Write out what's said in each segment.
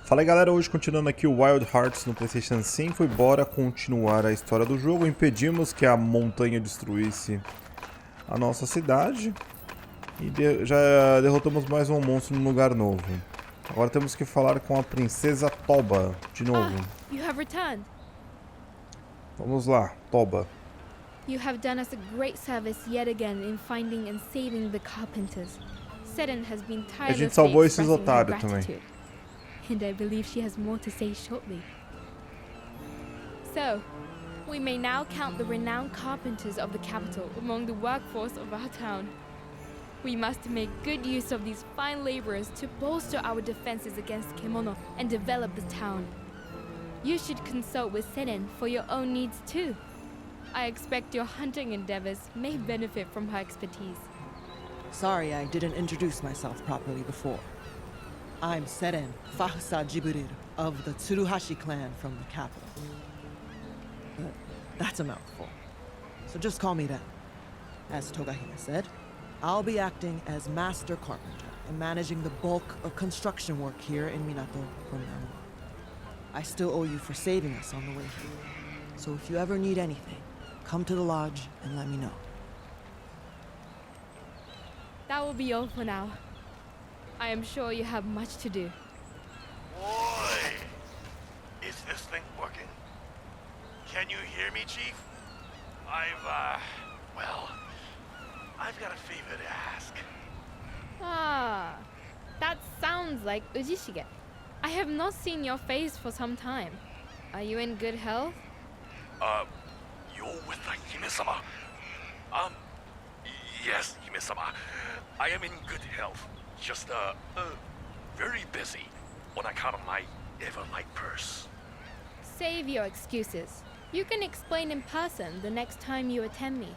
Fala aí galera, hoje continuando aqui o Wild Hearts no PlayStation 5 e bora continuar a história do jogo. Impedimos que a montanha destruísse a nossa cidade e já derrotamos mais um monstro num lugar novo. Agora temos que falar com a princesa Toba de novo. You have returned. Vamos lá, Toba. You have done us a great service yet again in finding and saving the carpenters. Seren has been A gente tirelessly salvou esses expressing her otários também. gratitude. And I believe she has more to say shortly. So, we may now count the renowned carpenters of the capital among the workforce of our town. We must make good use of these fine laborers to bolster our defenses against Kemonos and develop the town. You should consult with Seren for your own needs too. I expect your hunting endeavors may benefit from her expertise. Sorry I didn't introduce myself properly before. I'm Seren Fahsa Jiburir of the Tsuruhashi clan from the capital. But that's a mouthful, so just call me that. As Togahime said, I'll be acting as master carpenter and managing the bulk of construction work here in Minato from now on. I still owe you for saving us on the way here, so if you ever need anything, come to the lodge and let me know. That will be all for now. I am sure you have much to do. Boy! Is this thing working? Can you hear me, Chief? I've got a favor to ask. Ah, that sounds like Ujishige. I have not seen your face for some time. Are you in good health? You're with the Hime-sama? Yes, Hime-sama. I am in good health. Just, very busy on account of my ever-light purse. Save your excuses. You can explain in person the next time you attend me.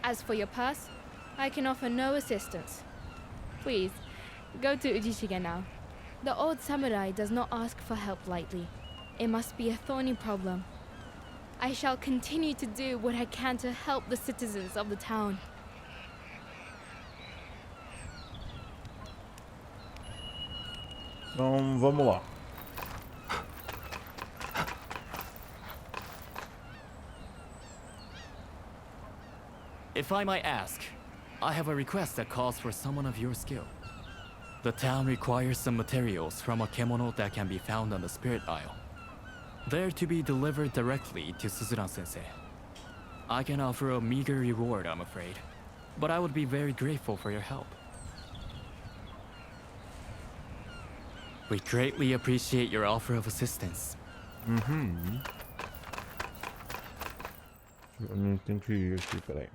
As for your purse, I can offer no assistance. Please, go to Ujishige now. The old samurai does not ask for help lightly. It must be a thorny problem. I shall continue to do what I can to help the citizens of the town. Então vamos lá. If I might ask, I have a request that calls for someone of your skill. The town requires some materials from a kemono that can be found on the Spirit Isle. They're to be delivered directly to Suzuran-sensei. I can offer a meager reward, I'm afraid, but I would be very grateful for your help. We greatly appreciate your offer of assistance. Eu não tenho que ir aqui, peraí.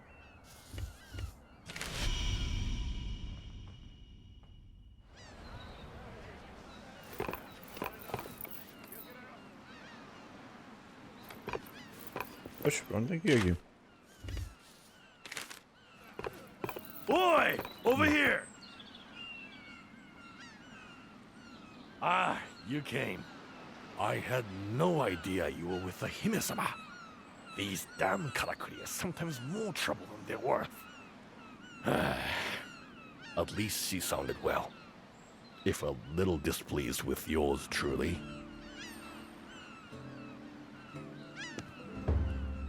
Oxe, onde tem que ir aqui? Boy! Over here! Ah, you came. I had no idea you were with the Hime-sama. These damn karakuri are sometimes more trouble than they're worth. At least she sounded well. If a little displeased with yours truly.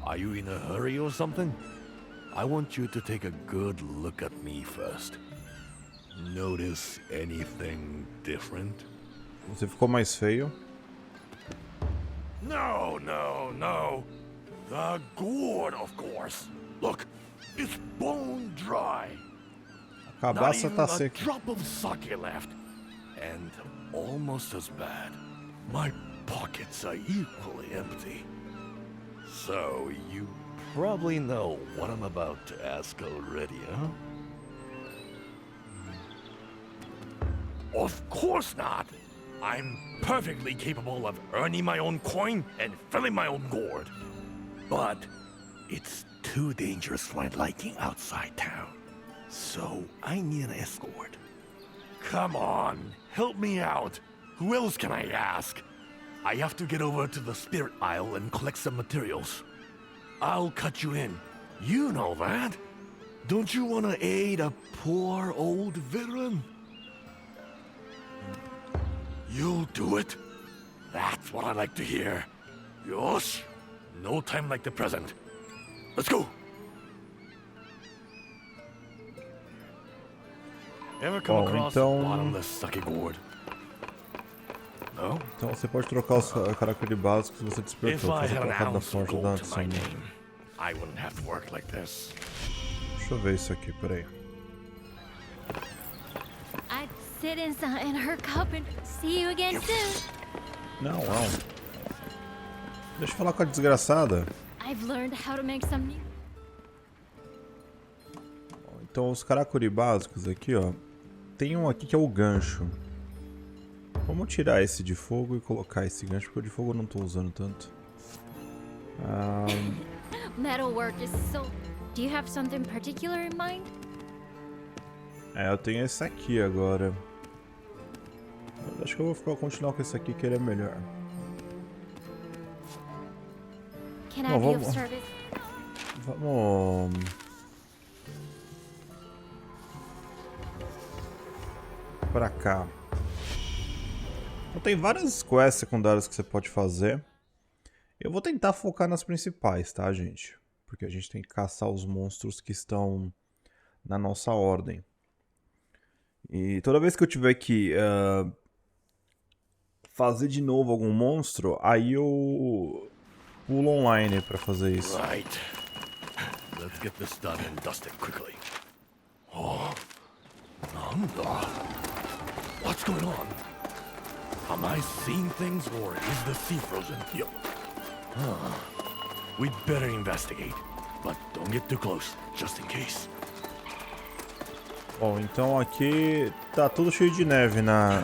Are you in a hurry or something? I want you to take a good look at me first. Notice anything different? Você ficou mais feio. No. The gourd, of course. Look, it's bone dry. A Not cabaça even tá a seca. drop of sake left. And almost as bad, my pockets are equally empty. So, you probably know what I'm about to ask already, huh? Of course not! I'm perfectly capable of earning my own coin and filling my own gourd. But it's too dangerous for my liking outside town. So I need an escort. Come on, help me out. Who else can I ask? I have to get over to the Spirit Isle and collect some materials. I'll cut you in. You know that. Don't you want to aid a poor old veteran? You'll do it? That's what I like to hear. Yosh! No time like the present. Let's go! Ever come Bom, across então- a bottomless sucky gourd? No? Então você pode trocar os caracteres básicos que você If despertou. I Fazer had an colocar da ounce of forja da gold to my adição. name, I wouldn't have to work like this. Deixa eu ver isso aqui, peraí. I'd sit in her cup and see you again soon. Não. Deixa eu falar com a desgraçada. I've learned how to make some new. Então os caracuri básicos aqui, ó. Tem um aqui que é o gancho. Vamos tirar esse de fogo e colocar esse gancho, porque o de fogo eu não tô usando tanto. Metalwork is so. Do you have something particular in mind? Eu tenho esse aqui agora. Eu acho que eu vou continuar com esse aqui, que ele é melhor. Can Não, I be of vamos- service? Vamos... Pra cá. Então tem várias quests secundárias que você pode fazer. Eu vou tentar focar nas principais, tá, gente? Porque a gente tem que caçar os monstros que estão na nossa ordem. E toda vez que eu tiver que fazer de novo algum monstro, aí eu pulo online pra fazer isso. Right. Let's get this done and dusted quickly. Oh. What's going on? Am I seeing things or is the sea frozen? Yep. We'd better investigate, but don't get too close, just in case. Bom, então aqui tá tudo cheio de neve na...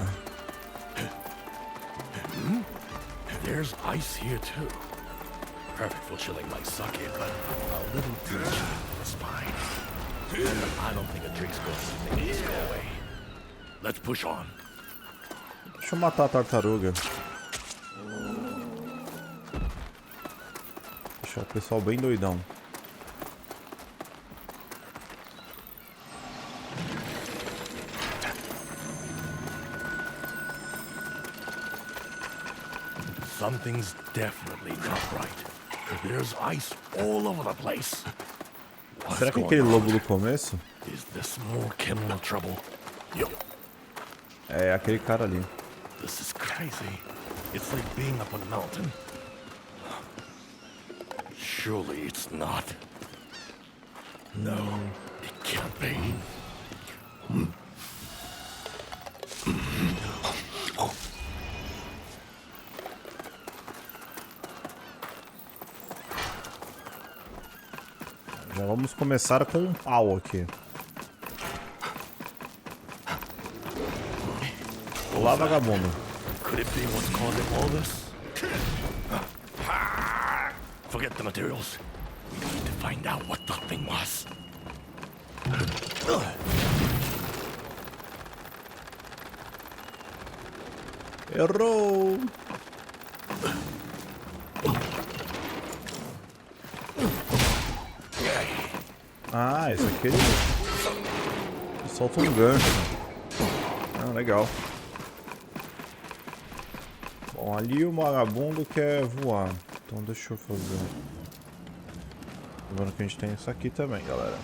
There's ice here too. Perfect for chilling my sake, but a little too cheap for the spine. I don't think a drink's going to make this go away. Let's push on. Deixa eu matar a tartaruga. Deixar o pessoal bem doidão. Something's definitely not right. There's ice all over the place. What's Será que é going aquele on? lobo do começo? Is this more Kemono trouble? Yup. É aquele cara ali. This is crazy. It's like being up on a mountain. Surely it's not. No, it can't be. Já vamos começar com um pau aqui. Olá, vagabundo. Could it be what's causing all this? Forget the materials. We need to find out what the thing was. Errou! Ah, esse aqui ele solta um gancho. Ah, legal. Bom, ali o vagabundo quer voar. Então deixa eu fazer. Lembrando que a gente tem isso aqui também, galera.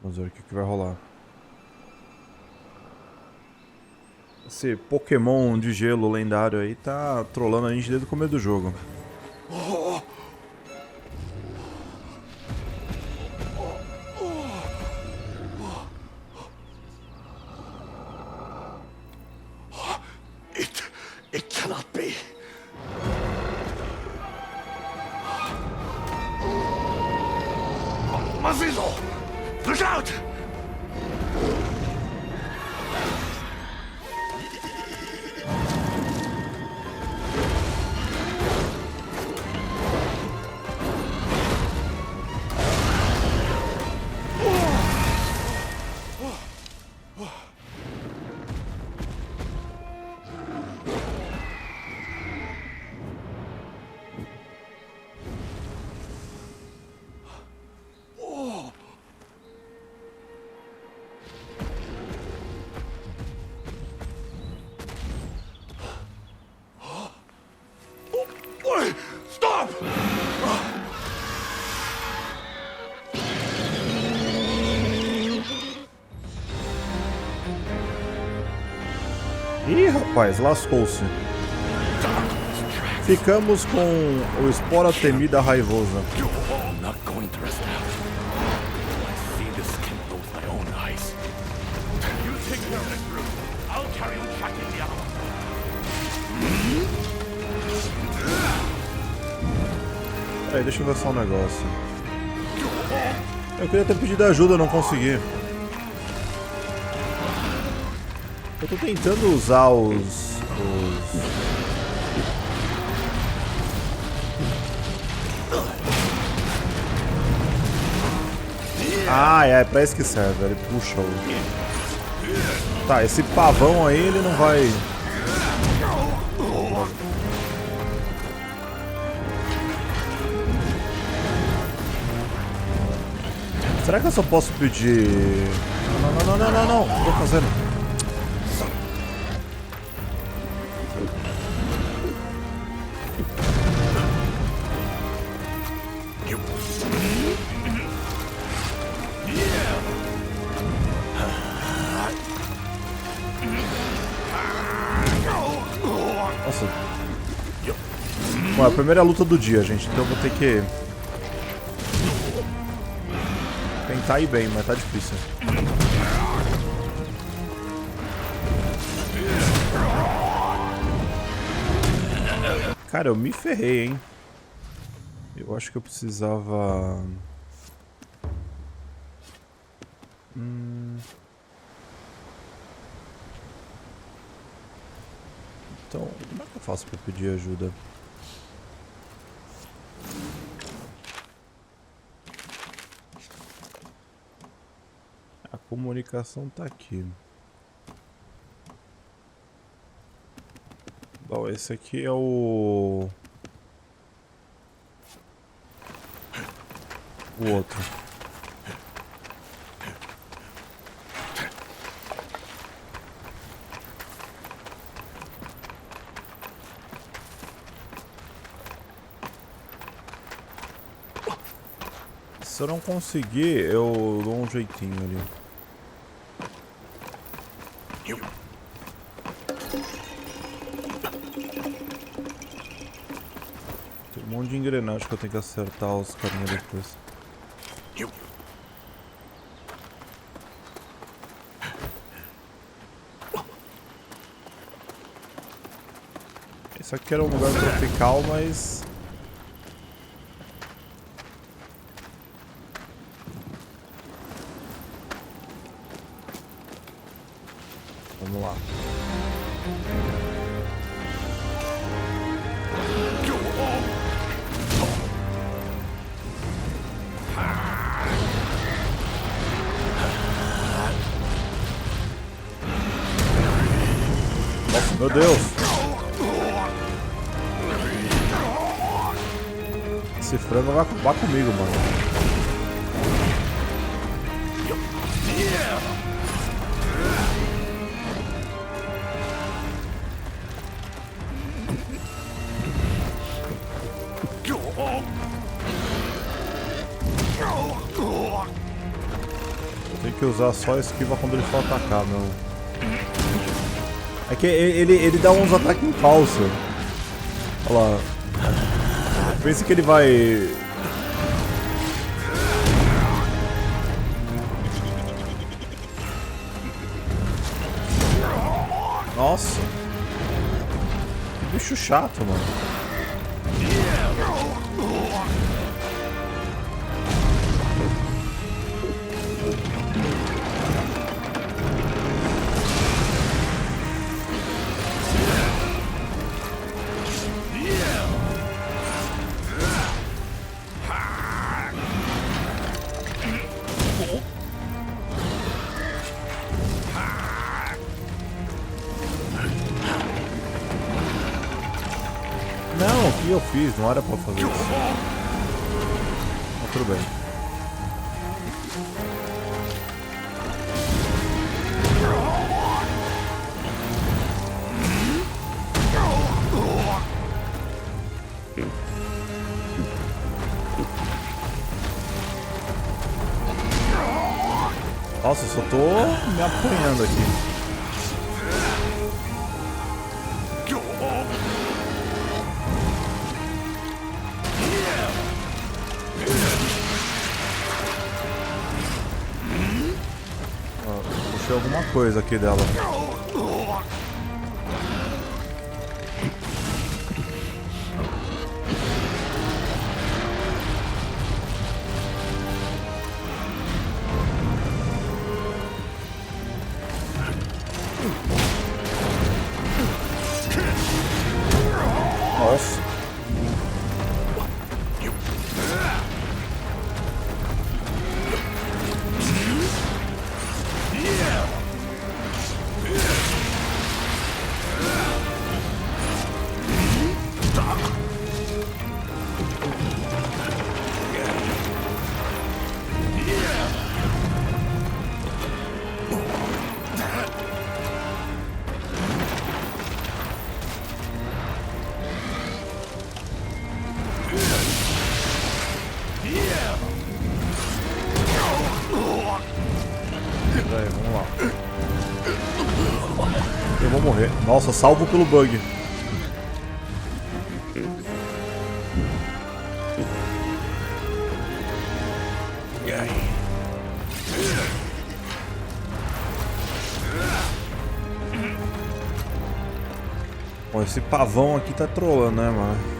Vamos ver o que vai rolar. Esse Pokémon de gelo lendário aí tá trollando a gente desde o começo do jogo. It cannot be. Mazizo! Look out! Ih, rapaz, lascou-se. Ficamos com o espora temida raivosa. I'm not going to rest out. I see this skin with my own eyes. You take care of this group. I'll carry on tracking the other one. Peraí, deixa eu ver só um negócio. Eu queria ter pedido ajuda, não consegui. Eu tô tentando usar os... Ah, é pra isso que serve, ele puxa o... Tá, esse pavão aí, ele não vai... Será que eu só posso pedir... Não, o que eu tô fazendo? Nossa. Bom, é a primeira luta do dia, gente, então eu vou ter que... tentar ir bem, mas tá difícil. Cara, eu me ferrei, hein? Eu acho que eu precisava... Então, como é que eu faço pra pedir ajuda? A comunicação tá aqui. Bom, esse aqui é o outro. Se eu não conseguir, eu dou um jeitinho ali. Tem um monte de engrenagem que eu tenho que acertar os carinha depois. Esse aqui era um lugar tropical, mas... Vamos lá. Nossa, meu Deus! Esse frango vai acabar comigo, mano. Tem que usar só a esquiva quando ele for atacar, meu. É que ele dá uns ataques em falso. Olha lá. Pensa que ele vai... Nossa. Que bicho chato, mano. Não, o que eu fiz? Não era pra fazer isso. Mas tudo bem. Nossa, eu só tô me apanhando aqui. Puxei alguma coisa aqui dela. Nossa. Aí, vamos lá. Eu vou morrer. Nossa, salvo pelo bug. Bom, esse pavão aqui tá trolando, né, mano?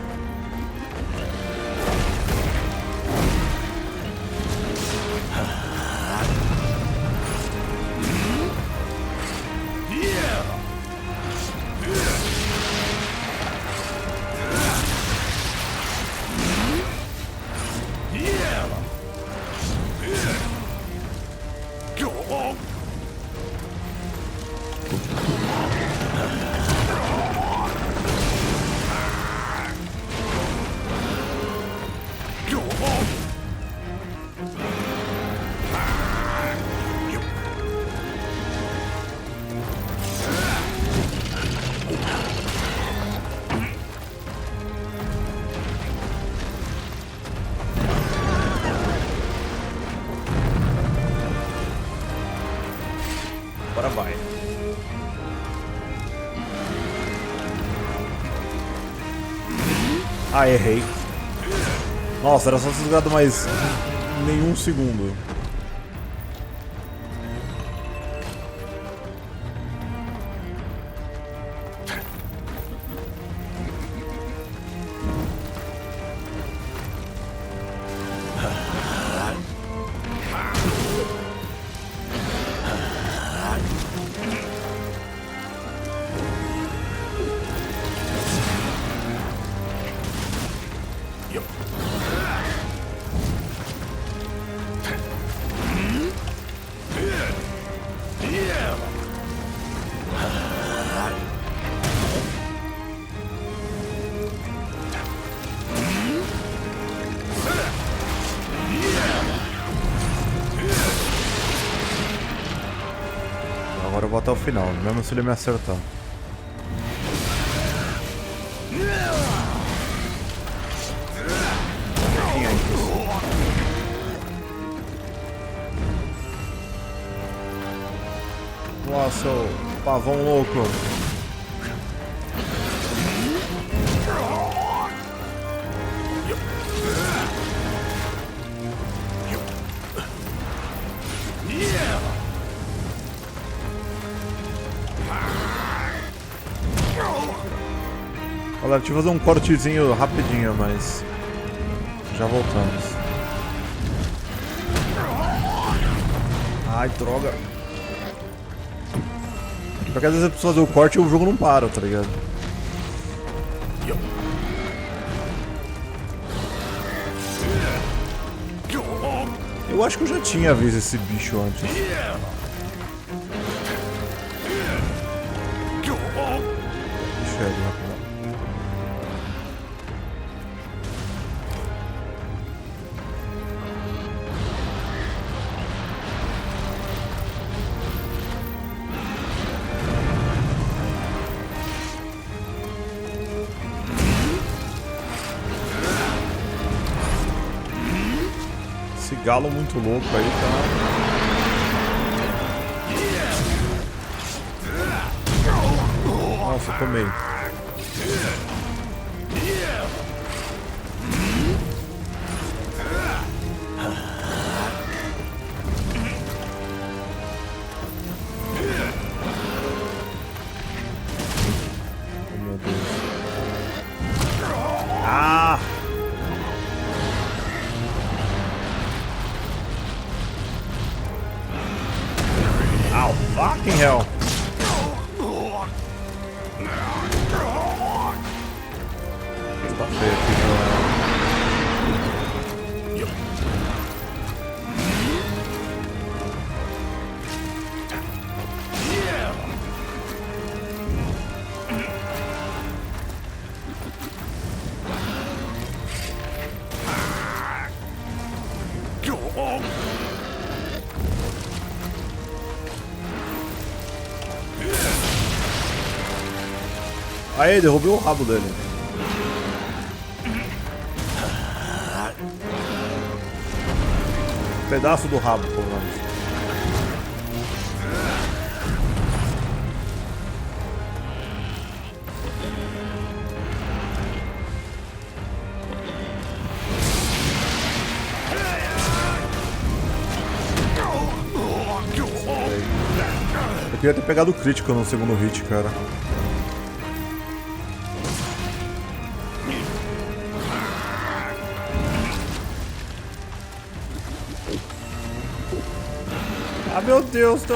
Agora vai. Ah, errei. Nossa, era só ter jogado mais nenhum segundo. Agora eu vou até o final, mesmo se ele me acertar. Nossa, o pavão louco. Galera, deixa eu fazer um cortezinho rapidinho, mas já voltamos. Ai, droga. Porque às vezes eu preciso fazer o corte e o jogo não para, tá ligado? Eu acho que eu já tinha visto esse bicho antes. Deixa ele rapidão. Esse galo muito louco aí, tá? Nossa, eu tomei. Oh, meu Deus. Ah! Ow, fucking hell! Tá feio aqui, galera. Aí, derrubei o rabo dele. Um pedaço do rabo, pelo menos. Eu queria ter pegado o crítico no segundo hit, cara. Ah, meu Deus, tô...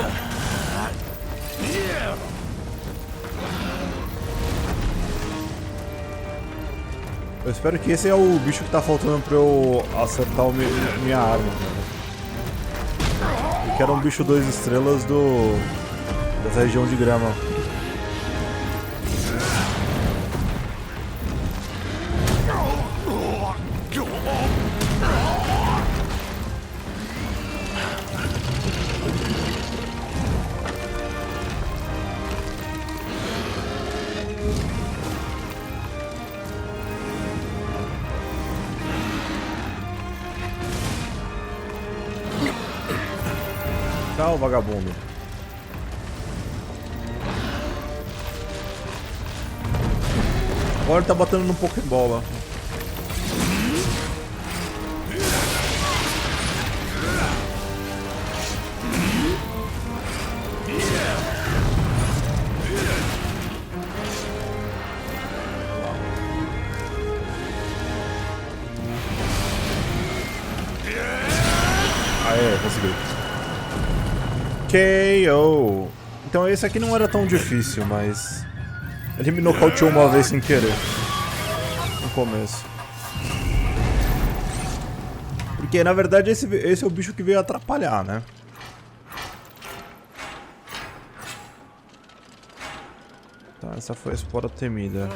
Eu espero que esse é o bicho que tá faltando pra eu acertar minha arma, cara. Eu quero um bicho 2 estrelas dessa região de grama. Tchau, vagabundo. Agora ele tá batendo no Pokébola. Aê, consegui. KO. Então esse aqui não era tão difícil, mas ele me nocauteou uma vez sem querer no começo. Porque na verdade esse é o bicho que veio atrapalhar, né? Tá, essa foi a espora temida.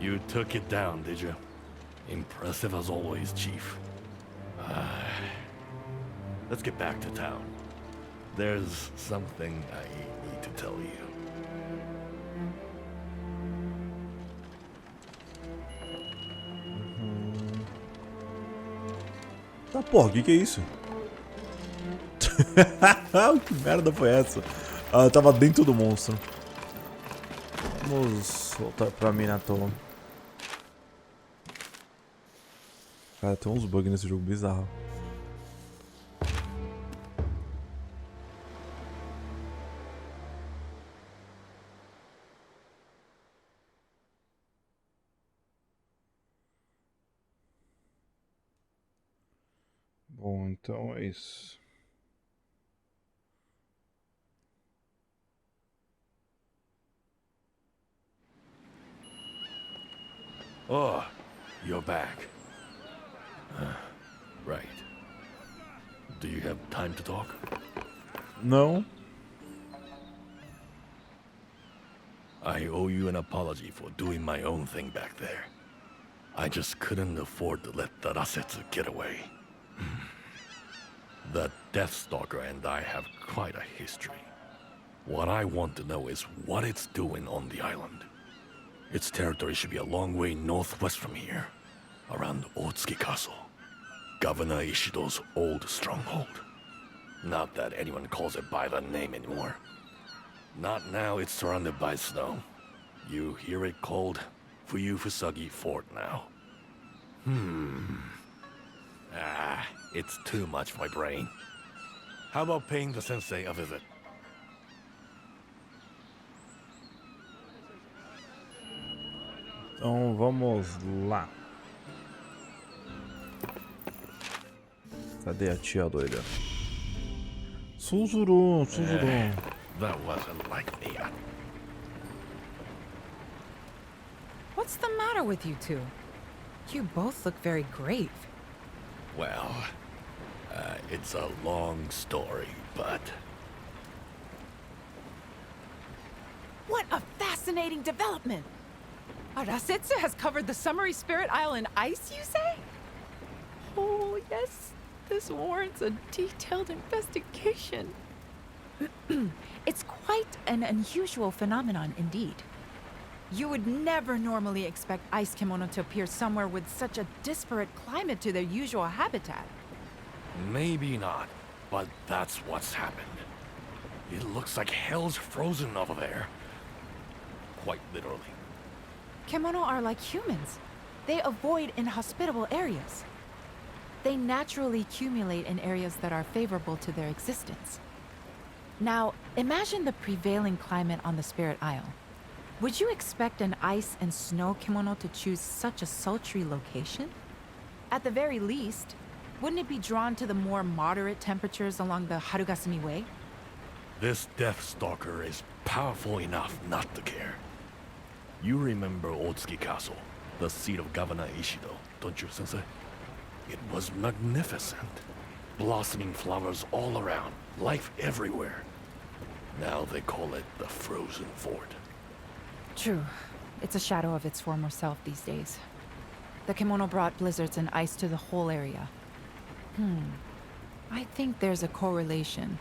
You took it down, did you? Impressive as always, Chief. Let's get back to town. There's something I need to tell you. Tá, porra, que é isso? Que merda foi essa? Ah, eu tava dentro do monstro. Vamos voltar pra Minato. Cara, tem uns bugs nesse jogo bizarro. Bom, então é isso. Oh, you're back. Right. Do you have time to talk? Não. I owe you an apology for doing my own thing back there. I just couldn't afford to let the Rasetsu get away. The Deathstalker and I have quite a history. What I want to know is what it's doing on the island. Its territory should be a long way northwest from here, around Otsuki Castle, Governor Ishido's old stronghold. Not that anyone calls it by that name anymore. Not now it's surrounded by snow. You hear it called Fusagi Fort now. It's too much for my brain. How about paying the sensei a visit? Então vamos lá. Cadê a tia doida? Suzuru. That wasn't like me. What's the matter with you two? You both look very grave. Well, it's a long story, but... What a fascinating development! Arasetsu has covered the Summery Spirit Isle in ice, you say? Oh, yes. This warrants a detailed investigation. It's quite an unusual phenomenon indeed. You would never normally expect ice kemono to appear somewhere with such a disparate climate to their usual habitat. Maybe not, but that's what's happened. It looks like hell's frozen over there. Quite literally. Kemono are like humans. They avoid inhospitable areas. They naturally accumulate in areas that are favorable to their existence. Now, imagine the prevailing climate on the Spirit Isle. Would you expect an ice and snow kemono to choose such a sultry location? At the very least, wouldn't it be drawn to the more moderate temperatures along the Harugasumi Way? This Death Stalker is powerful enough not to care. You remember Otsuki Castle, the seat of Governor Ishido, don't you, Sensei? It was magnificent. Blossoming flowers all around, life everywhere. Now they call it the Frozen Fort. True. It's a shadow of its former self these days. The kemono brought blizzards and ice to the whole area. I think there's a correlation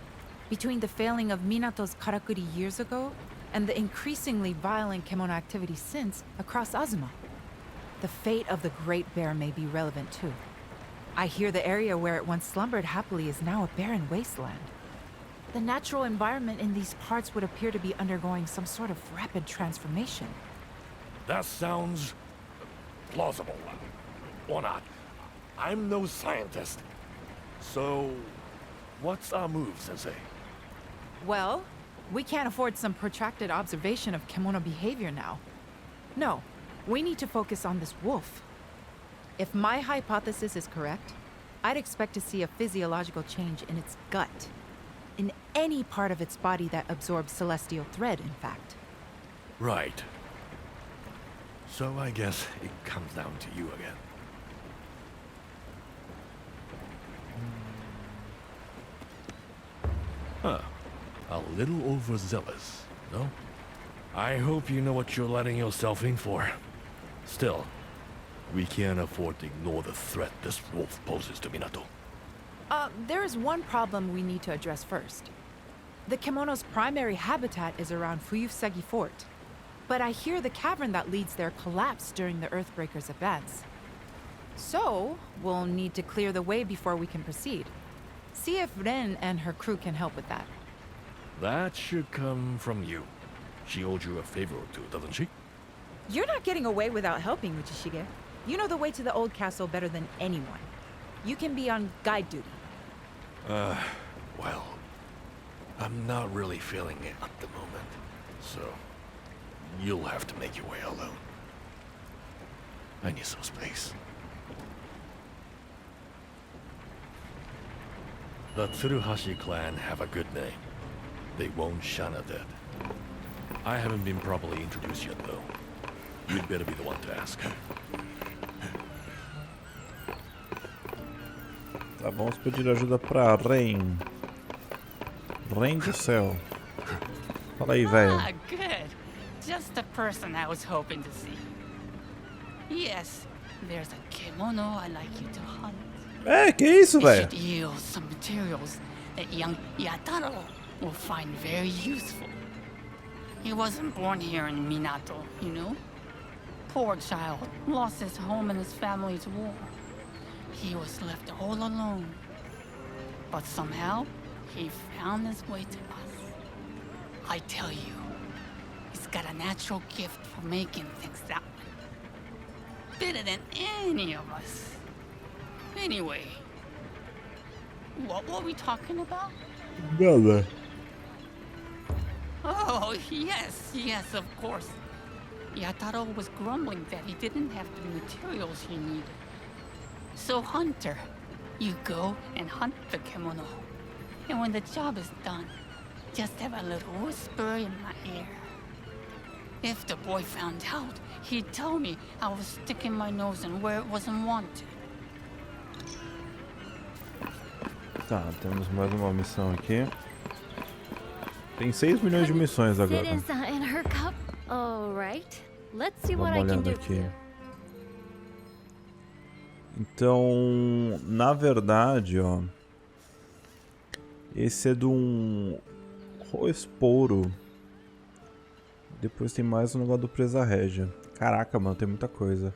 between the failing of Minato's karakuri years ago and the increasingly violent kemono activity since across Azuma. The fate of the Great Bear may be relevant too. I hear the area where it once slumbered happily is now a barren wasteland. The natural environment in these parts would appear to be undergoing some sort of rapid transformation. That sounds plausible. Or not. I'm no scientist. So, what's our move, Sensei? Well, we can't afford some protracted observation of kemono behavior now. No, we need to focus on this wolf. If my hypothesis is correct, I'd expect to see a physiological change in its gut. In any part of its body that absorbs celestial thread, in fact. Right. So I guess it comes down to you again. Huh. A little overzealous, no? I hope you know what you're letting yourself in for. Still, we can't afford to ignore the threat this wolf poses to Minato. There is one problem we need to address first. The kemono's primary habitat is around Fusagi Fort, but I hear the cavern that leads there collapsed during the Earthbreaker's advance. So, we'll need to clear the way before we can proceed. See if Ren and her crew can help with that. That should come from you. She owed you a favor or two, doesn't she? You're not getting away without helping, Uchishige. You know the way to the old castle better than anyone. You can be on guide duty. Well, I'm not really feeling it at the moment, so you'll have to make your way alone. I need some space. The Tsuruhashi clan have a good name. They won't shun at it. I haven't been properly introduced yet, though. You'd better be the one to ask. Tá, vamos pedir ajuda pra Ren. Ren do céu. Fala aí, velho. Ah, good. Just the person I was hoping to see. Yes, there's a kemono I'd like you to hunt. Que isso, It velho? should yield some materials that young Yataro will find very useful. He wasn't born here in Minato, you know? Poor child, lost his home in his family's war. He was left all alone. But somehow, he found his way to us. I tell you, he's got a natural gift for making things that way. Better than any of us. Anyway, what were we talking about? Nada. Oh, yes, of course. Yataro was grumbling that he didn't have the materials he needed. So, Hunter, you go and hunt the Kemono. And when the job is done, just have a little whisper in my ear. If the boy found out, he'd tell me I was sticking my nose in where it wasn't wanted. Tá, temos mais uma missão aqui. Tem 6 milhões de missões agora. In her cup. All right. Let's see Vamos what I can olhando do for aqui. you. Então, na verdade, ó, esse é de um roesporo. Depois tem mais um negócio do presa régia. Caraca, mano, tem muita coisa.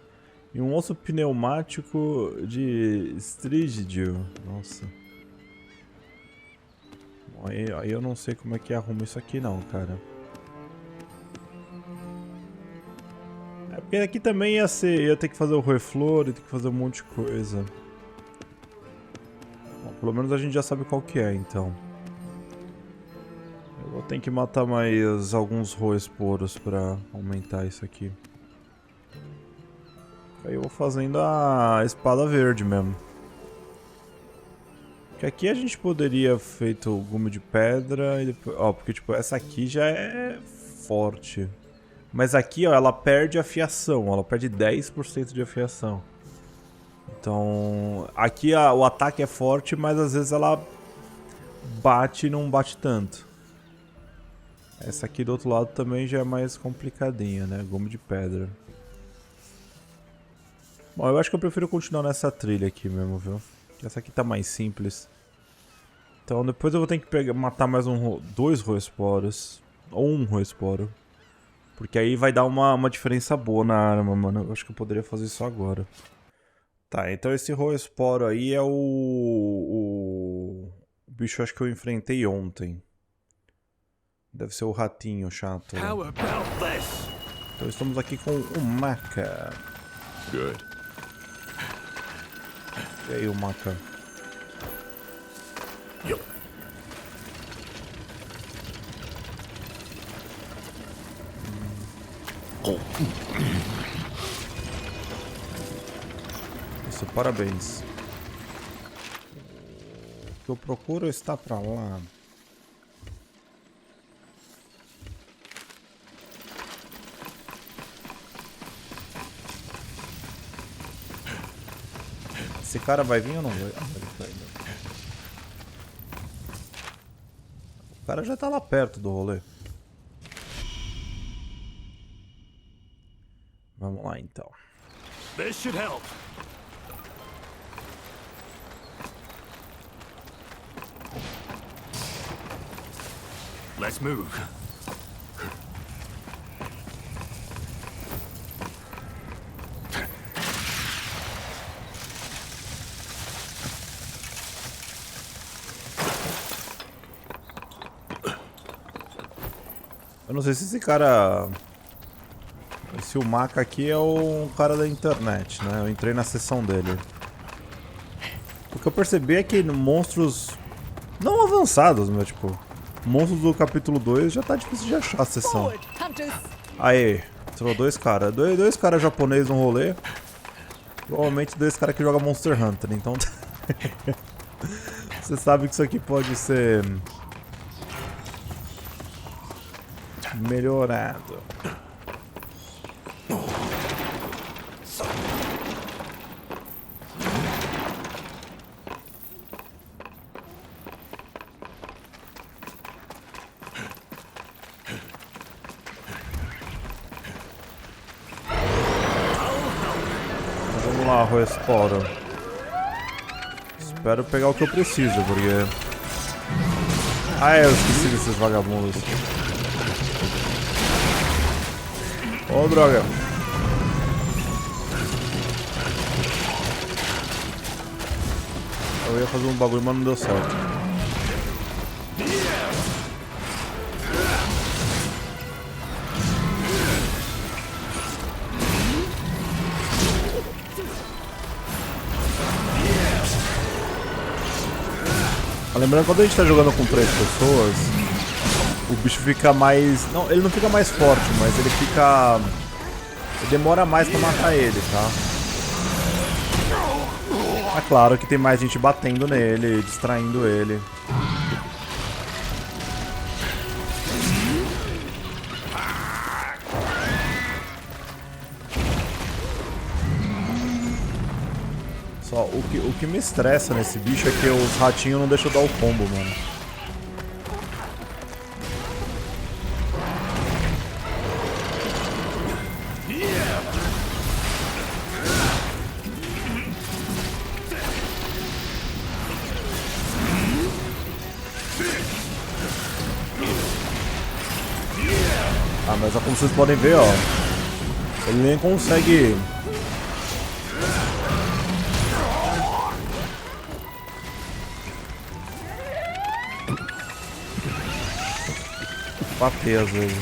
E um osso pneumático de estrígidio. Nossa. Bom, aí eu não sei como é que arruma isso aqui não, cara. É porque aqui também ia ter que fazer o roeflor, ia ter que fazer um monte de coisa. Bom, pelo menos a gente já sabe qual que é, então. Eu vou ter que matar mais alguns roesporos pra aumentar isso aqui. Aí eu vou fazendo a espada verde mesmo. Porque aqui a gente poderia feito gume de pedra e depois... Ó, porque tipo, essa aqui já é forte. Mas aqui, ó, ela perde afiação. Ela perde 10% de afiação. Então... Aqui o ataque é forte, mas às vezes ela bate e não bate tanto. Essa aqui do outro lado também já é mais complicadinha, né? Gume de pedra. Bom, eu acho que eu prefiro continuar nessa trilha aqui mesmo, viu? Essa aqui tá mais simples. Então depois eu vou ter que matar mais dois roesporos. Ou um roesporo. Porque aí vai dar uma diferença boa na arma, mano. Eu acho que eu poderia fazer isso agora. Tá, então esse roesporo aí é o bicho acho que eu enfrentei ontem. Deve ser o ratinho chato. Né? Então estamos aqui com o Maca. Good. E aí, o Maca? Yep. Isso, parabéns. O que eu procuro está pra lá. Esse cara vai vir ou não vai? Ele vai. O cara já tá lá perto do rolê. Vamos lá então. This should help. Let's move. Eu não sei se esse cara... Esse Maca aqui é o cara da internet, né? Eu entrei na sessão dele. O que eu percebi é que monstros... Não avançados, mas tipo... Monstros do capítulo 2 já tá difícil de achar a sessão. Aí, entrou dois caras. Dois caras japoneses no rolê. Provavelmente dois caras que jogam Monster Hunter, então... Você sabe que isso aqui pode ser... melhorado. Vamos lá, Roesporo. Espero pegar o que eu preciso, porque... Ah, eu esqueci desses vagabundos. Ô, droga. Eu ia fazer um bagulho, mas não deu certo. Lembrando, quando a gente tá jogando com 3 pessoas, o bicho fica mais... Não, ele não fica mais forte, mas ele fica... demora mais pra matar ele, tá? É claro que tem mais gente batendo nele, distraindo ele. Só, o que me estressa nesse bicho é que os ratinhos não deixam eu dar o combo, mano. Ah, mas como vocês podem ver, ó, ele nem consegue... bater às vezes.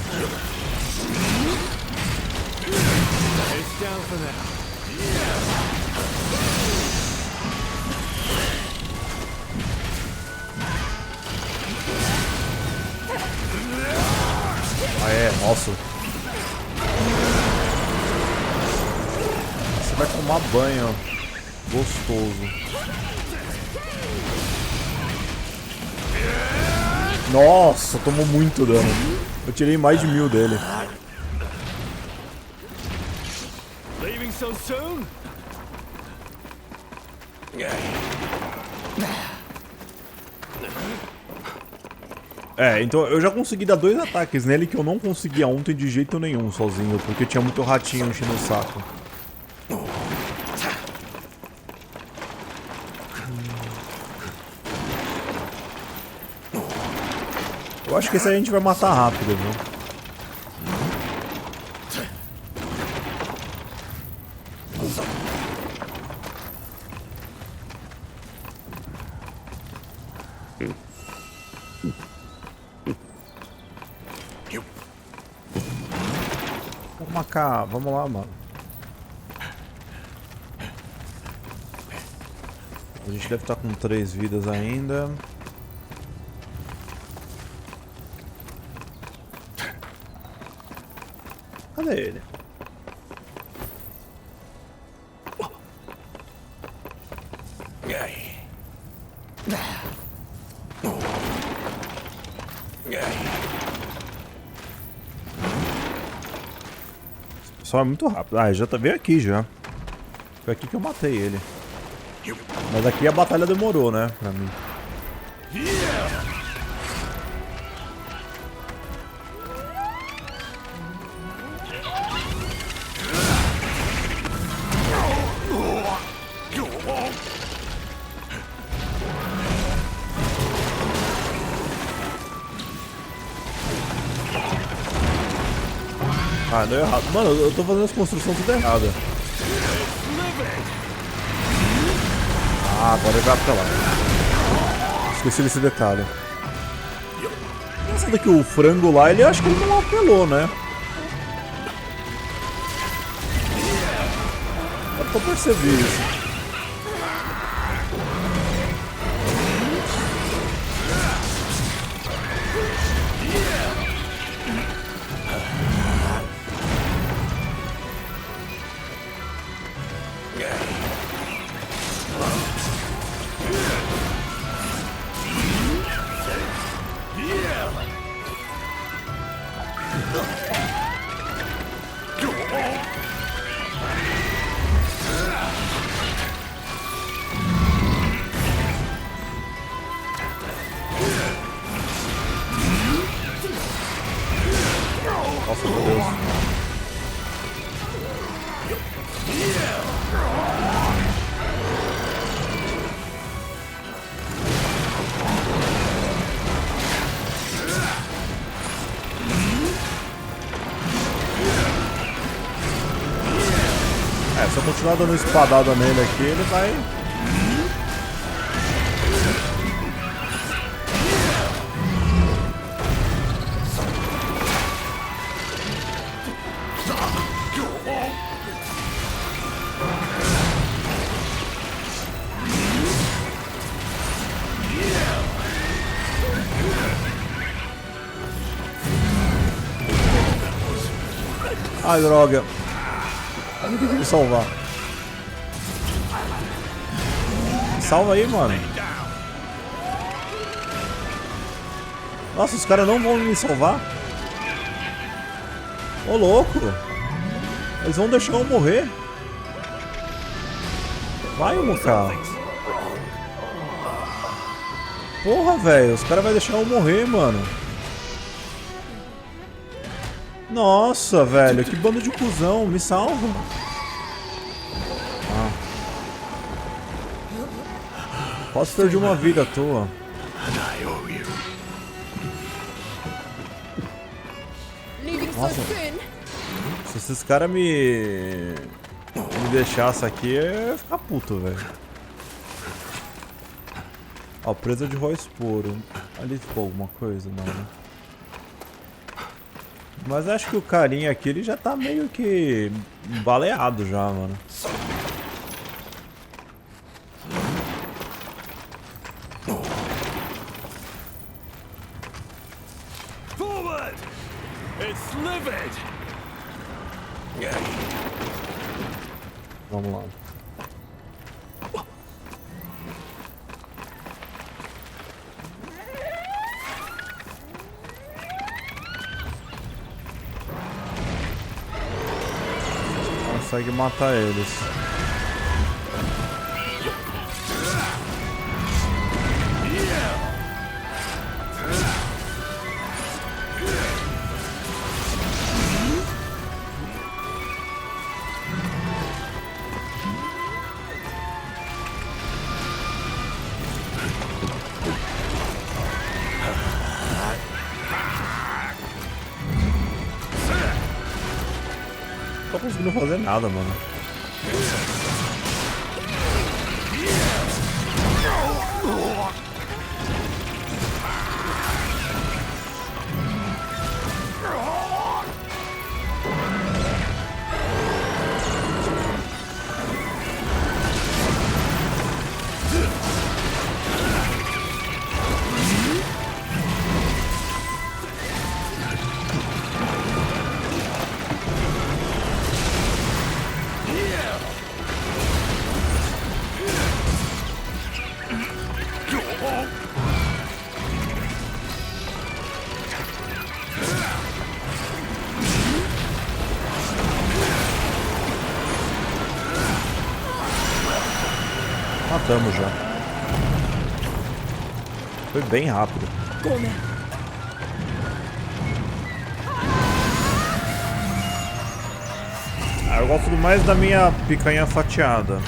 Ah, é, nossa. Você vai tomar banho, gostoso. Nossa, tomou muito dano. Eu tirei mais de 1000 dele. Leaving so soon? É, então eu já consegui dar 2 ataques nele que eu não conseguia ontem de jeito nenhum sozinho, porque tinha muito ratinho enchendo o saco. Eu acho que esse aí a gente vai matar rápido, viu? Vamos cá, vamos lá, mano. A gente deve estar com 3 vidas ainda. Cadê ele? O pessoal é muito rápido. Ah, ele já veio aqui já. Foi aqui que eu matei ele. Mas aqui a batalha demorou, né? Pra mim. Ah, deu errado. Mano, eu tô fazendo as construções tudo errada. Ah, agora ele vai pra lá. Esqueci desse detalhe. Engraçado que o frango lá, ele acho que ele não apelou, né? Eu percebi isso. Nossa, meu Deus. É, se eu continuar dando espadada nele aqui, ele vai... Ai, droga. Eu tenho que me salvar. Salva aí, mano. Nossa, os caras não vão me salvar? Ô, louco. Eles vão deixar eu morrer. Vai, Muka. Porra, velho. Os caras vão deixar eu morrer, mano. Nossa, velho. Que bando de cuzão. Me salva. Ah. Posso perder uma vida à toa. Nossa. Se esses caras me deixassem aqui, eu ia ficar puto, velho. Ó, presa de esporo. Ali ficou alguma coisa? Não, né? Mas acho que o carinha aqui, ele já tá meio que baleado já, mano. Forward! It's livid! Vamos lá. Consegue matar eles. Não tô conseguindo fazer nada, mano. Matamos já. Foi bem rápido. Ah, eu gosto mais da minha picanha fatiada.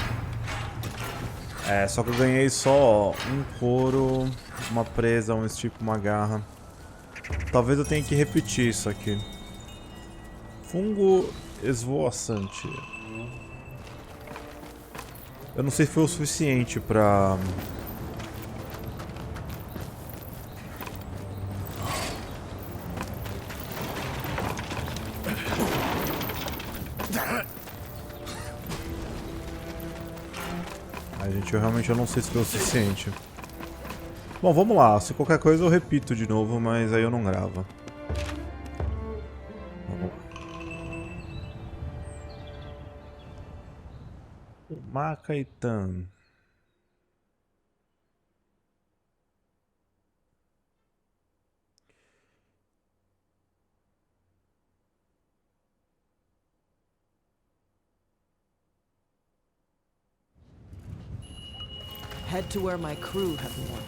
É, só que eu ganhei só um couro, uma presa, um estico, uma garra. Talvez eu tenha que repetir isso aqui. Fungo esvoaçante. Eu não sei se foi o suficiente pra... Ai, gente, eu não sei se foi o suficiente. Bom, vamos lá. Se qualquer coisa eu repito de novo, mas aí eu não gravo. Vamos lá. Macaitan. Head to where my crew have been working.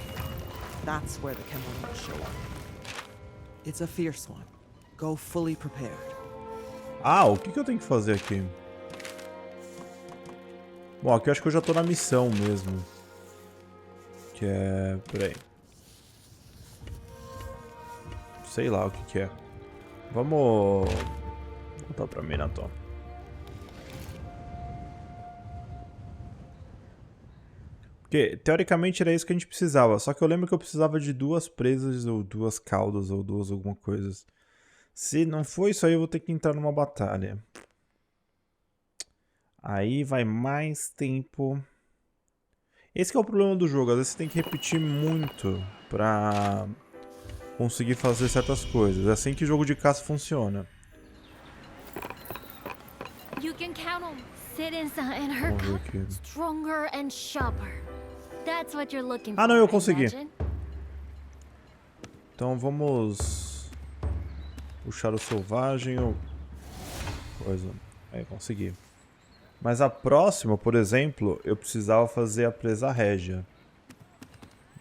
That's where the Kemonos show up. It's a fierce one. Go fully prepared. Ah, o que eu tenho que fazer aqui? Bom, aqui eu acho que eu já tô na missão mesmo. Que é... Peraí. Sei lá o que é. Vamos... Voltar pra Minato. Porque, teoricamente, era isso que a gente precisava. Só que eu lembro que eu precisava de 2 presas, ou 2 caudas, ou 2 alguma coisa. Se não for isso aí, eu vou ter que entrar numa batalha. Aí vai mais tempo. Esse que é o problema do jogo. Às vezes você tem que repetir muito pra conseguir fazer certas coisas. É assim que jogo de caça funciona. can count them. Sit-in-san and her Vamos ver cup, aqui. stronger and sharper. That's what you're looking for. Ah, não, eu I consegui. imagine. Então vamos puxar o selvagem ou coisa. Aí, consegui. Mas a próxima, por exemplo, eu precisava fazer a presa régia.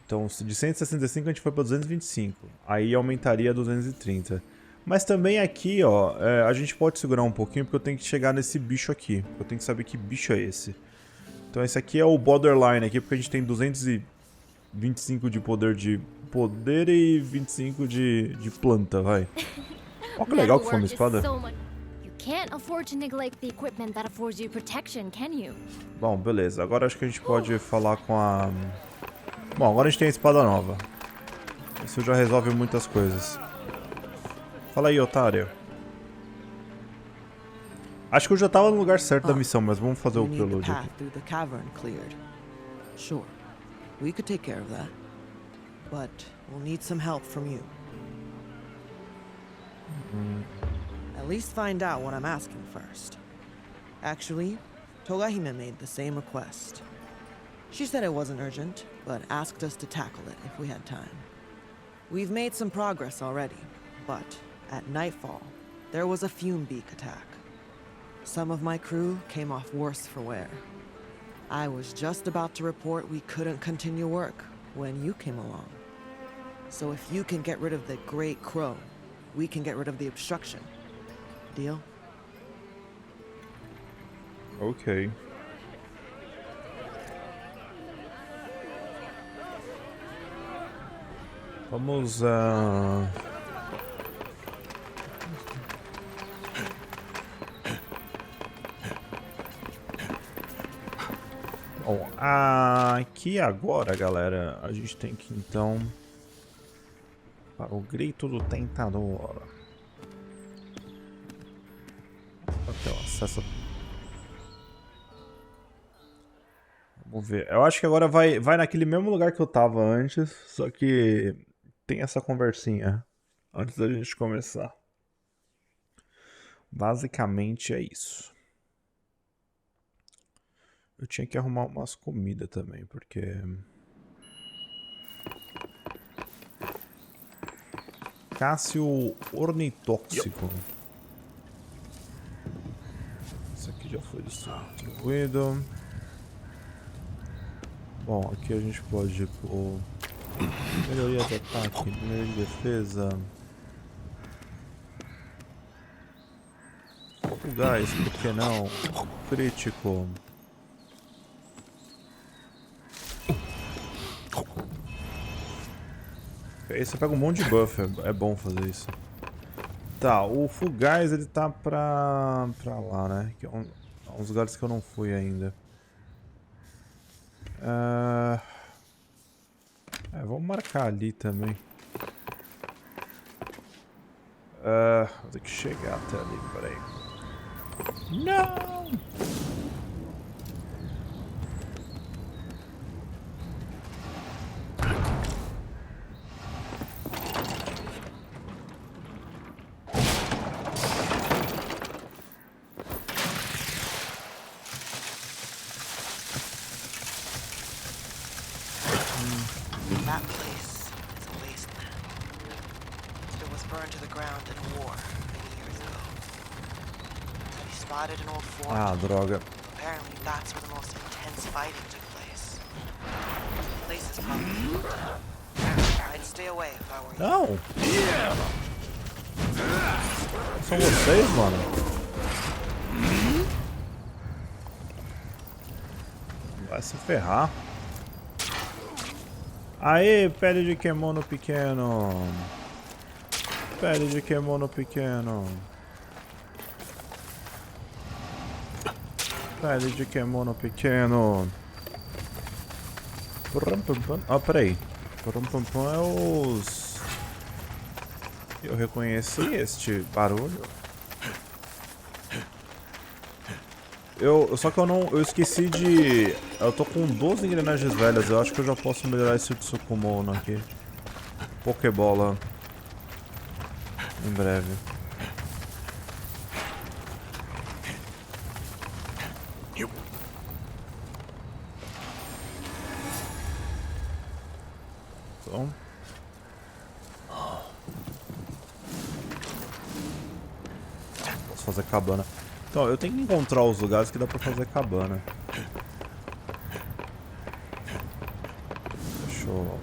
Então, de 165 a gente foi para 225. Aí aumentaria a 230. Mas também aqui, ó, a gente pode segurar um pouquinho porque eu tenho que chegar nesse bicho aqui. Eu tenho que saber que bicho é esse. Então esse aqui é o borderline aqui, porque a gente tem 225 de poder e 25 de planta, vai. Olha que legal que foi uma espada. You can't afford to neglect the equipment that affords you protection, can you? Bom, beleza. Agora acho que a gente pode falar com a... Bom, agora a gente tem a espada nova. Isso já resolve muitas coisas. Fala aí, otário. Acho que eu já tava no lugar certo da missão, mas vamos fazer o You need the prelúdio path aqui. through the cavern cleared. Sure, we could take care of that. But we'll need some help from you. At least find out what I'm asking first. Actually, Togahime made the same request. She said it wasn't urgent, but asked us to tackle it if we had time. We've made some progress already, but at nightfall, there was a fume beak attack. Some of my crew came off worse for wear. I was just about to report we couldn't continue work when you came along. So if you can get rid of the Great Crow, we can get rid of the obstruction. Deal? Ok. Vamos Bom, aqui agora, galera, a gente tem que então para o grito do tentador. Até o acesso. Vamos ver. Eu acho que agora vai naquele mesmo lugar que eu tava antes, só que tem essa conversinha antes da gente começar. Basicamente é isso. Eu tinha que arrumar umas comidas também, porque... Cássio ornitóxico. Isso aqui já foi distribuído. Bom, aqui a gente pode pôr... Melhoria de ataque, melhoria de defesa... O gás, por que não? Crítico... Aí você pega um monte de buff, é bom fazer isso. Tá, o fugaz ele tá pra lá, né? Que é uns lugares que eu não fui ainda. Vamos marcar ali também. Vou ter que chegar até ali, peraí. Não! That place is a wasteland. It was burned to the ground in a war many years ago. Have you spotted an old fort? Ah, droga. Apparently that's where the most intense fighting took place. The place is probably... I'd stay away if I were you. Não! São vocês, mano? Vai se ferrar. Aê, pele de Kemono pequeno. Pele de Kemono pequeno. Pele de Kemono pequeno. Ah, peraí. É os... Eu reconheci este barulho. Só que eu esqueci de... Eu tô com 12 engrenagens velhas, eu acho que eu já posso melhorar esse Tsukumono aqui. Pokébola. Em breve. Então... Posso fazer cabana. Então, eu tenho que encontrar os lugares que dá pra fazer cabana. Deixa eu...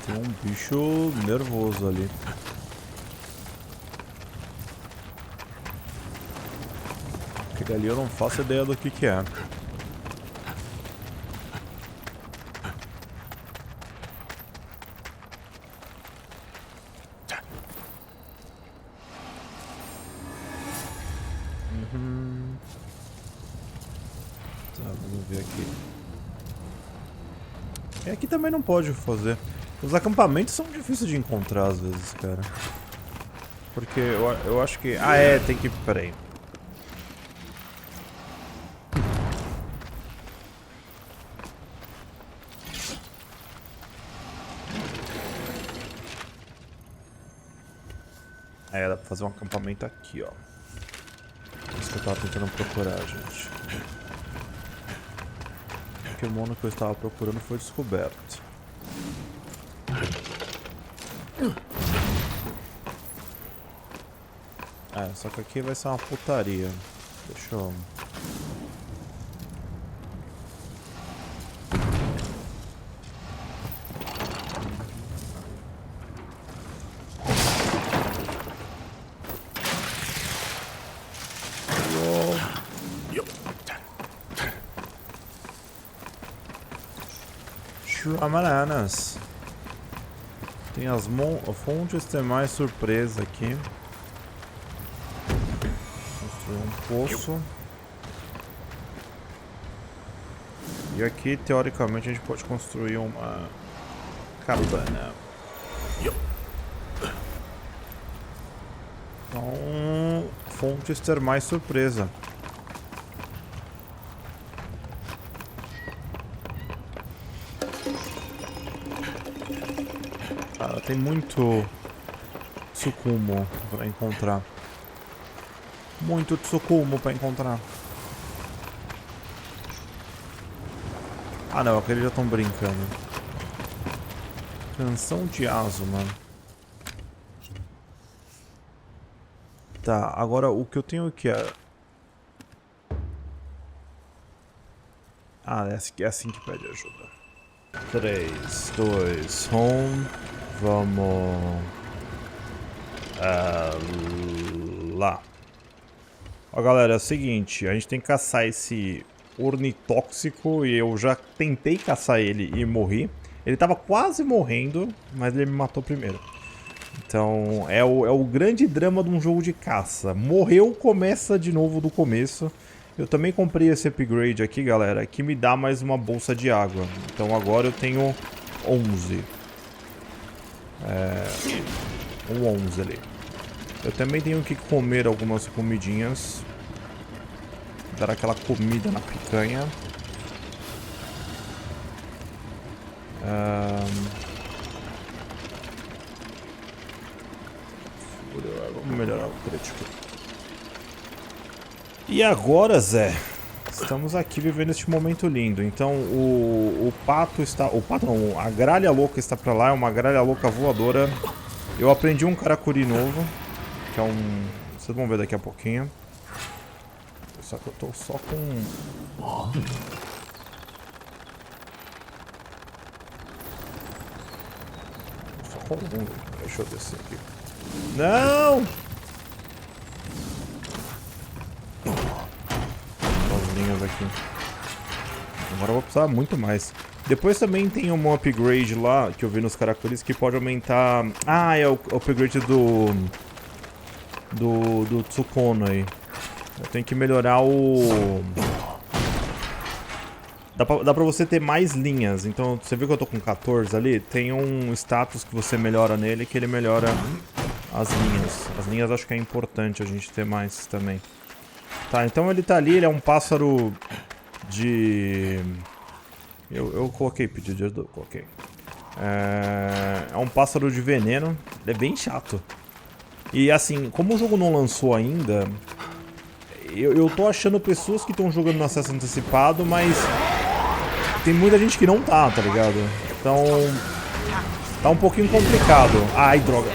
Tem um bicho nervoso ali. Aquele ali eu não faço ideia do que é. Tá, vamos ver aqui. E aqui também não pode fazer. Os acampamentos são difíceis de encontrar às vezes, cara. Porque eu acho que... Ah, é, tem que... Peraí. É, dá pra fazer um acampamento aqui, ó. Isso que eu tava tentando procurar, gente. O Kemono que eu estava procurando foi descoberto. É, só que aqui vai ser uma putaria. Deixa eu... Bananas. Tem as fontes termais surpresa aqui. Construir um poço. E aqui, teoricamente, a gente pode construir uma cabana. Então, fontes termais surpresa. Tem muito tsukumo pra encontrar. Muito tsukumo pra encontrar. Ah não, aqueles já estão brincando. Canção de Asuma. Tá, agora o que eu tenho aqui é... Ah, é assim que pede ajuda. 3, 2, home. Vamos... lá. Ó, galera, é o seguinte. A gente tem que caçar esse ornitóxico. E eu já tentei caçar ele e morri. Ele tava quase morrendo, mas ele me matou primeiro. Então, é o grande drama de um jogo de caça. Morreu, começa de novo do começo. Eu também comprei esse upgrade aqui, galera, que me dá mais uma bolsa de água. Então agora eu tenho 11. Um 11 ali. Eu também tenho que comer algumas comidinhas. Dar aquela comida na picanha. Vamos melhorar o crítico. E agora, Zé? Estamos aqui vivendo este momento lindo. Então o pato está... O pato não, a gralha louca está pra lá. É uma gralha louca voadora. Eu aprendi um karakuri novo. Que é um... Vocês vão ver daqui a pouquinho. Só que eu tô só com... Só com um. Deixa eu descer aqui. Não! As linhas aqui. Agora eu vou precisar muito mais. Depois também tem um upgrade lá, que eu vi nos caracoles, que pode aumentar... Ah, é o upgrade do Tsukono aí. Eu tenho que melhorar o Dá pra você ter mais linhas. Então, você viu que eu tô com 14 ali? Tem um status que você melhora nele, que ele melhora as linhas. As linhas acho que é importante a gente ter mais também. Tá, então ele tá ali, ele é um pássaro de... Eu coloquei pedido de ajuda, coloquei. É um pássaro de veneno, ele é bem chato. E assim, como o jogo não lançou ainda, eu tô achando pessoas que estão jogando no acesso antecipado, mas tem muita gente que não tá ligado? Então, tá um pouquinho complicado. Ai, droga.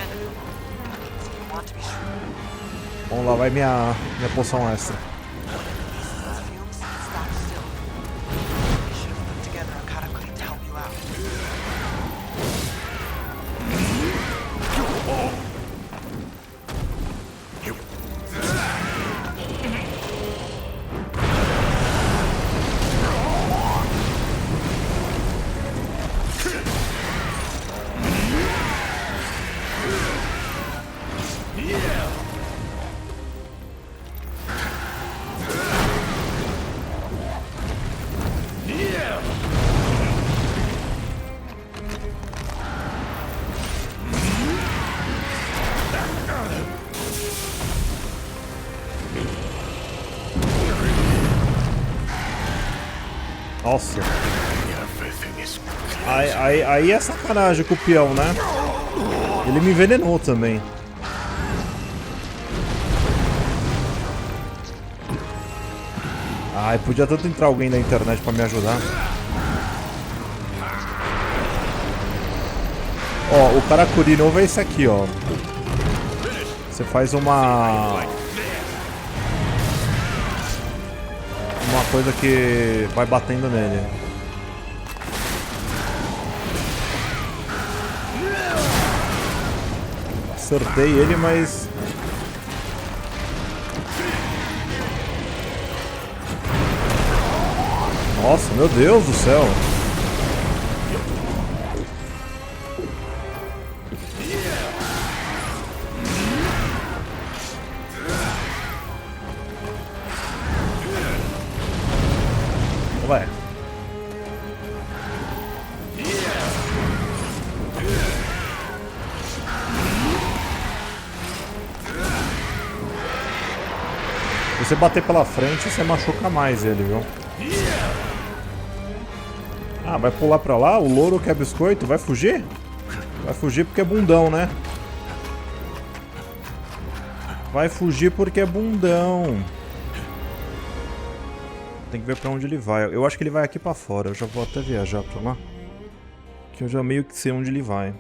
Vamos lá, vai minha poção extra. Nossa. Aí é sacanagem com o peão, né? Ele me envenenou também. Ai, podia tanto entrar alguém da internet pra me ajudar. Ó, o Karakuri novo é esse aqui, ó. Você faz uma coisa que vai batendo nele. Acertei ele, mas... Nossa, meu Deus do céu. Vai. Se você bater pela frente, você machuca mais ele, viu? Ah, vai pular pra lá? O louro quer biscoito? Vai fugir? Vai fugir porque é bundão, né? Vai fugir porque é bundão. Tem que ver pra onde ele vai. Eu acho que ele vai aqui pra fora. Eu já vou até viajar pra lá. Que eu já meio que sei onde ele vai.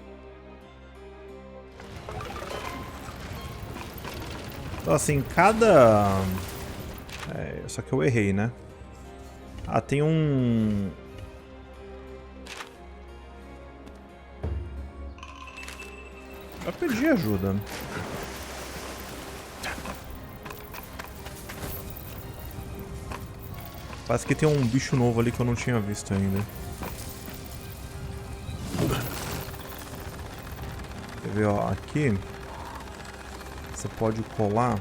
Então assim, cada... só que eu errei, né? Ah, tem um... Eu perdi ajuda. Parece que tem um bicho novo ali que eu não tinha visto ainda. Quer ver, ó, aqui você pode colar.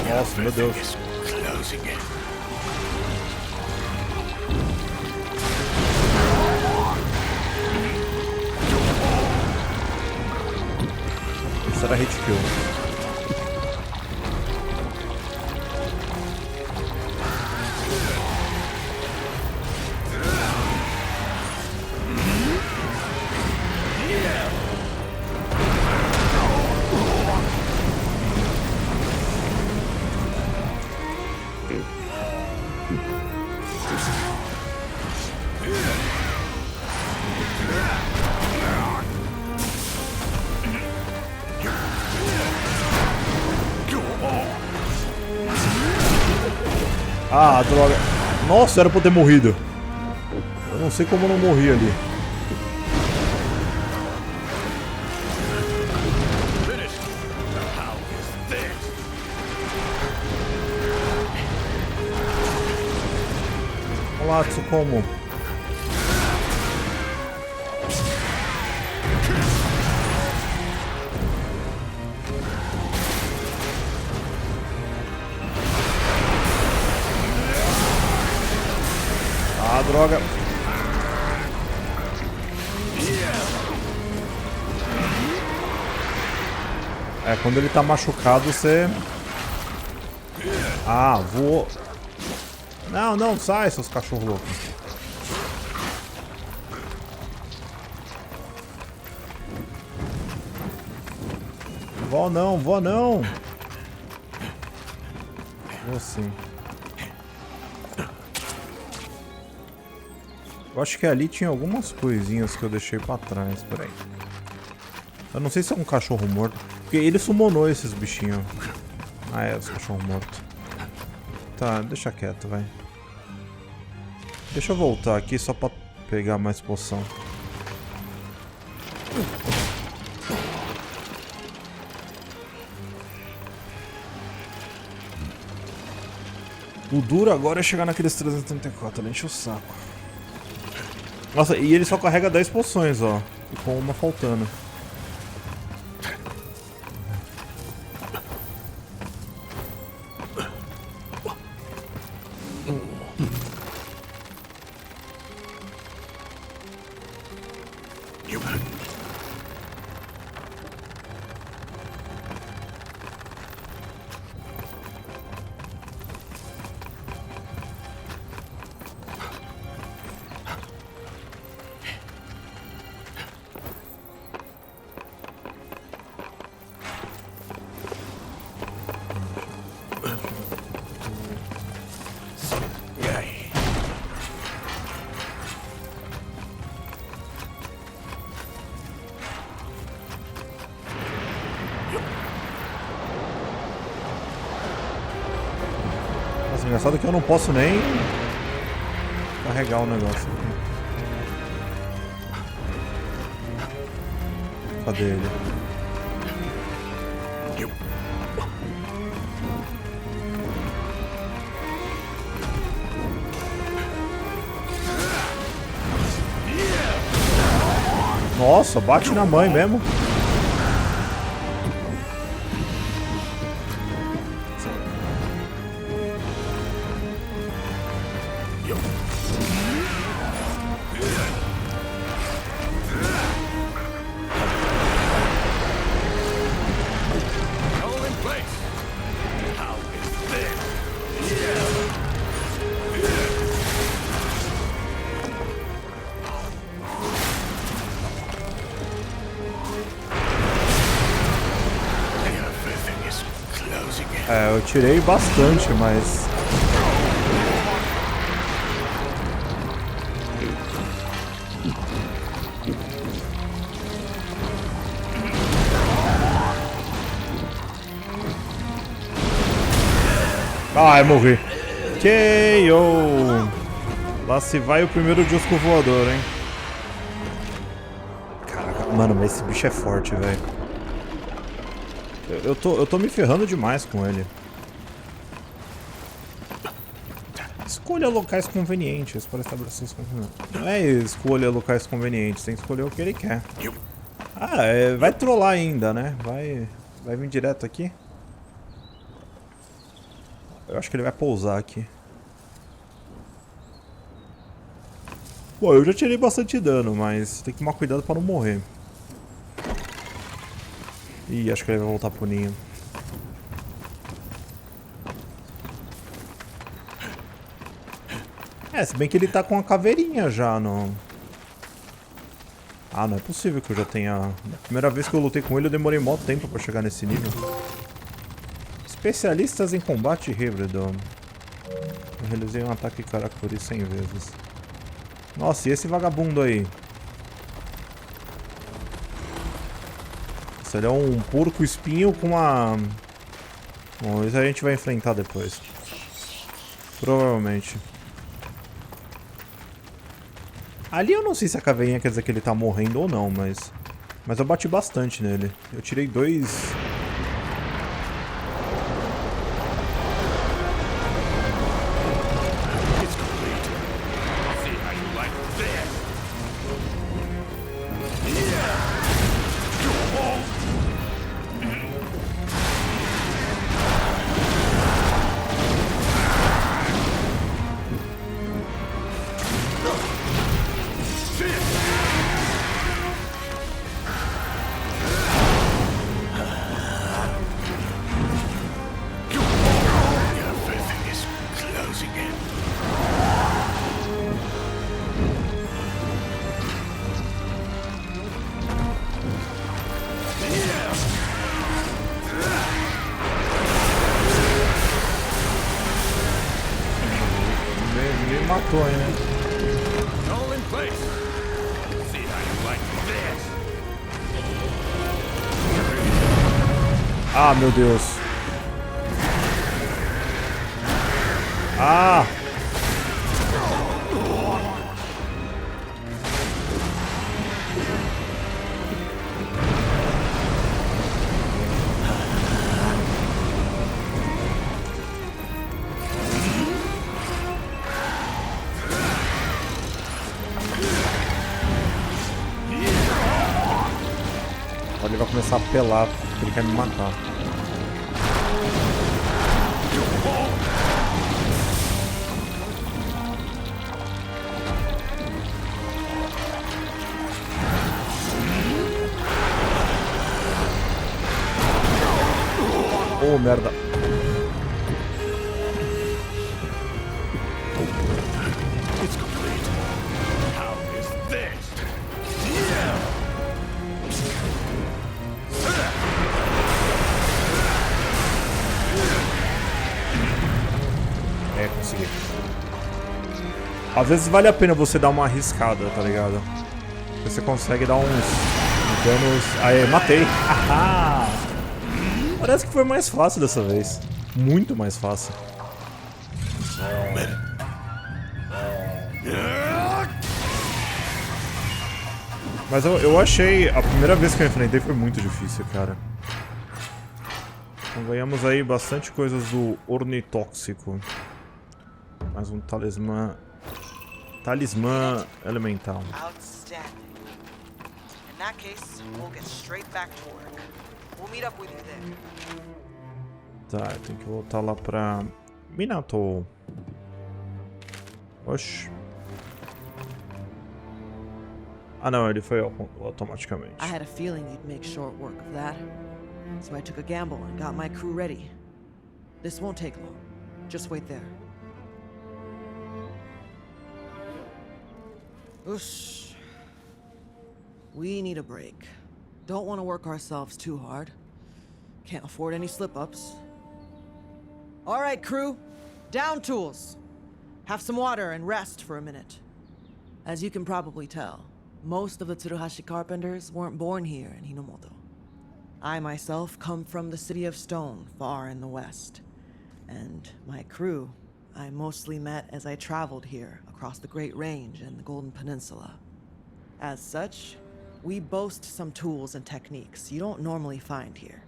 Nossa, meu Deus. Isso era hit kill. Ah, droga. Nossa, era pra eu ter morrido. Eu não sei como eu não morri ali. lá, Tsukomo. Ah, droga. É, quando ele tá machucado, você... Ah, voou. Não, não, sai, seus cachorros loucos. Vó não, vó não. Vou sim. Eu acho que ali tinha algumas coisinhas que eu deixei pra trás, peraí. Eu não sei se é um cachorro morto. Porque ele summonou esses bichinhos. Ah, é, os cachorros mortos. Tá, deixa quieto, vai. Deixa eu voltar aqui só pra pegar mais poção. O duro agora é chegar naqueles 334, ele enche o saco. Nossa, e ele só carrega 10 poções, ó. E com uma faltando. Engraçado que eu não posso nem carregar o negócio aqui. Cadê ele? Nossa, bate na mãe mesmo. É, eu tirei bastante, mas... Ai, morri. KO! Lá se vai o primeiro disco voador, hein? Caraca, mano, mas esse bicho é forte, velho. Eu tô me ferrando demais com ele. Escolha locais convenientes para estabelecer os convenientes. Não é escolha locais convenientes, tem que escolher o que ele quer. Ah, vai trollar ainda, né? Vai vir direto aqui. Eu acho que ele vai pousar aqui. Bom, eu já tirei bastante dano, mas tem que tomar cuidado para não morrer. Ih, acho que ele vai voltar pro ninho. É, se bem que ele tá com a caveirinha já, não... Ah, não é possível que eu já tenha... Na primeira vez que eu lutei com ele, eu demorei mó tempo pra chegar nesse nível. Especialistas em combate híbrido. Eu realizei um ataque Karakuri 100 vezes. Nossa, e esse vagabundo aí? Ele é um porco espinho com uma... Bom, isso a gente vai enfrentar depois. Provavelmente. Ali eu não sei se a caveirinha quer dizer que ele tá morrendo ou não, mas eu bati bastante nele. Eu tirei 2... matou aí, né? All in place. See how you like this. Ah, meu Deus. Ah! Ele vai começar a pelar, porque ele quer me matar. Oh, merda. It's complete. How is this? É, consegui. Às vezes vale a pena você dar uma arriscada, tá ligado? Você consegue dar uns danos... Aê, matei! Haha! Parece que foi mais fácil dessa vez. Muito mais fácil. Mas eu achei... A primeira vez que eu enfrentei foi muito difícil, cara. Então ganhamos aí bastante coisas do ornitóxico. Mais um talismã... Talismã elemental. Outstanding. In that case, we'll get straight back to work. We'll meet up with you there. Tá, eu tenho que voltar lá pra... Minato. Oxi. Ah não, ele foi automaticamente. I had a feeling you'd make short work of that. So I took a gamble and got my crew ready. This won't take long. Just wait there. Oosh. We need a break. Don't want to work ourselves too hard. Can't afford any slip-ups. All right, crew. Down tools. Have some water and rest for a minute. As you can probably tell, most of the Tsuruhashi carpenters weren't born here in Hinomoto. I myself come from the city of Stone, far in the west. And my crew, I mostly met as I traveled here across the Great Range and the Golden Peninsula. As such, we boast some tools and techniques you don't normally find here.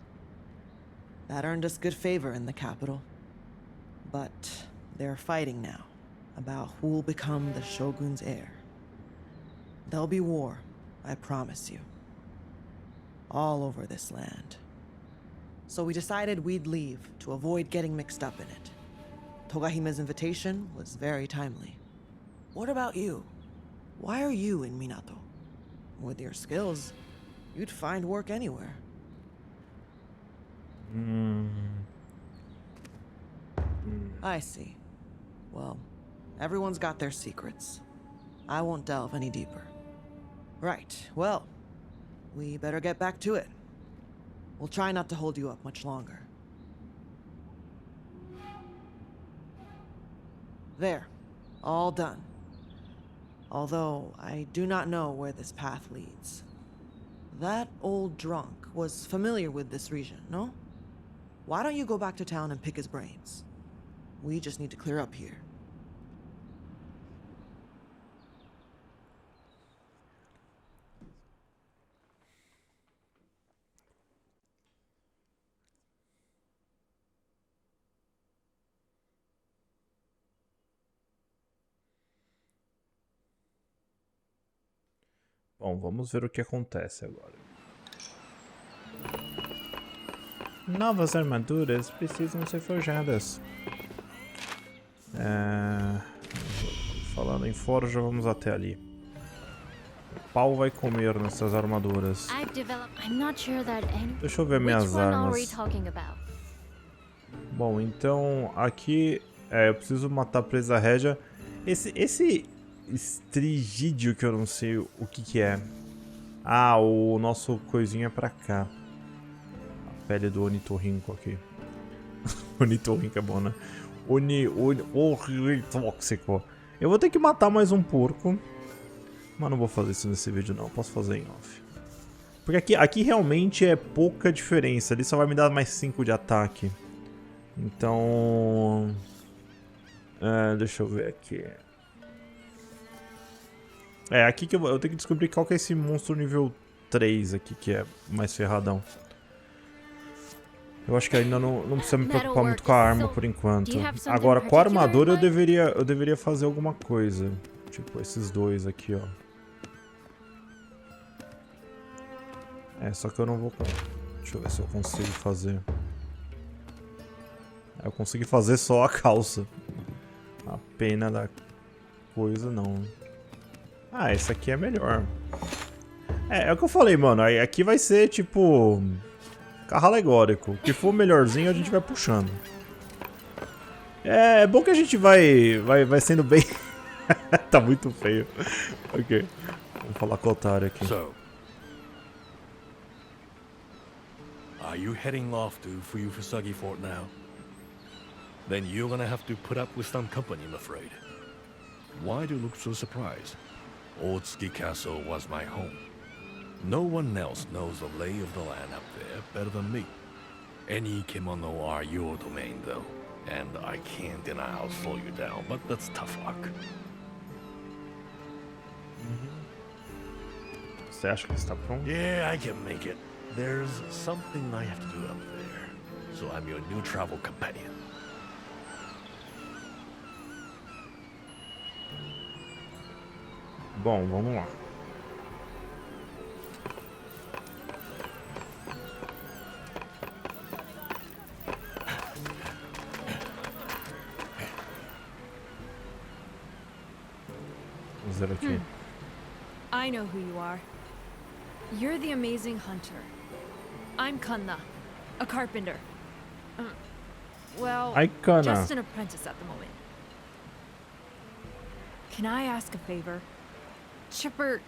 That earned us good favor in the capital. But they're fighting now about who'll become the Shogun's heir. There'll be war, I promise you. All over this land. So we decided we'd leave to avoid getting mixed up in it. Togahime's invitation was very timely. What about you? Why are you in Minato? With your skills, you'd find work anywhere. I see. Well, everyone's got their secrets. I won't delve any deeper. Right, well, we better get back to it. We'll try not to hold you up much longer. There, all done. Although, I do not know where this path leads. That old drunk was familiar with this region, no? Why don't you go back to town and pick his brains? We just need to clear up here. Bom, vamos ver o que acontece agora. Novas armaduras precisam ser forjadas. Falando em forja, vamos até ali. O pau vai comer nessas armaduras. Deixa eu ver minhas armas. Bom, então aqui eu preciso matar a presa régia. Esse estrigídeo que eu não sei o que é. Ah, o nosso coisinho é pra cá. A pele do ornitorrinco aqui. Ornitorrinco é bom, né? Ornitóxico. Eu vou ter que matar mais um porco. Mas não vou fazer isso nesse vídeo não, posso fazer em off. Porque aqui realmente é pouca diferença, ali só vai me dar mais 5 de ataque. Então... deixa eu ver aqui. Aqui que eu tenho que descobrir qual que é esse monstro nível 3 aqui, que é mais ferradão. Eu acho que ainda não precisa me preocupar muito com a arma por enquanto. Agora, com a armadura eu deveria fazer alguma coisa. Tipo, esses dois aqui, ó. Só que eu não vou... Deixa eu ver se eu consigo fazer. Eu consegui fazer só a calça. A pena da coisa, não. Esse aqui é melhor. É o que eu falei, mano. Aqui vai ser, tipo... carro alegórico. O que for melhorzinho, a gente vai puxando. É bom que a gente vai sendo bem... Tá muito feio. Ok. Vamos falar com o otário aqui. So, are you heading off to Fuyufusagi Fort now? Then you're gonna have to put up with some company, I'm afraid. Why do you look so surprised? Otsuki Castle was my home. No one else knows the lay of the land up there better than me. Any Kemono are your domain, though. And I can't deny I'll slow you down, but that's tough luck. Você acha que está pronto? Yeah, I can make it. There's something I have to do up there. So I'm your new travel companion. Bom, vamos lá. Vamos ver aqui. I know who you are. You're the amazing hunter. I'm Kanna, a carpenter. Well, just an apprentice at the moment. Can I ask a favor? Chipper,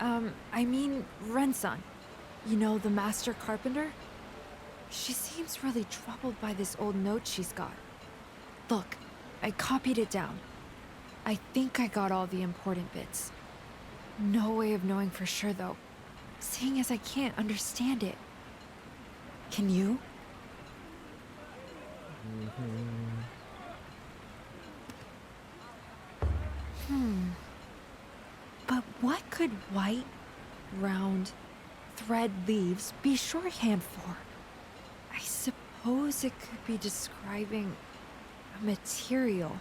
I mean Rensan. You know, the master carpenter? She seems really troubled by this old note she's got. Look, I copied it down. I think I got all the important bits. No way of knowing for sure, though, seeing as I can't understand it. Can you? But what could white, round, thread leaves be shorthand for? I suppose it could be describing a material.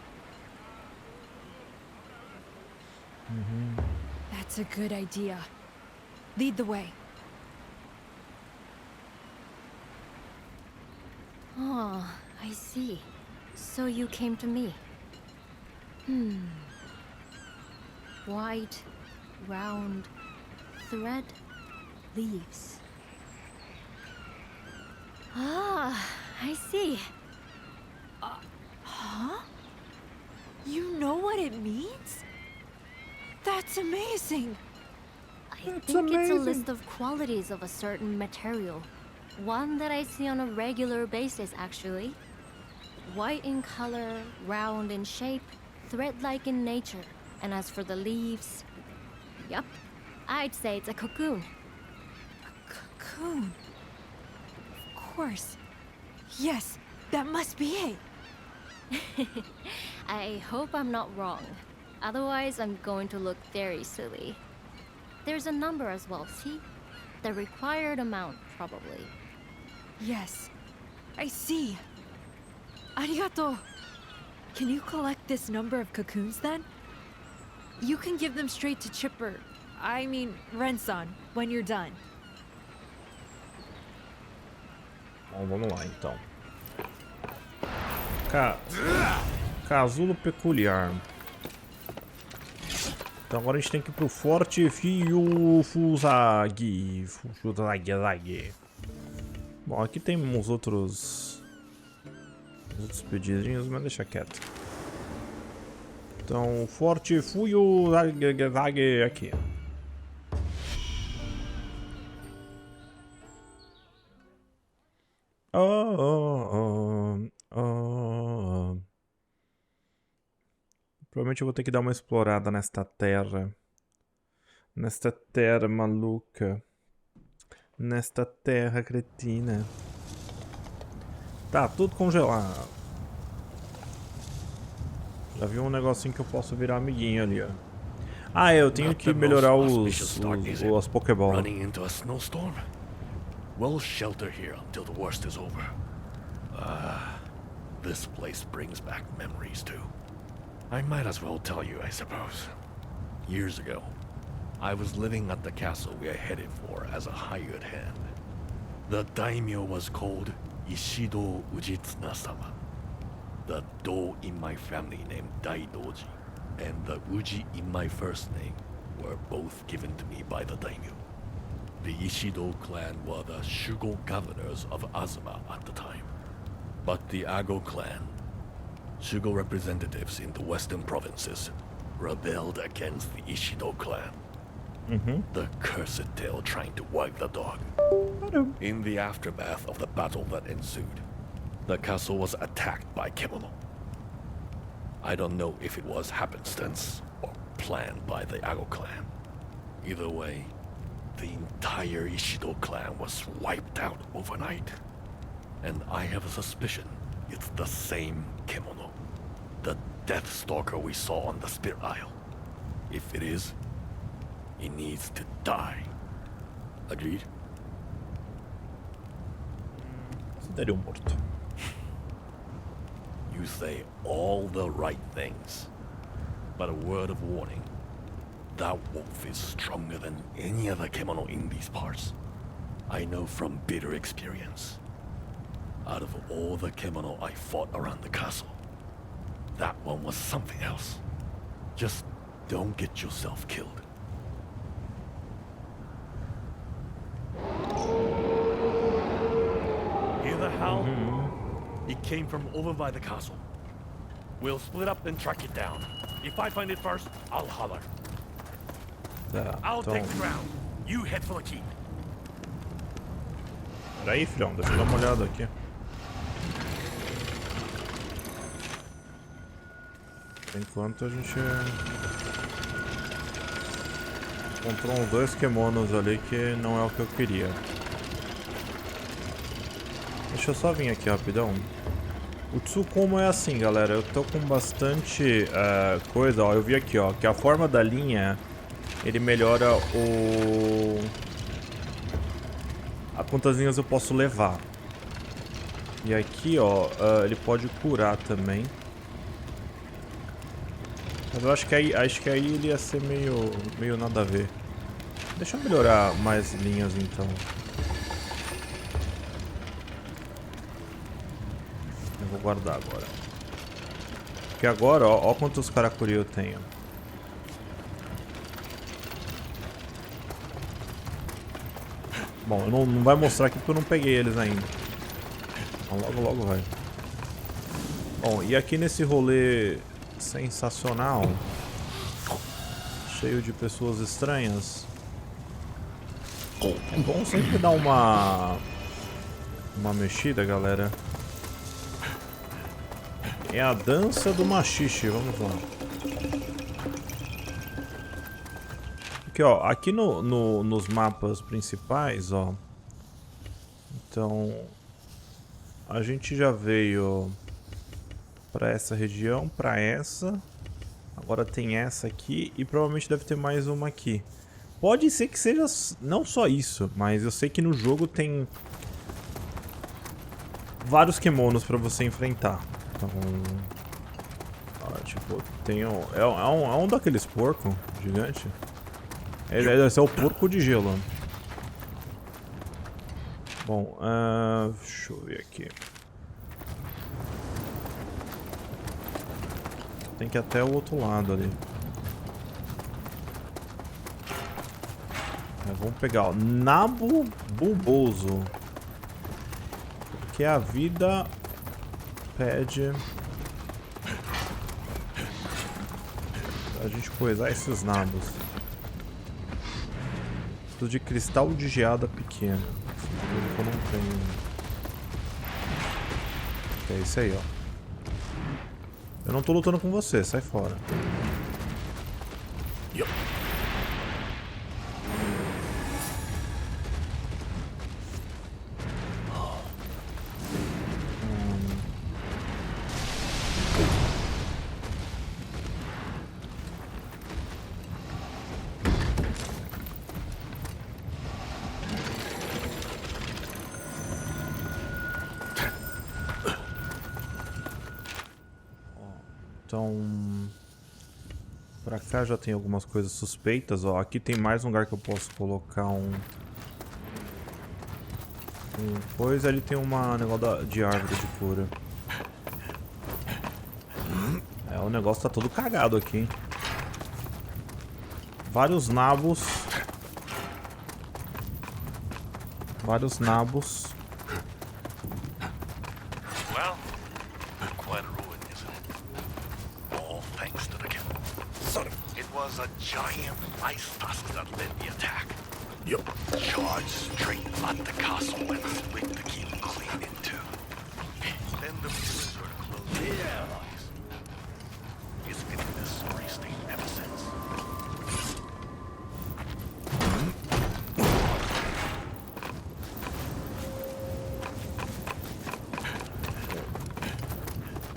That's a good idea. Lead the way. Oh, I see. So you came to me. White, round, thread, leaves. Ah, I see. Huh? You know what it means? That's amazing! I think it's a list of qualities of a certain material. One that I see on a regular basis, actually. White in color, round in shape, thread-like in nature. And as for the leaves... Yup, I'd say it's a cocoon. A cocoon? Of course. Yes, that must be it. I hope I'm not wrong. Otherwise, I'm going to look very silly. There's a number as well, see? The required amount, probably. Yes, I see. Arigato. Can you collect this number of cocoons then? You can give them straight to Chipper. I mean, Rensan, when you're done. Bom, vamos lá então. Casulo peculiar. Então agora a gente tem que ir pro Forte Fuyufusagi. Bom, aqui tem uns outros pedidinhos, mas deixa quieto. Então, Forte Fuyufusagi aqui. Provavelmente eu vou ter que dar uma explorada nesta terra. Nesta terra maluca. Nesta terra cretina. Tá, tudo congelado. Já vi um negocinho que eu posso virar amiguinho ali, ó. Ah, eu tenho que melhorar as Pokéball. Running into a snowstorm? We'll shelter here until the worst is over. This place brings back memories too. I might as well tell you, I suppose. Years ago, I was living at the castle we are headed for as a hired hand. The daimyo was called Ishido Ujitsuna-sama. The Do in my family named Daidoji, and the Uji in my first name were both given to me by the daimyo. The Ishido clan were the Shugo governors of Azuma at the time. But the Ago clan, Shugo representatives in the western provinces, rebelled against the Ishido clan. The cursed tale trying to wag the dog. In the aftermath of the battle that ensued, the castle was attacked by Kemonos. I don't know if it was happenstance or planned by the Ago clan. Either way, the entire Ishido clan was wiped out overnight. And I have a suspicion it's the same Kemono, the Death Stalker we saw on the Spirit Isle. If it is, he needs to die. Agreed? Mistério morto. You say all the right things. But a word of warning. That wolf is stronger than any other Kemono in these parts. I know from bitter experience. Out of all the Kemono I fought around the castle, that one was something else. Just don't get yourself killed. Hear the howl? It came from over by the castle. We'll split up and track it down. If I find it first, I'll holler. Tá, I'll então... take the ground. You head for the keep. Peraí, filhão, deixa eu dar uma olhada aqui. Por enquanto a gente encontrou uns 2 Kemonos ali que não é o que eu queria. Deixa eu só vir aqui rapidão. O Tsukumo é assim, galera. Eu tô com bastante coisa. Ó, eu vi aqui, ó, que a forma da linha ele melhora a quantas linhas eu posso levar. E aqui, ó, ele pode curar também. Mas eu acho que aí ele ia ser meio nada a ver. Deixa eu melhorar mais linhas então. Eu vou guardar agora. Porque agora, ó quantos Karakuri eu tenho. Bom, não vai mostrar aqui porque eu não peguei eles ainda. Então logo vai. Bom, e aqui nesse rolê sensacional, cheio de pessoas estranhas, é bom sempre dar uma mexida, galera. É a dança do machixe, vamos lá. Aqui, ó, aqui nos mapas principais, ó. Então, a gente já veio para essa região, para essa. Agora tem essa aqui e provavelmente deve ter mais uma aqui. Pode ser que seja não só isso, mas eu sei que no jogo tem vários Kemonos para você enfrentar. Então, ó, tipo, tem um daqueles porcos gigante. Esse é o porco de gelo. Bom, deixa eu ver aqui. Tem que ir até o outro lado ali. Vamos pegar o nabo bulboso. Porque a vida pede pra gente coisar esses nabos. Preciso de cristal de geada pequeno. Eu não tenho. É isso aí, ó. Eu não tô lutando com você, sai fora. Yup. Então, pra cá já tem algumas coisas suspeitas, ó. Aqui tem mais um lugar que eu posso colocar um coisa. Ali tem uma negócio de árvore de cura. É, o negócio tá todo cagado aqui, hein? Vários nabos. Vários nabos. Well, quite a ruin, isn't it? All thanks to the Kemonos. It was a giant ice tusk that led the attack. Yup. Charged straight at the castle and split the keep clean in two. Then the blizzard closed their eyes. It's been in this sorry state ever since.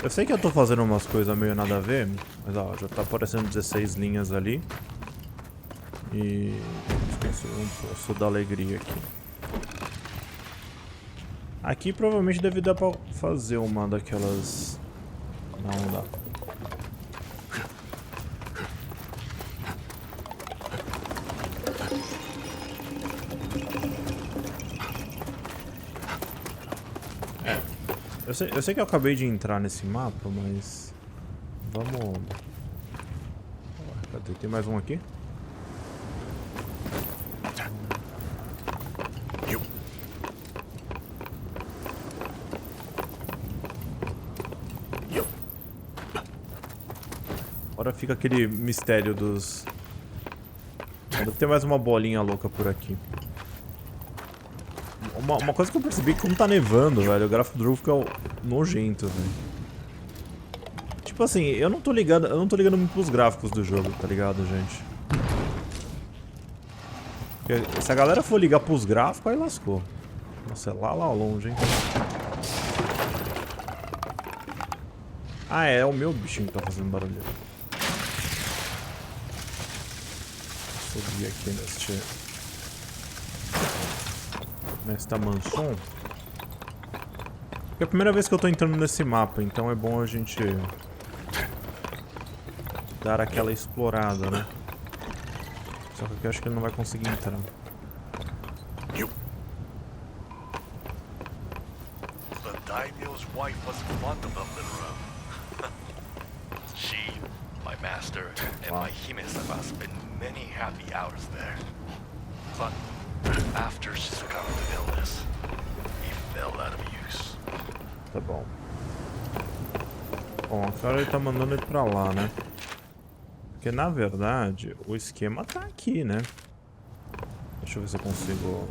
Eu sei que eu tô fazendo umas coisas meio nada a ver, mas ó, já tá aparecendo 16 linhas ali. E esqueci um poço da alegria aqui. Aqui provavelmente deve dar pra fazer uma daquelas... Não dá. Eu sei que eu acabei de entrar nesse mapa, mas... Vamos... Cadê? Tem mais um aqui? Agora fica aquele mistério dos... Deve ter mais uma bolinha louca por aqui. Uma coisa que eu percebi é que como tá nevando, velho, o gráfico do jogo fica nojento, velho. Tipo assim, eu não tô ligando muito pros gráficos do jogo, tá ligado, gente? Porque se a galera for ligar pros gráficos, aí lascou. Nossa, é lá longe, hein? Ah, é o meu bichinho que tá fazendo barulho. Vou subir aqui nesta mansão. É a primeira vez que eu tô entrando nesse mapa, então é bom a gente dar aquela explorada, né? Só que aqui eu acho que ele não vai conseguir entrar. The daimyo's wife was fond of the little room. She, my master, and my hime-sama spent many happy hours there. But after she succumbed to illness, he fell out of use. Tá bom. Bom, agora ele tá mandando ele pra lá, né? Porque na verdade o esquema tá aqui, né? Deixa eu ver se eu consigo...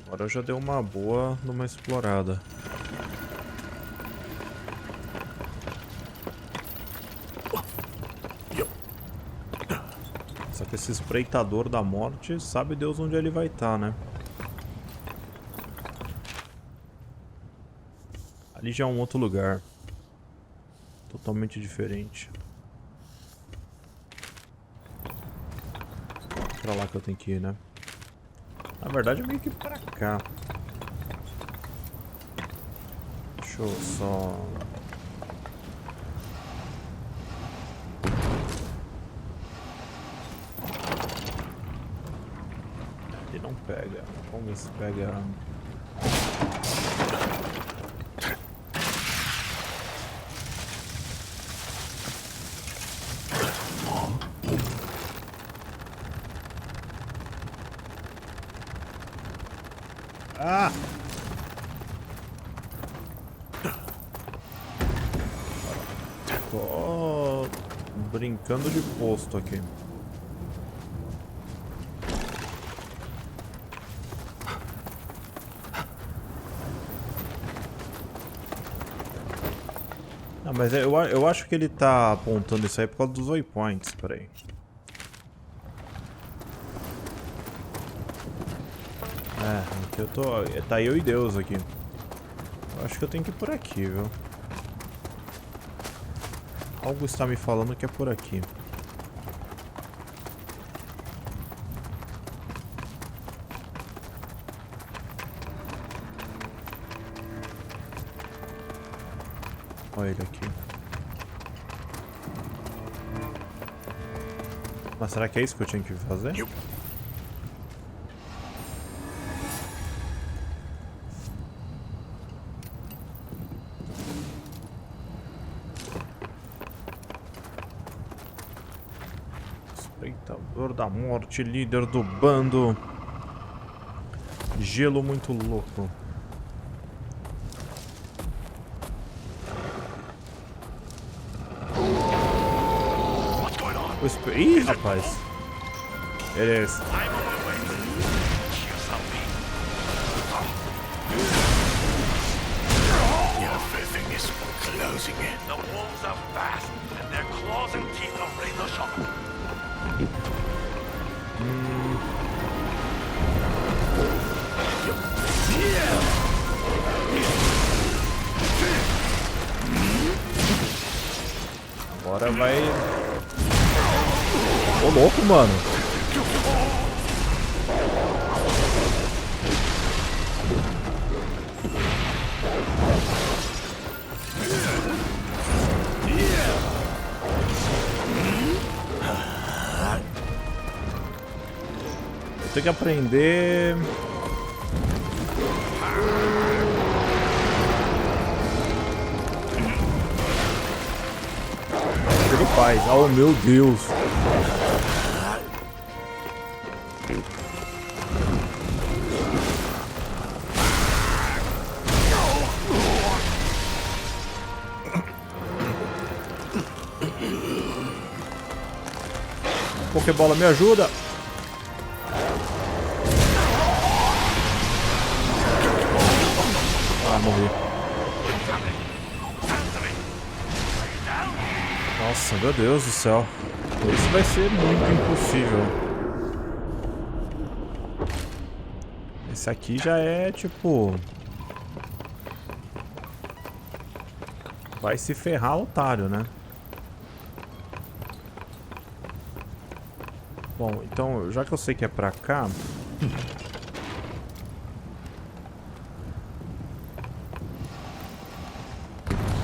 Agora eu já dei uma boa numa explorada. Só que esse espreitador da morte, sabe Deus onde ele vai estar, né? Ali já é um outro lugar. Totalmente diferente. Pra lá que eu tenho que ir, né? Na verdade é meio que pra cá. Deixa eu só... Ele não pega. Vamos ver se pega... Ah! brincando de posto aqui. Não, mas eu acho que ele tá apontando isso aí por causa dos waypoints. Peraí. Aqui eu tô... Tá eu e Deus aqui. Eu acho que eu tenho que ir por aqui, viu? Algo está me falando que é por aqui. Olha ele aqui. Mas será que é isso que eu tinha que fazer? Espreitador da morte, líder do bando. Gelo muito louco. Ih, rapaz. Beleza. Everything is closing in. The walls are fast, and their claws and teeth are razor sharp. Agora vai... Ô, louco, mano. Eu tenho que aprender... O que ele faz? Oh, meu Deus. Pokébola, me ajuda! Ah, morri. Nossa, meu Deus do céu. Esse vai ser muito impossível. Esse aqui já é tipo... Vai se ferrar, otário, né? Bom, então, já que eu sei que é pra cá...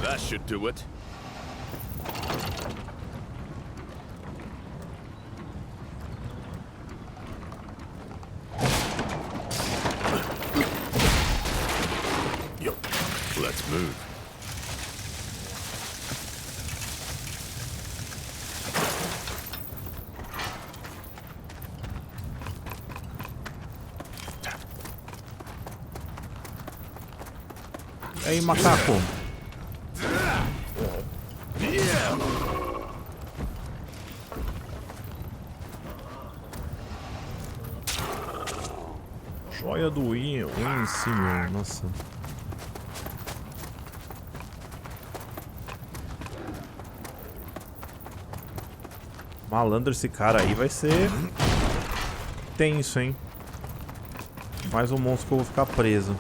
That should do it. Yo, let's move. E aí, macaco? Joia do Ensino, nossa. Malandro, esse cara aí vai ser tenso, hein? Mais um monstro que eu vou ficar preso.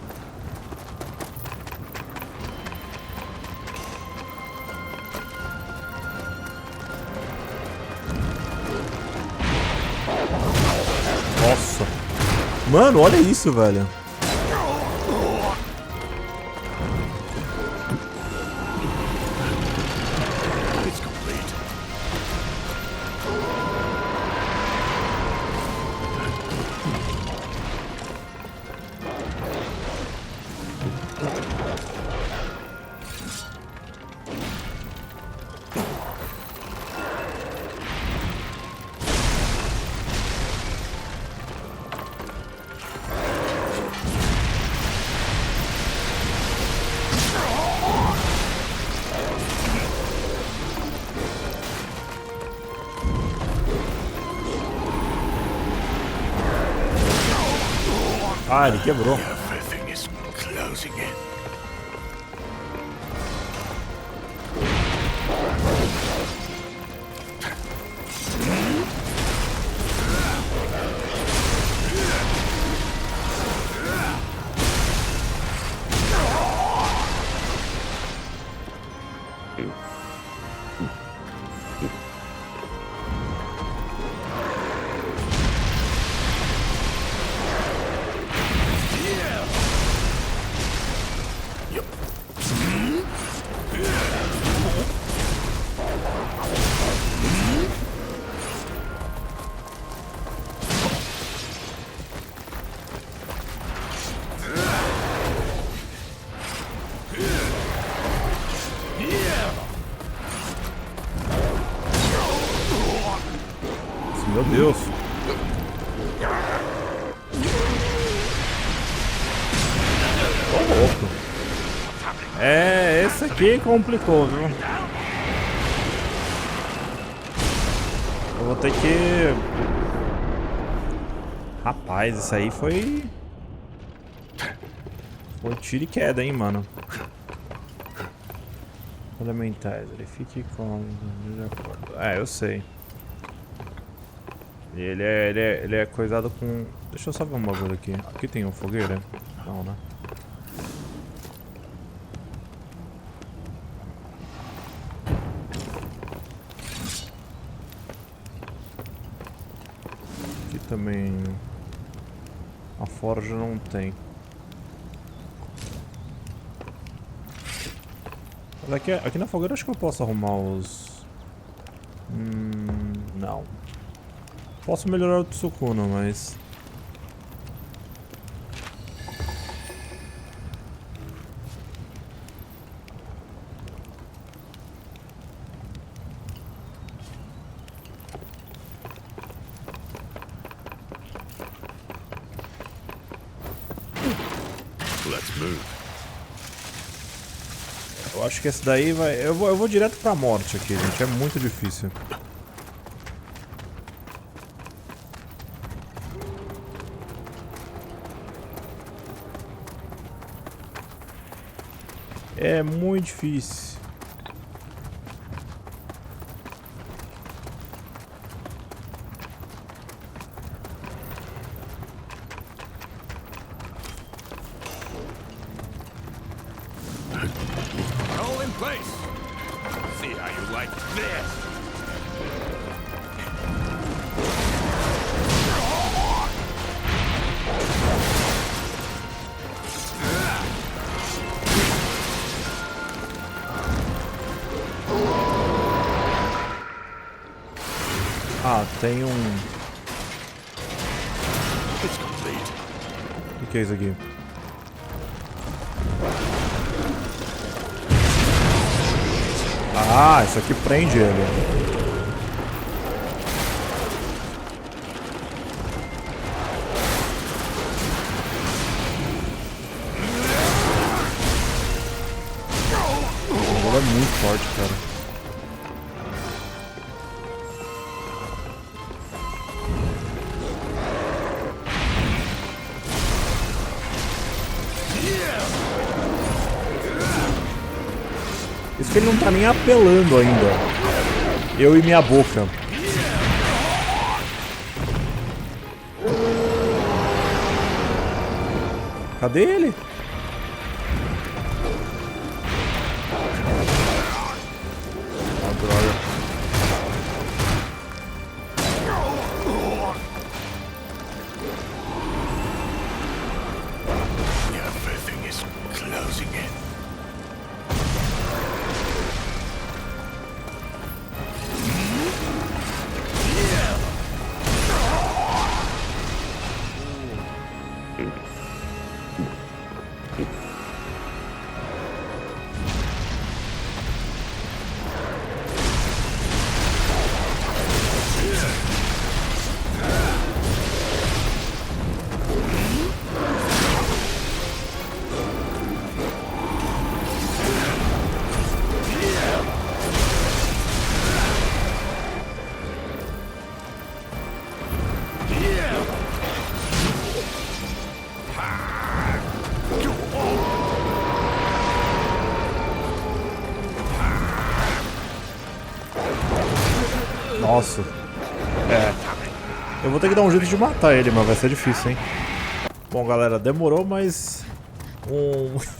Nossa. Mano, olha isso, velho. Ah, ele quebrou. Everything is closing in. Meu Deus. Tô louco. É, esse aqui complicou, viu? Eu vou ter que... Rapaz, isso aí foi... Foi tiro e queda, hein, mano. Fundamentais, verifique com... De acordo. É, eu sei. Ele é coisado com... Deixa eu só ver um bagulho aqui. Aqui tem uma fogueira? Não, né? Aqui também... A forja não tem. Mas aqui na fogueira acho que eu posso arrumar os... Não. Posso melhorar o Tsukuno, mas... Let's move. Eu acho que esse daí vai... Eu vou direto pra morte aqui, gente. É muito difícil. É muito difícil. All in place. See how you like this. Ah, tem um... It's complete. O que é isso aqui? Ah, isso aqui prende ele. Ele é muito forte, cara. Isso que ele não tá nem apelando ainda. Eu e minha boca. Cadê ele? Ah, droga. Everything is closing in. Nossa. É. Eu vou ter que dar um jeito de matar ele, mas vai ser difícil, hein? Bom, galera, demorou, mas...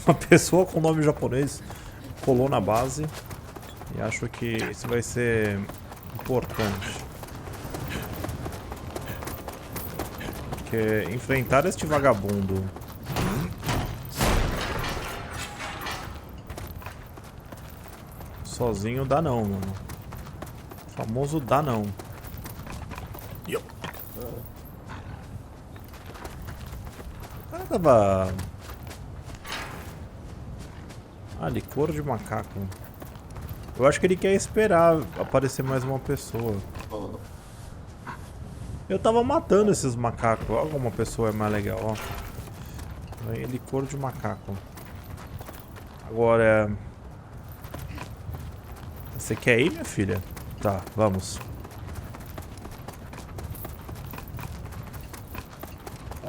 uma pessoa com nome japonês colou na base. E acho que isso vai ser importante. Porque enfrentar este vagabundo... sozinho dá não, mano. O famoso dá não. O cara tava... Ah, licor de macaco. Eu acho que ele quer esperar aparecer mais uma pessoa. Eu tava matando esses macacos. Olha como uma pessoa é mais legal, ó. Aí, licor de macaco. Agora... Você quer ir, minha filha? Tá, vamos.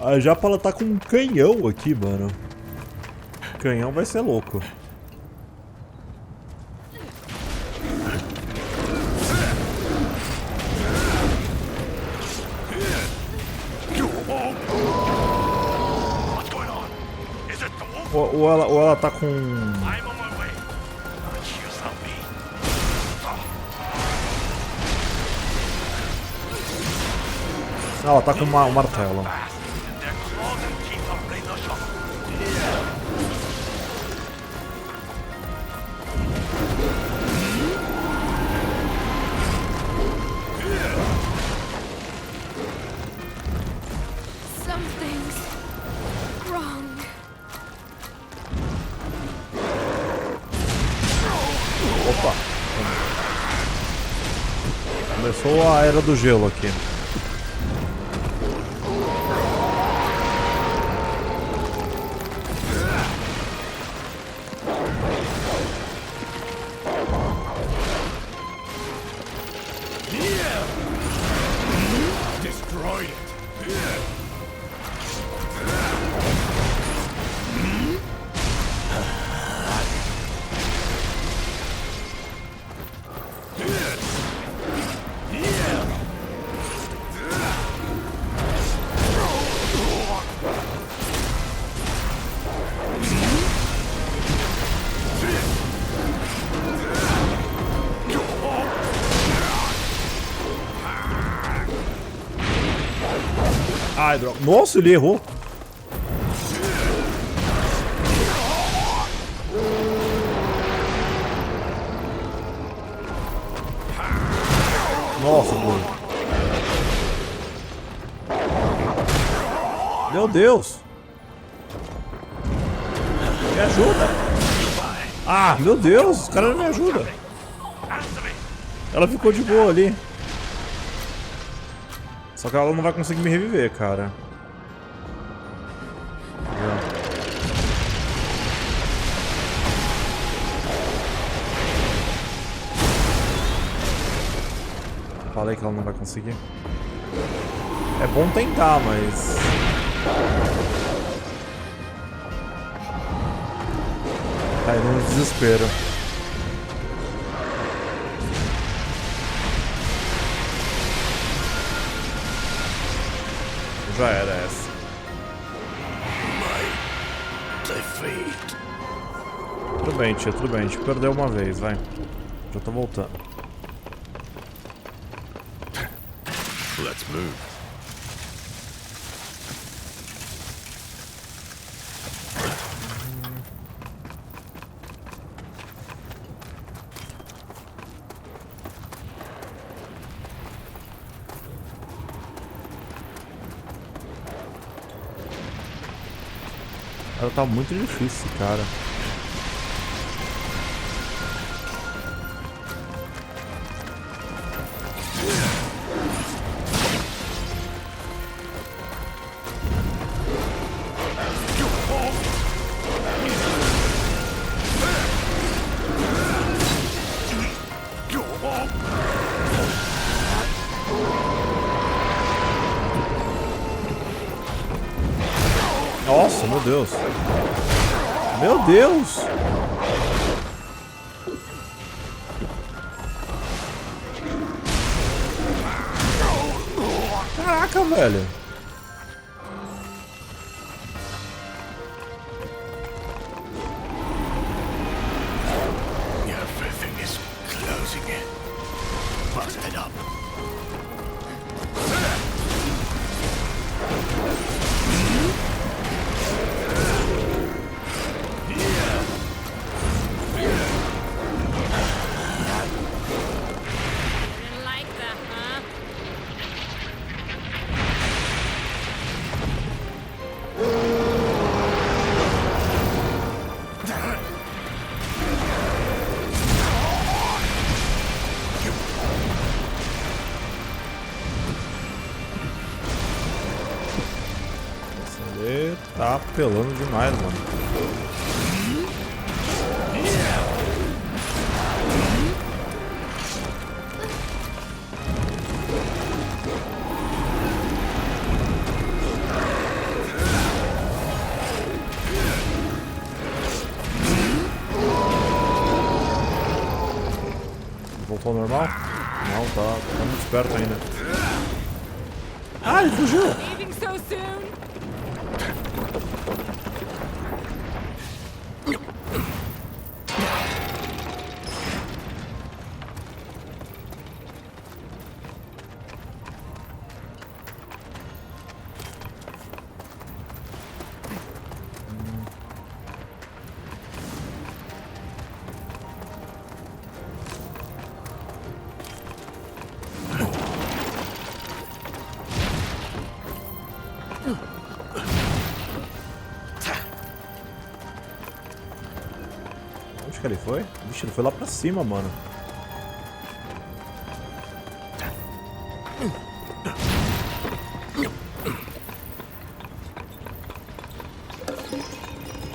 A japa, ela tá com um canhão aqui, mano. O canhão vai ser louco. Ou ela tá com... Não, ela tá com um martelo. Something's wrong. Opa! Começou a era do gelo aqui. Ai, droga. Nossa, ele errou. Nossa, burro. Meu Deus. Me ajuda. Ah, meu Deus. Os caras não me ajudam. Ela ficou de boa ali. Só que ela não vai conseguir me reviver, cara. Falei que ela não vai conseguir. É bom tentar, mas... Tá indo no desespero. Já era essa. Tudo bem, tia, tudo bem. A gente perdeu uma vez, vai. Já tô voltando. Let's move. Ela tá muito difícil, cara. Nossa, meu Deus. Meu Deus. Caraca, velho. Everything is closing in. Busted up. Didn't like that, huh? Ele tá apelando demais, mano. Voltou ao normal? Não, tá muito esperto ainda. Ah, ele fugiu! Leaving so soon? Onde que ele foi? Vixe, ele foi lá pra cima, mano.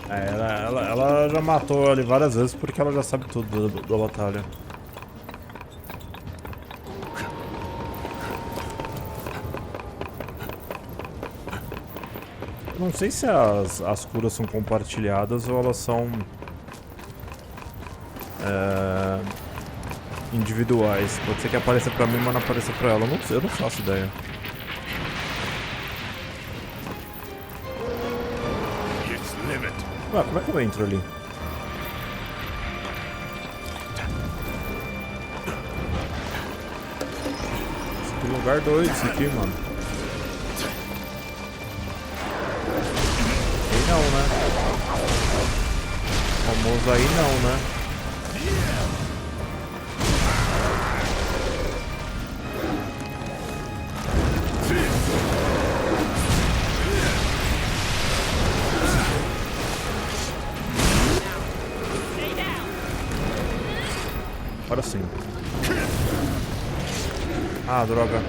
É, ela já matou ele várias vezes porque ela já sabe tudo da batalha. Não sei se as curas são compartilhadas ou elas são individuais. Pode ser que apareça pra mim, mas não apareça pra ela. Eu não faço ideia. Ué, como é que eu entro ali? Que lugar doido esse aqui, mano. Aí não, né? Famoso aí não, né? Agora sim. Ah, droga.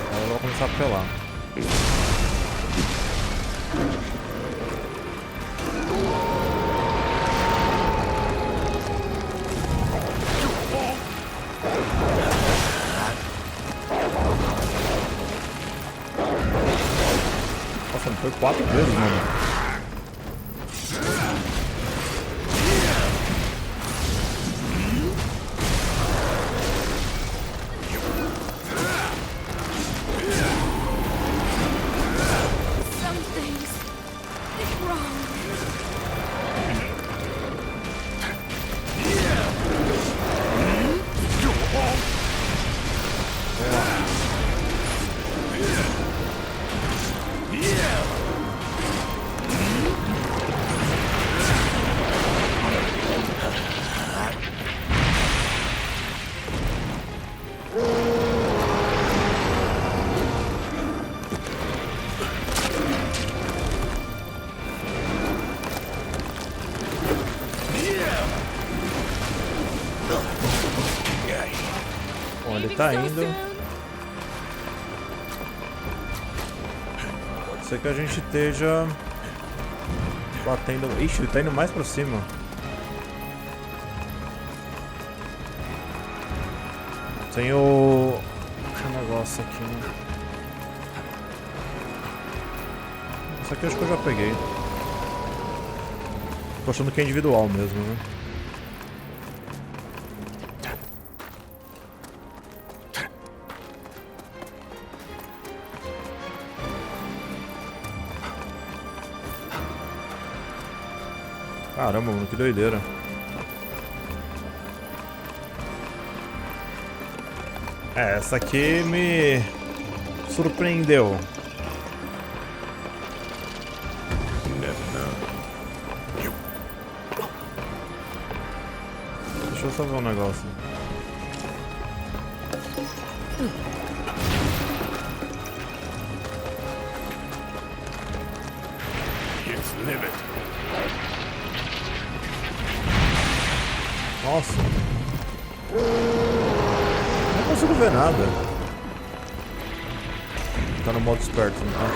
Agora eu vou começar a pelar. Nossa, foi 4 vezes, mano. Something's wrong. Bom, ele tá indo. Pode ser que a gente esteja batendo... Ixi, ele tá indo mais pra cima. Tem o... Que negócio aqui, né? Isso aqui eu acho que eu já peguei. Tô achando que é individual mesmo, né? Caramba, mano, que doideira. É, essa aqui me surpreendeu. Deixa eu só ver um negócio. Nossa. Não consigo ver nada. Tá no modo esperto, não tá?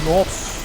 Nossa.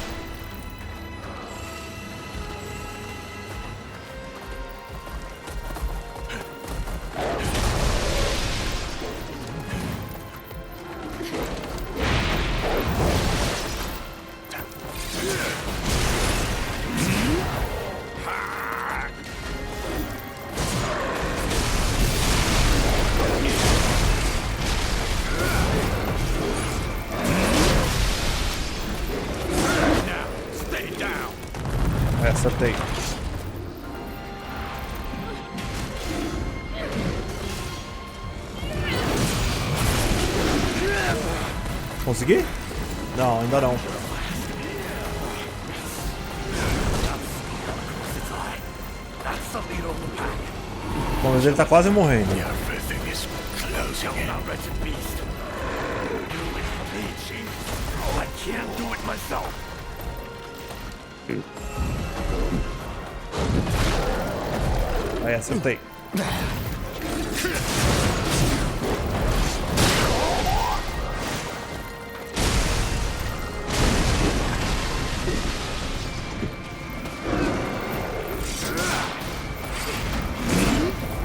Acertei. Consegui? Não, ainda não. Bom, mas ele tá quase morrendo. Aí, acertei.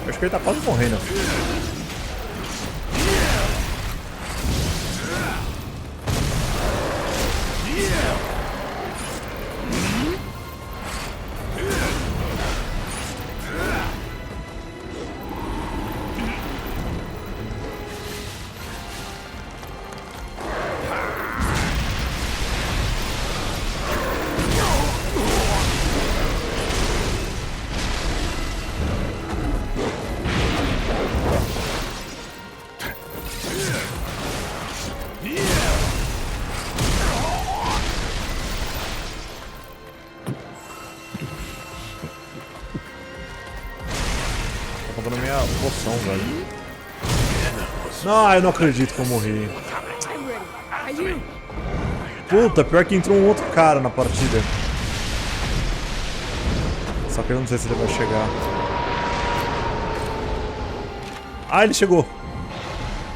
Acho que ele tá quase morrendo. Tá contando minha poção, velho. Não, eu não acredito que eu morri. Puta, pior que entrou um outro cara na partida. Só que eu não sei se ele vai chegar. Ah, ele chegou.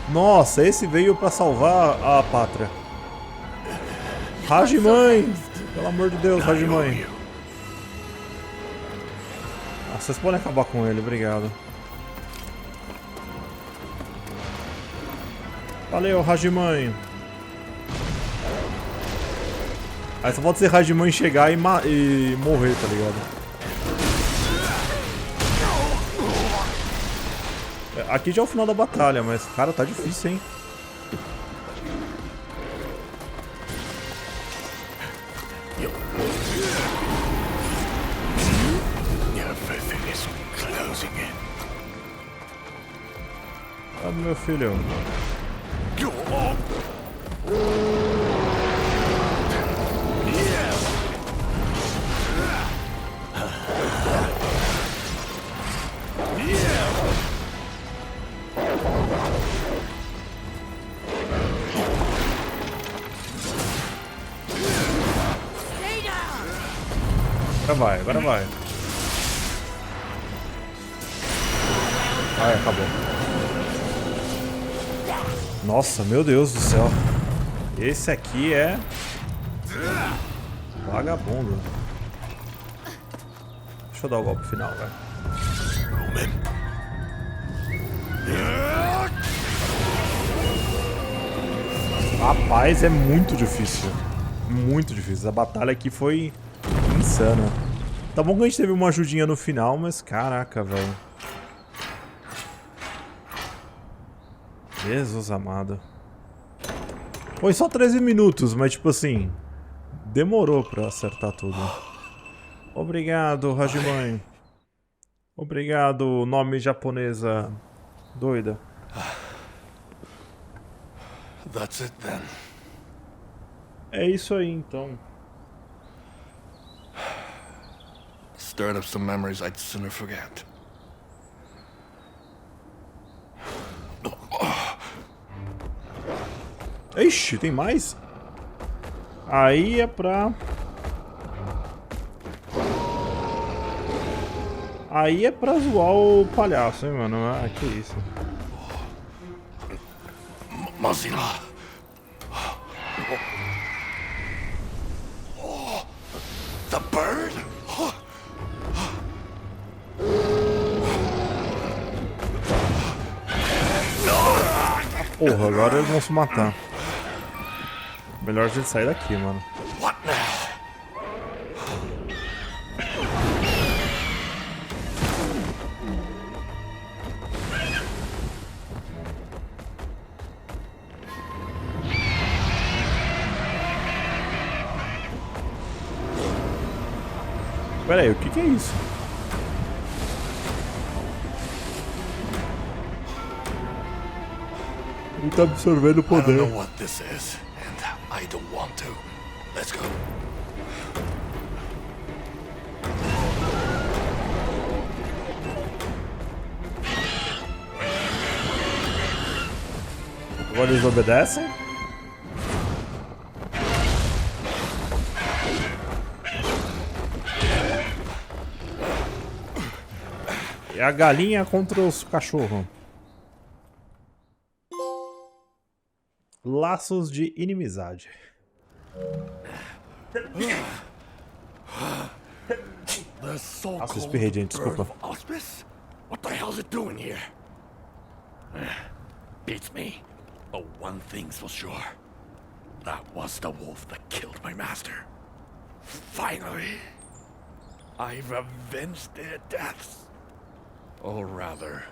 Nossa, esse veio pra salvar a pátria. Hajimãe! Pelo amor de Deus, Hajimãe. Ah, vocês podem acabar com ele, obrigado. Valeu, Hajimãe. Aí só pode ser Hajimãe chegar e morrer, tá ligado? Aqui já é o final da batalha, mas, cara, tá difícil, hein? Ah, meu filho. Agora vai. Ai, acabou. Nossa, meu Deus do céu. Esse aqui é... vagabundo. Deixa eu dar o golpe final, velho. Rapaz, é muito difícil. Muito difícil. A batalha aqui foi insana. Tá bom que a gente teve uma ajudinha no final, mas caraca, velho. Jesus amado. Foi só 13 minutos, mas tipo assim... demorou pra acertar tudo. Obrigado, Hajimãe. Obrigado, nome japonesa doida. That's it then. É isso aí, então. Stirred up some memories I'd sooner forget. Ixi, tem mais? Aí é pra... aí é pra zoar o palhaço, hein, mano? Ah, que isso. Mozilla. The bird? Porra, agora eles vão se matar. Melhor a gente sair daqui, mano. What now? Pera aí, o que é isso? Ele tá absorvendo o I don't poder. know what this is, and I don't want to. Let's go. Agora eles obedecem? É a galinha contra os cachorros. Laços de inimizade. The so-called espirrei, gente, bird desculpa. of auspice? What the hell's it doing here? Beats me. But one thing's for sure. That was the wolf that killed my master. Finally. I've avenged their deaths. Or rather,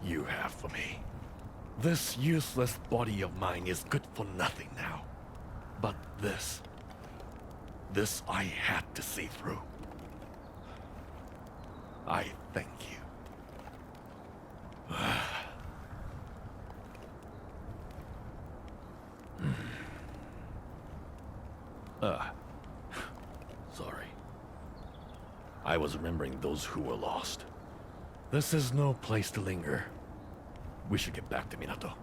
you have for me. This useless body of mine is good for nothing now. But this I had to see through. I thank you. Sorry. I was remembering those who were lost. This is no place to linger. We should get back to Minato.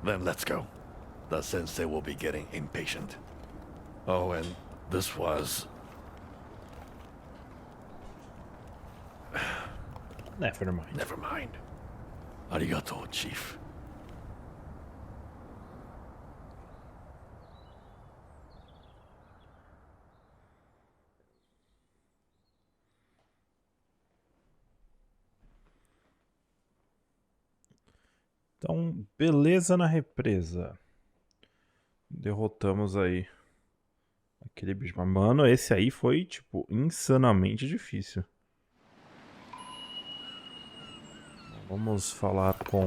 Then let's go. The sensei will be getting impatient. Oh, and this was... Never mind. Never mind. Arigato, Chief. Então, beleza na represa. Derrotamos aí aquele bicho. Mas, mano, esse aí foi, tipo, insanamente difícil. Vamos falar com...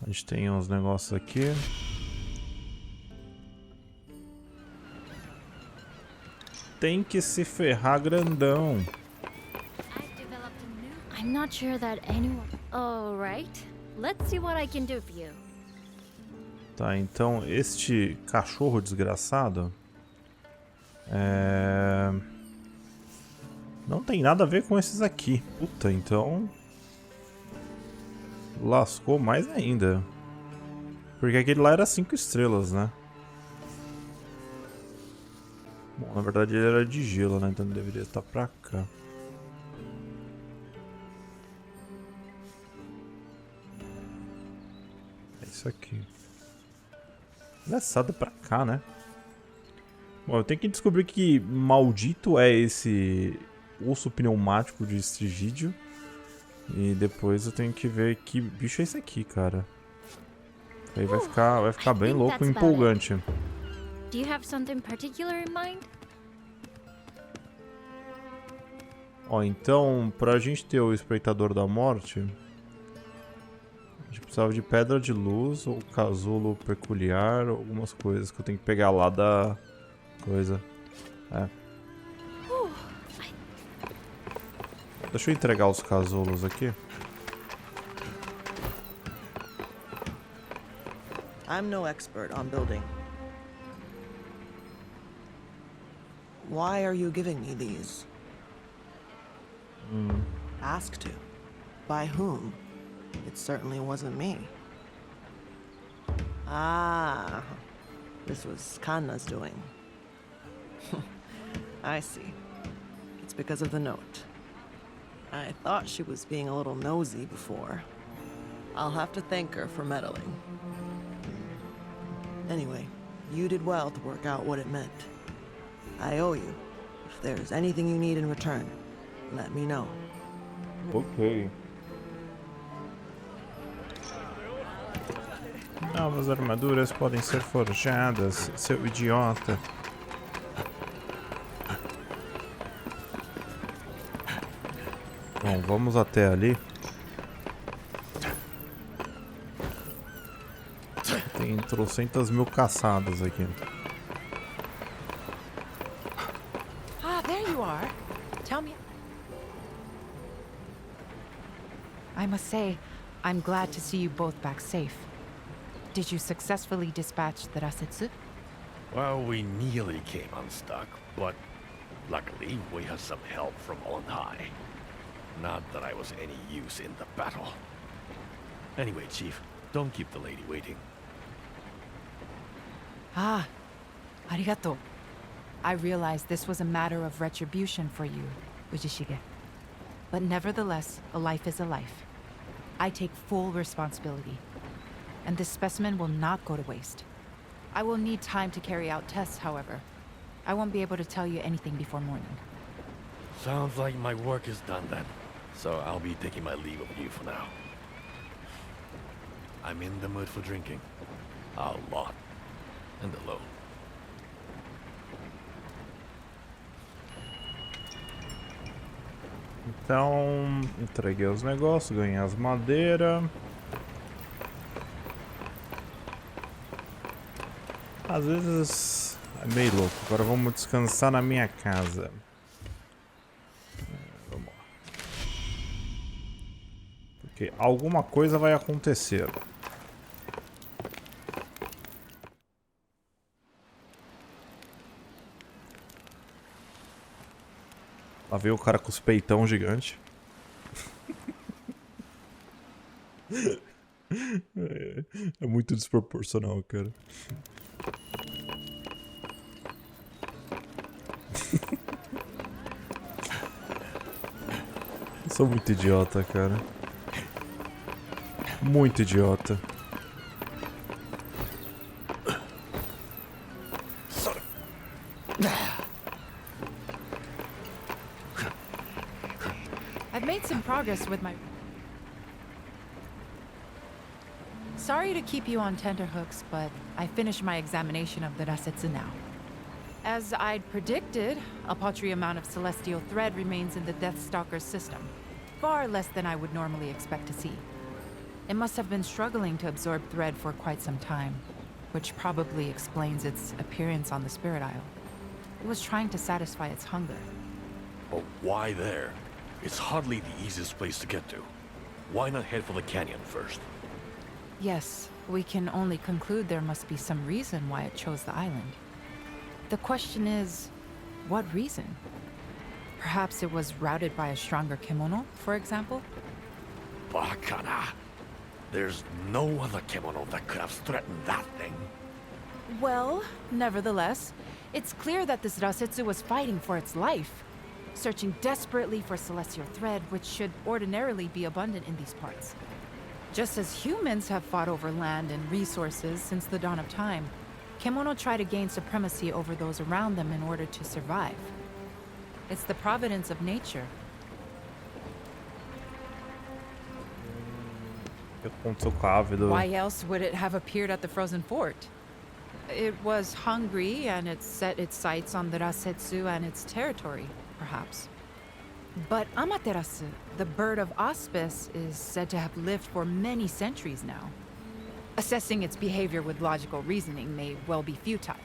a gente tem uns negócios aqui. Tem que se ferrar grandão. I'm not sure that anyone. All right. Let's see what I can do for you. Tá, então este cachorro desgraçado não tem nada a ver com esses aqui. Puta, então lascou mais ainda. Porque aquele lá era 5 estrelas, né? Bom, na verdade ele era de gelo, né? Então ele deveria estar pra cá. isso aqui. Engraçado pra cá, né? Bom, eu tenho que descobrir que maldito é esse osso pneumático de estigídio. E depois eu tenho que ver que bicho é esse aqui, cara. Aí vai ficar bem louco e empolgante. Do you have something particular in mind? Ó, então, pra gente ter o Espreitador da Morte, a gente precisava de pedra de luz ou casulo peculiar, algumas coisas que eu tenho que pegar lá da coisa. É. Deixa eu entregar os casulos aqui. I'm no expert on building. Why are you giving me these? Asked to. By whom? It certainly wasn't me. Ah, this was Kanna's doing. I see. It's because of the note. I thought she was being a little nosy before. I'll have to thank her for meddling. Anyway, you did well to work out what it meant. I owe you. If there's anything you need in return, let me know. Ok. Novas armaduras podem ser forjadas, seu idiota. Bom, vamos até ali. Tem trocentas mil caçadas aqui. Ah, there you are. Tell me. I must say, I'm glad to see you both back safe. Did you successfully dispatch the Rasetsu? Well, we nearly came unstuck, but luckily we had some help from on high. Not that I was any use in the battle. Anyway, Chief, don't keep the lady waiting. Ah, arigato. I realized this was a matter of retribution for you, Ujishige. But nevertheless, a life is a life. I take full responsibility. And this specimen will not go to waste. I will need time to carry out tests, however. I won't be able to tell you anything before morning. Sounds like my work is done then. So I'll be taking my leave of you for now. I'm in the mood for drinking. A lot. And alone. Então, entreguei os negócios, ganhei as madeiras. Às vezes é meio louco. Agora vamos descansar na minha casa. Vamos lá. Porque alguma coisa vai acontecer. Lá veio o cara com os peitão gigante. É muito desproporcional, cara. Eu sou muito idiota, cara. Muito idiota. I've made some progress with my... Sorry to keep you on tenterhooks, but I finished my examination of the Rasetsu now. As I'd predicted, a paltry amount of celestial thread remains in the Deathstalker's system. Far less than I would normally expect to see. It must have been struggling to absorb thread for quite some time, which probably explains its appearance on the Spirit Isle. It was trying to satisfy its hunger. But why there? It's hardly the easiest place to get to. Why not head for the canyon first? Yes, we can only conclude there must be some reason why it chose the island. The question is, what reason? Perhaps it was routed by a stronger Kemono, for example? Bakana! There's no other Kemono that could have threatened that thing. Well, nevertheless, it's clear that this Rasetsu was fighting for its life, searching desperately for celestial thread, which should ordinarily be abundant in these parts. Just as humans have fought over land and resources since the dawn of time, Kemono try to gain supremacy over those around them in order to survive. It's the providence of nature. Why else would it have appeared at the frozen fort? It was hungry and it set its sights on the Rasetsu and its territory, perhaps. But Amaterasu, the bird of auspice, is said to have lived for many centuries now. Assessing its behavior with logical reasoning may well be futile.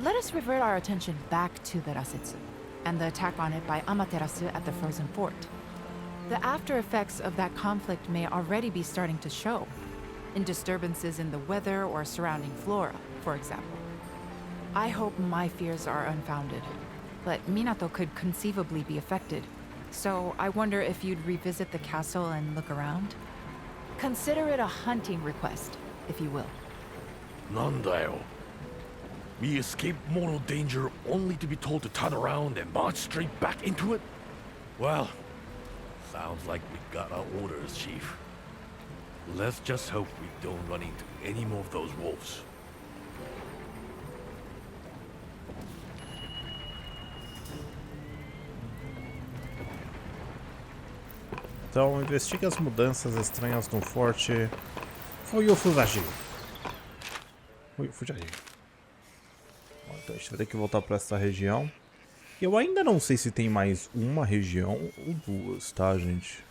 Let us revert our attention back to the Rasetsu and the attack on it by Amaterasu at the frozen fort. The after effects of that conflict may already be starting to show, in disturbances in the weather or surrounding flora, for example. I hope my fears are unfounded, but Minato could conceivably be affected, so I wonder if you'd revisit the castle and look around? Consider it a hunting request, if you will. Nandayo. We escaped mortal danger only to be told to turn around and march straight back into it? Well, sounds like we got our orders, Chief. Let's just hope we don't run into any more of those wolves. Então, investigue as mudanças estranhas no forte. Foi o Fujagi. Então a gente vai ter que voltar para essa região. Eu ainda não sei se tem mais uma região ou duas, tá, gente?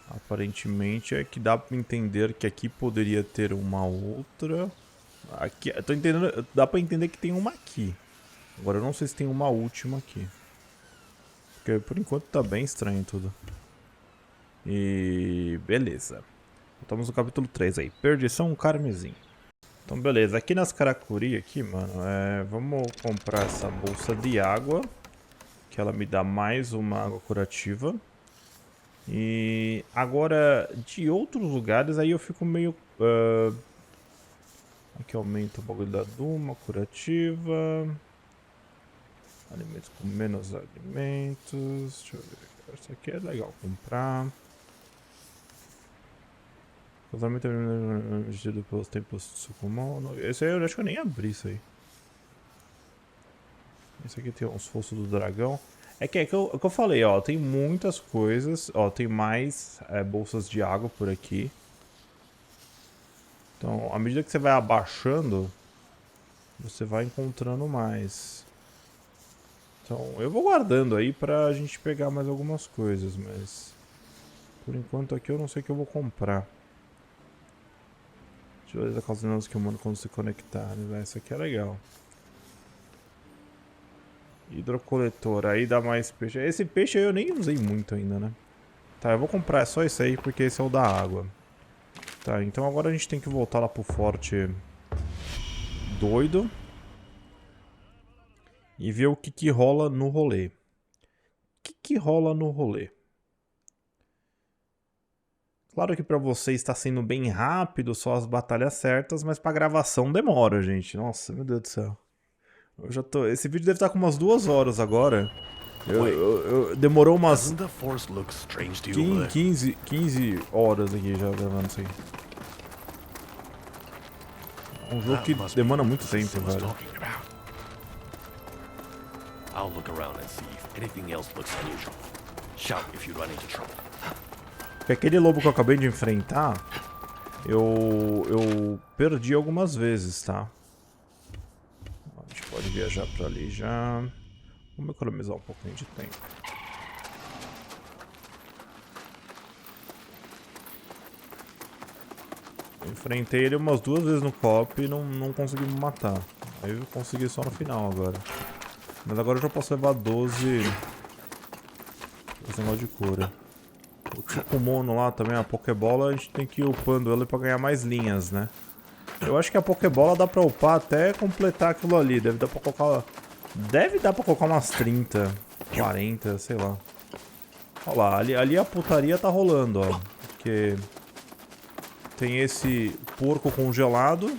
Aparentemente é que dá para entender que aqui poderia ter uma outra. Aqui, eu tô entendendo, dá para entender que tem uma aqui. Agora eu não sei se tem uma última aqui. Porque por enquanto tá bem estranho tudo. E beleza. Estamos no capítulo 3 aí. Perdição Carmesim. Então beleza, aqui nas Karakuri aqui, mano, vamos comprar essa bolsa de água, que ela me dá mais uma água curativa. E agora, de outros lugares, aí eu fico meio... Aqui aumenta o bagulho da Duma, curativa. Alimentos com menos alimentos. Deixa eu ver, isso aqui é legal comprar. Casamento vestido pelos templos de Sukumon. Esse aí eu acho que eu nem abri isso aí. Esse aqui tem uns fossos do dragão. É que eu falei, ó, tem muitas coisas. Ó, tem mais bolsas de água por aqui. Então, à medida que você vai abaixando, você vai encontrando mais. Então, eu vou guardando aí pra gente pegar mais algumas coisas, mas... Por enquanto aqui eu não sei o que eu vou comprar. Tirolesa causando os Kemonos quando se conectarem, né? Essa aqui é legal. Hidrocoletor, aí dá mais peixe. Esse peixe aí eu nem usei muito ainda, né? Tá, eu vou comprar só esse aí porque esse é o da água. Tá, então agora a gente tem que voltar lá pro forte doido. E ver o que rola no rolê. O que rola no rolê? Claro que pra vocês está sendo bem rápido, só as batalhas certas, mas pra gravação demora, gente. Nossa, meu Deus do céu. Eu já tô... Esse vídeo deve estar com umas 2 horas agora. Demorou umas 15 horas aqui já gravando isso aí. É um jogo que demanda muito tempo, velho. I'll look around and see if anything else looks unusual. Shout if you run into trouble. Porque aquele lobo que eu acabei de enfrentar, eu perdi algumas vezes, tá? A gente pode viajar pra ali já. Vamos economizar um pouquinho de tempo. Eu enfrentei ele umas 2 vezes no co-op e não consegui me matar. Aí eu consegui só no final agora. Mas agora eu já posso levar 12 negócio de cura. O Tsukumono lá também, a Pokébola, a gente tem que ir upando ela pra ganhar mais linhas, né? Eu acho que a Pokébola dá pra upar até completar aquilo ali. Deve dar pra colocar umas 30, 40, sei lá. Olha lá, ali a putaria tá rolando, ó. Porque tem esse porco congelado.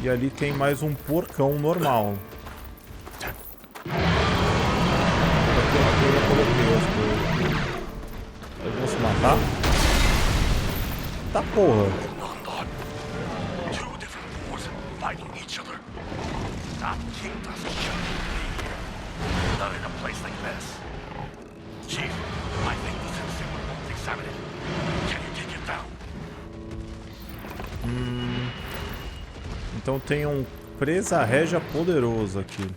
E ali tem mais um porcão normal. Eu já coloquei as coisas. Eu vou se matar? Tá porra. Two different wars fighting each other. That king doesn't show me. Not in a place like this. Chief, I think the sensei would want to examine it. Can you take it down? Então tem um presa régia poderoso aqui.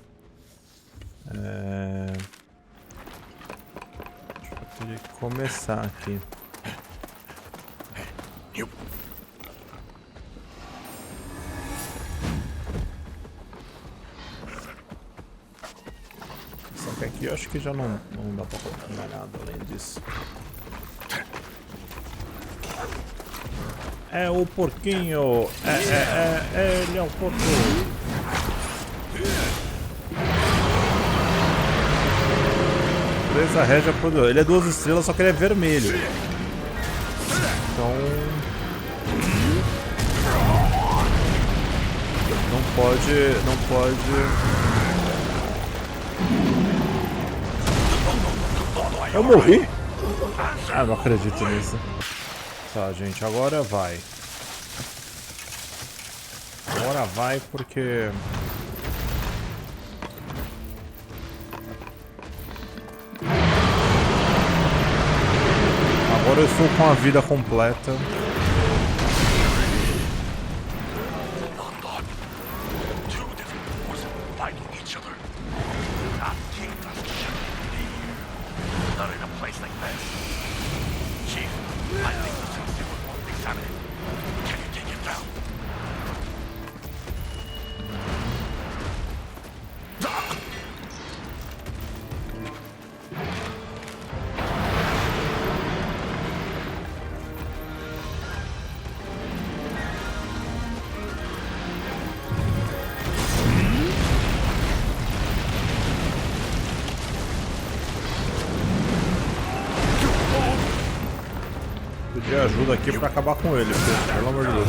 Eu teria que começar aqui. Só que aqui eu acho que já não dá pra colocar mais nada além disso. É o porquinho! Ele é o porco! Presa régia poderosa. Ele é 2 estrelas, só que ele é vermelho. Então... Não pode... Eu morri? Ah, não acredito nisso. Tá, gente, agora vai. Agora vai porque... Agora eu estou com a vida completa. Pedir ajuda aqui pra acabar com ele, pelo amor de Deus.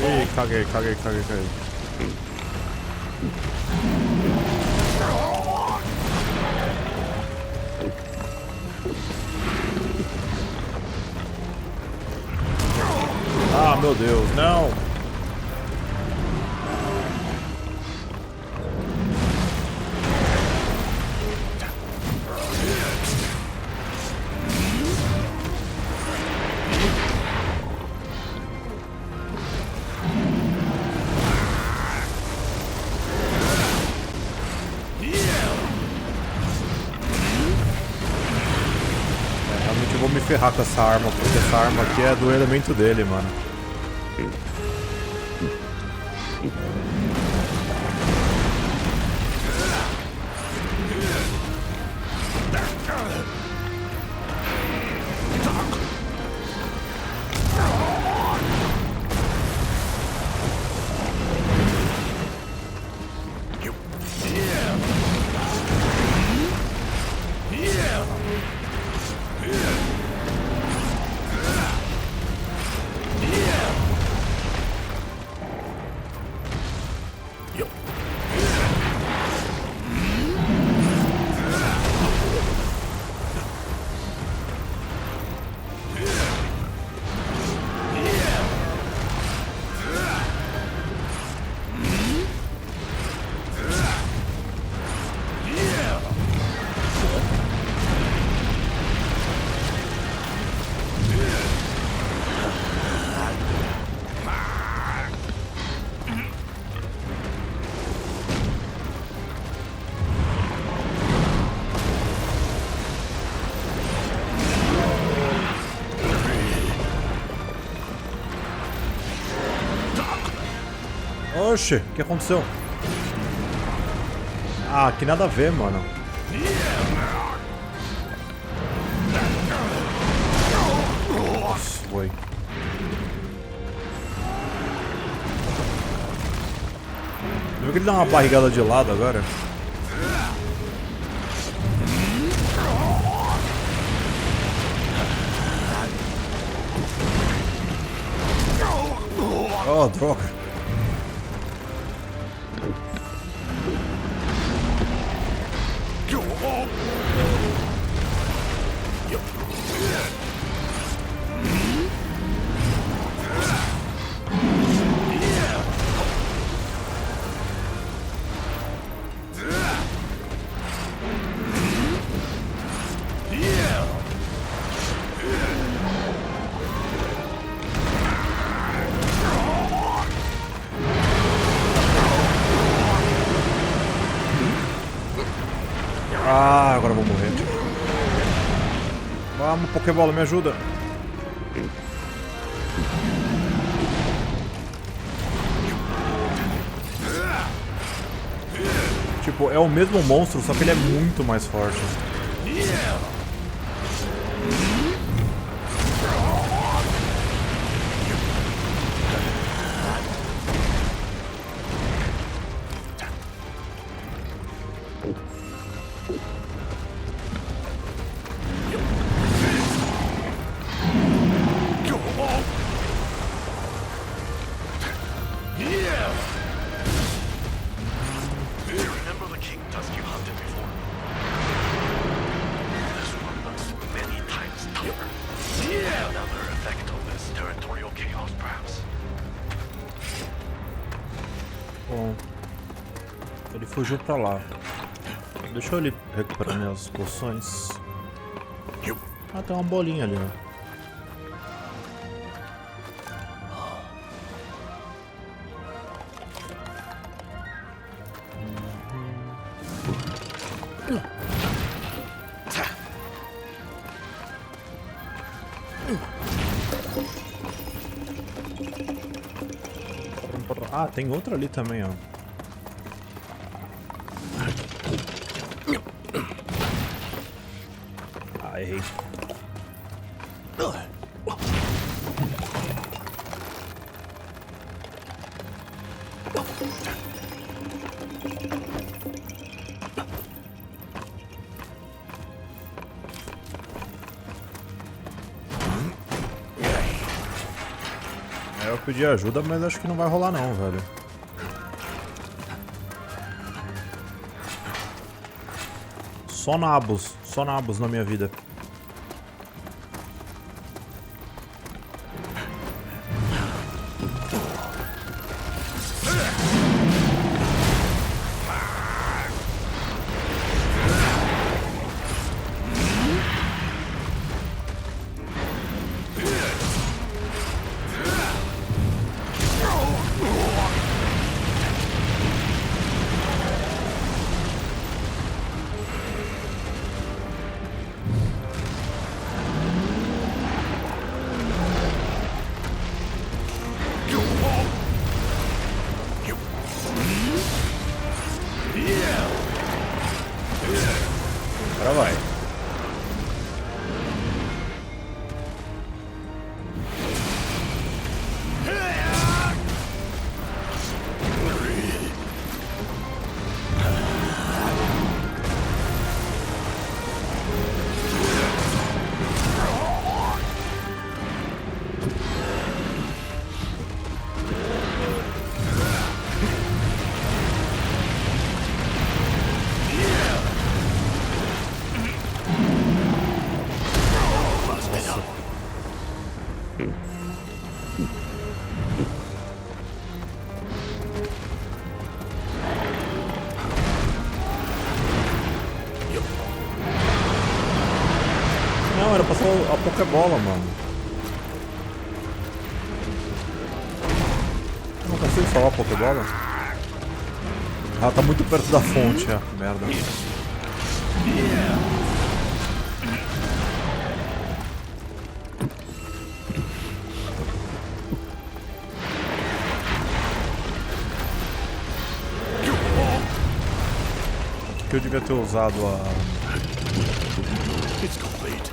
Ih, caguei. Ah, meu Deus, não! Realmente eu vou me ferrar com essa arma, porque essa arma aqui é do elemento dele, mano. Oxe, o que aconteceu? Ah, que nada a ver, mano. Nossa, foi. Por que ele dá uma barrigada de lado agora? Oh, droga. Ah, agora eu vou morrer. Vamos, Pokébola, me ajuda. Tipo, é o mesmo monstro, só que ele é muito mais forte. Bom, ele fugiu pra lá. Deixa eu ele recuperar minhas poções. Ah, tem uma bolinha ali, né? Ah, tem outra ali também, ó. Ah, errei. Eu pedi ajuda, mas acho que não vai rolar não, velho. Só nabos na minha vida. Agora vai. Não, era pra ser a Pokébola, mano. Eu não consigo salvar a Pokébola? Ah, tá muito perto da fonte, ah, merda. Que eu devia ter usado a... It's complete.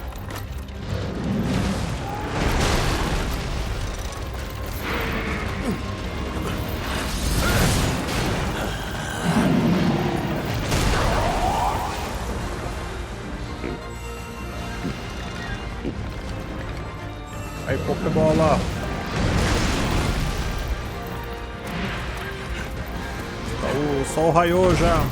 Aí, Pokébola. Só o raiô já.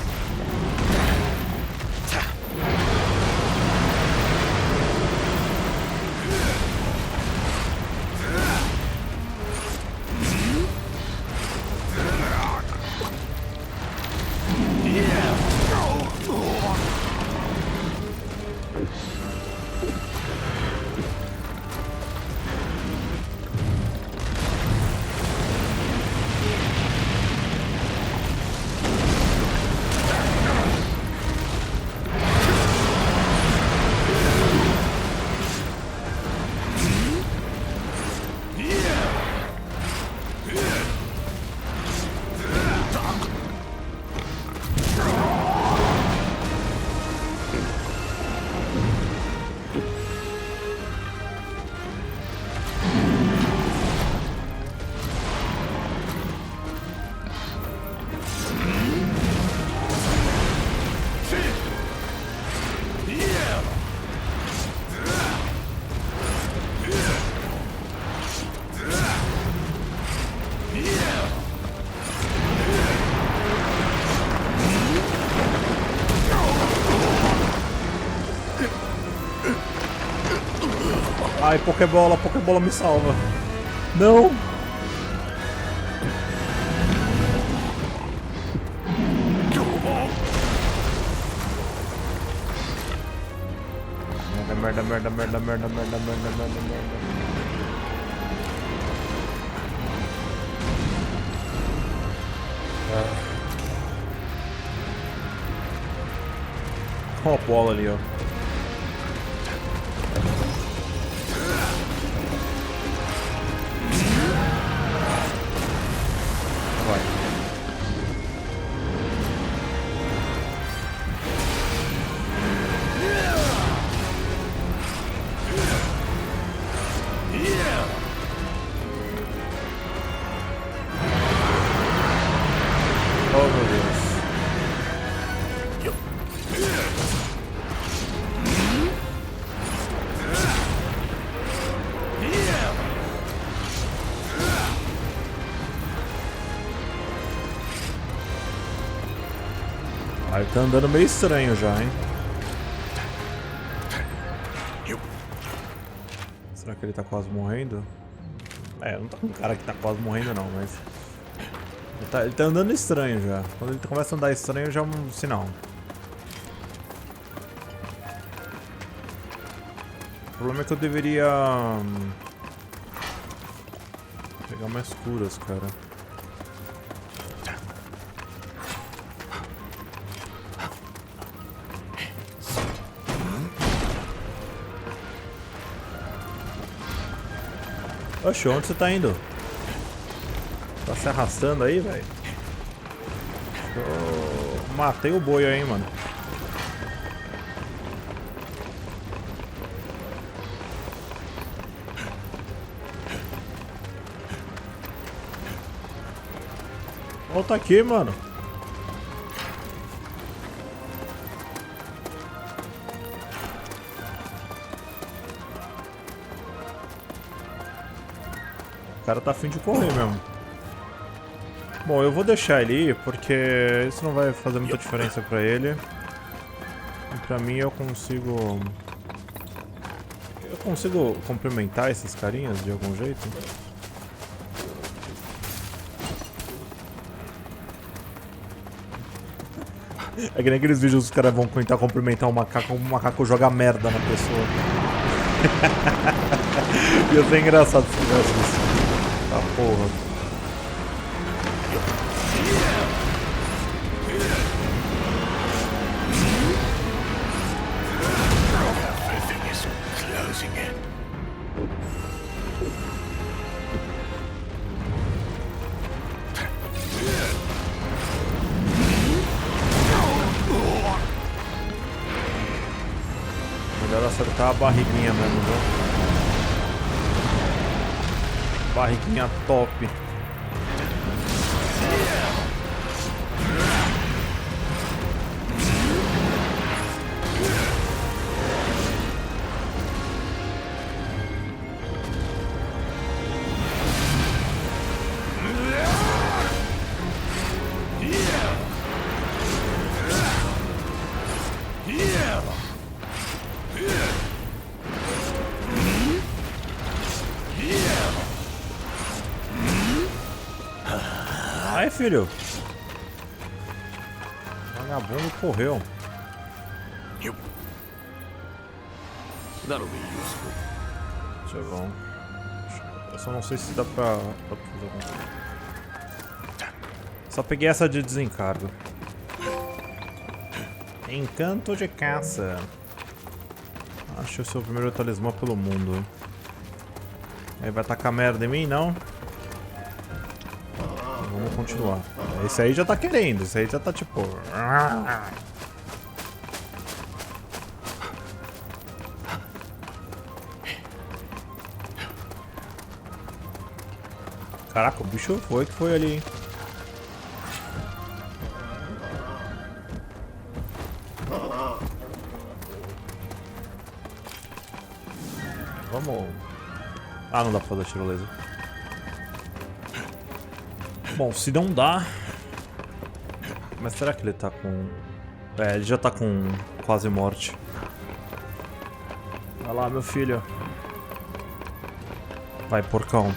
Ai, Pokébola, Pokébola me salva. Não! Merda, merda, merda, merda, merda, merda, merda, merda, merda. Ó a bola ali, ó. Oh, meu Deus. Aí tá andando meio estranho já, hein? Será que ele tá quase morrendo? É, não tá com um cara que tá quase morrendo não, mas... Ele tá andando estranho já. Quando ele começa a andar estranho já é um sinal. O problema é que eu deveria... pegar mais curas, cara. Oxe, onde você tá indo? Tá se arrastando aí, velho? Eu matei o boi aí, mano. Volta aqui, mano. O cara tá afim de correr mesmo. Bom, eu vou deixar ele ir, porque isso não vai fazer muita diferença pra ele. E pra mim eu consigo... complementar esses carinhas de algum jeito? É que nem aqueles vídeos que os caras vão tentar cumprimentar o macaco joga merda na pessoa. Ia ser engraçado se tivesse isso. Tá porra. Melhor acertar a barriguinha mesmo, viu? Barriguinha top. Vai, filho. Vagabundo correu. That'll be useful. Isso é bom. Eu só não sei se dá pra fazer alguma coisa. Só peguei essa de desencargo. Encanto de caça. Acho o seu primeiro talismã pelo mundo. Aí vai tacar merda em mim, não? Vamos continuar. Esse aí já tá querendo, esse aí já tá tipo... Caraca, o bicho foi ali, hein? Vamos... Ah, não dá pra fazer tirolesa. Bom, se não dá... Mas será que ele tá com... É, ele já tá com quase morte. Vai lá, meu filho. Vai, porcão.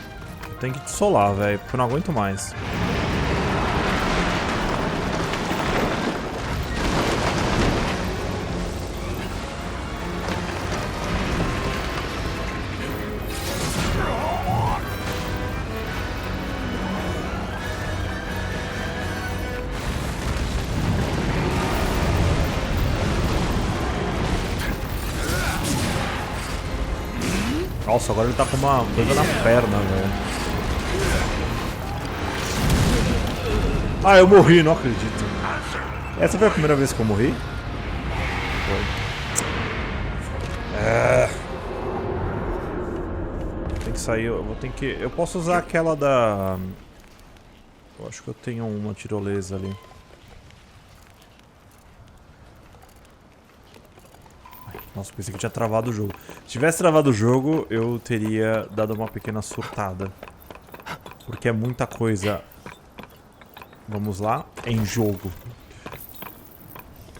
Tem que te solar, velho, porque eu não aguento mais. Nossa, agora ele tá com uma coisa na perna, velho. Ah, eu morri, não acredito. Essa foi a primeira vez que eu morri? Foi. Tem que sair, eu vou ter que... Eu posso usar aquela da... Eu acho que eu tenho uma tirolesa ali. Nossa, pensei que tinha travado o jogo. Se tivesse travado o jogo, eu teria dado uma pequena surtada. Porque é muita coisa. Vamos lá, em jogo.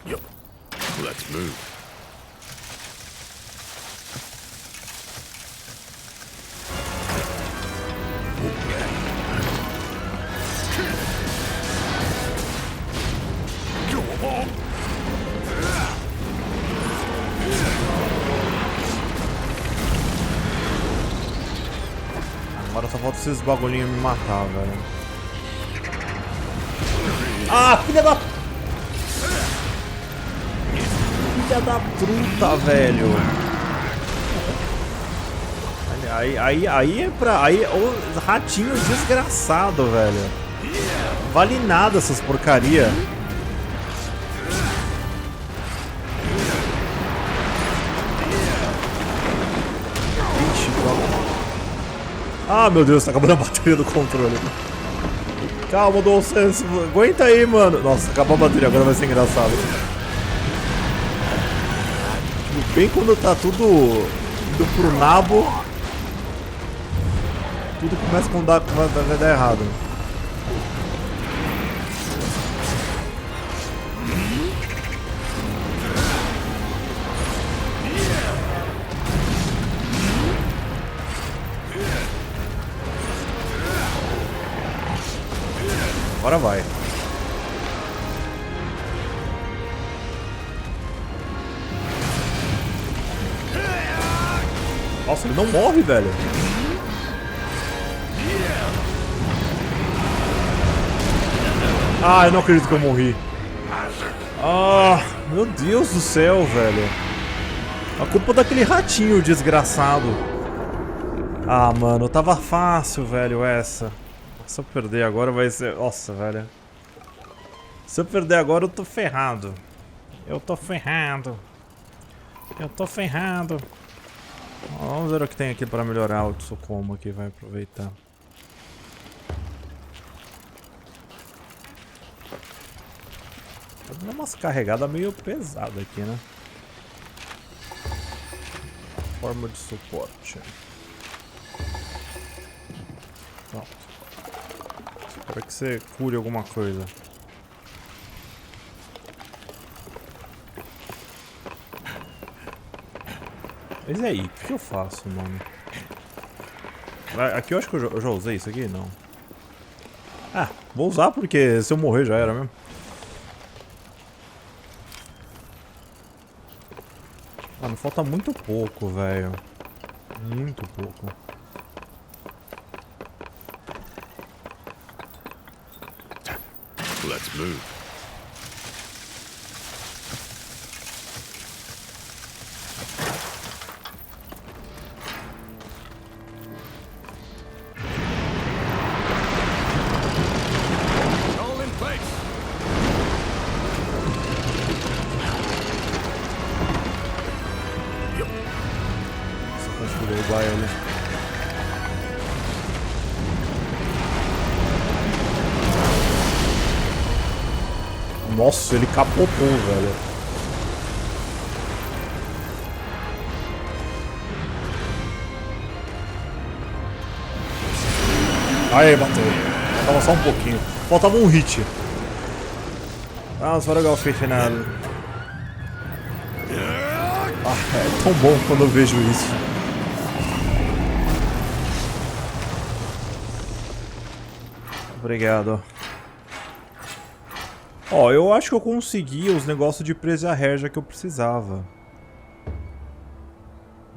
Yup. Let's move. Agora só falta esses bagulhinhos me matar, velho. Ah, filha da... Filha da truta, velho. Aí é pra... Aí, ô, ratinho desgraçado, velho. Vale nada essas porcaria. Ixi, ah, meu Deus, tá acabando a bateria do controle. Calma, Dolcense, aguenta aí, mano. Nossa, acabou a bateria, agora vai ser engraçado. Tipo, bem quando tá tudo indo pro nabo, tudo começa a dar errado. Agora vai. Nossa, ele não morre, velho. Ah, eu não acredito que eu morri. Ah, meu Deus do céu, velho. A culpa daquele ratinho desgraçado. Ah, mano, tava fácil, velho, essa. Se eu perder agora vai ser... Nossa, velho. Se eu perder agora eu tô ferrado. Eu tô ferrado. Eu tô ferrado. Vamos ver o que tem aqui pra melhorar o Tsukomo aqui. Vai aproveitar. Tá dando umas carregadas meio pesadas aqui, né? Forma de suporte. Pronto. Espero que você cure alguma coisa. Mas e aí, o que eu faço, mano? Aqui eu acho que eu já usei isso aqui? Não. Ah, vou usar porque se eu morrer já era mesmo. Mano, falta muito pouco, velho. Muito pouco. Let's move. All in place. Só construir igual a ele. Nossa, ele capotou, velho. Aê, bateu. Faltava só um pouquinho. Faltava um hit. Vamos para o final. Ah, é tão bom quando eu vejo isso. Obrigado. Ó, eu acho que eu consegui os negócios de presa regia que eu precisava.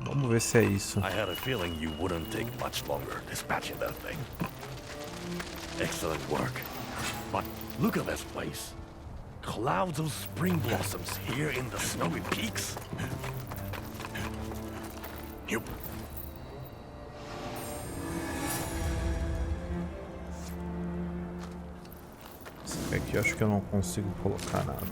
Vamos ver se é isso. I had a feeling you wouldn't take much longer dispatching that thing. Excellent work. But look at this place. Clouds of spring blossoms here in the snowy peaks. Yup. Aqui eu acho que eu não consigo colocar nada.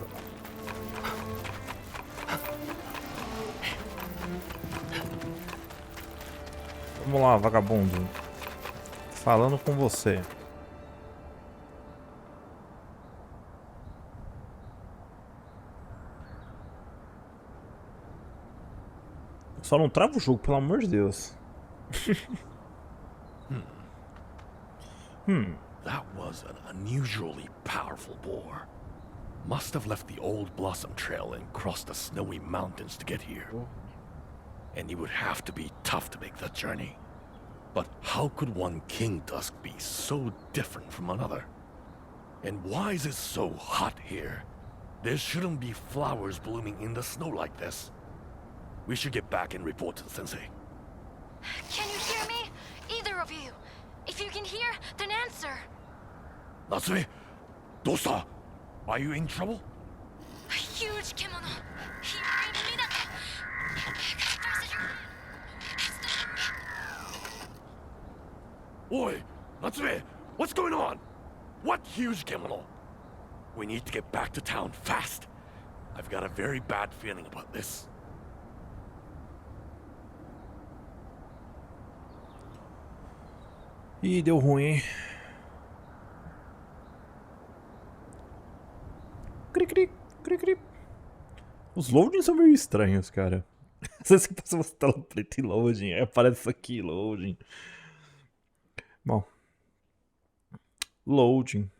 Vamos lá, vagabundo. Falando com você. Só não trava o jogo, pelo amor de Deus. That was an unusually powerful boar. Must have left the old Blossom Trail and crossed the snowy mountains to get here. And it would have to be tough to make that journey. But how could one King Dusk be so different from another? And why is it so hot here? There shouldn't be flowers blooming in the snow like this. We should get back and report to the sensei. Can you hear me? Either of you. If you can hear, then answer. Natsume, dosta? Are you in trouble? A huge kemono. Here in Minato. As fast as you can. Oi, Natsume, what's going on? What huge kemono? We need to get back to town fast. I've got a very bad feeling about this. Ih, deu ruim, hein? Cri, cri, cri, cri. Os loadings são meio estranhos, cara. Às vezes você passa uma tela preta e loading, aí aparece isso aqui, loading. Bom. Loading.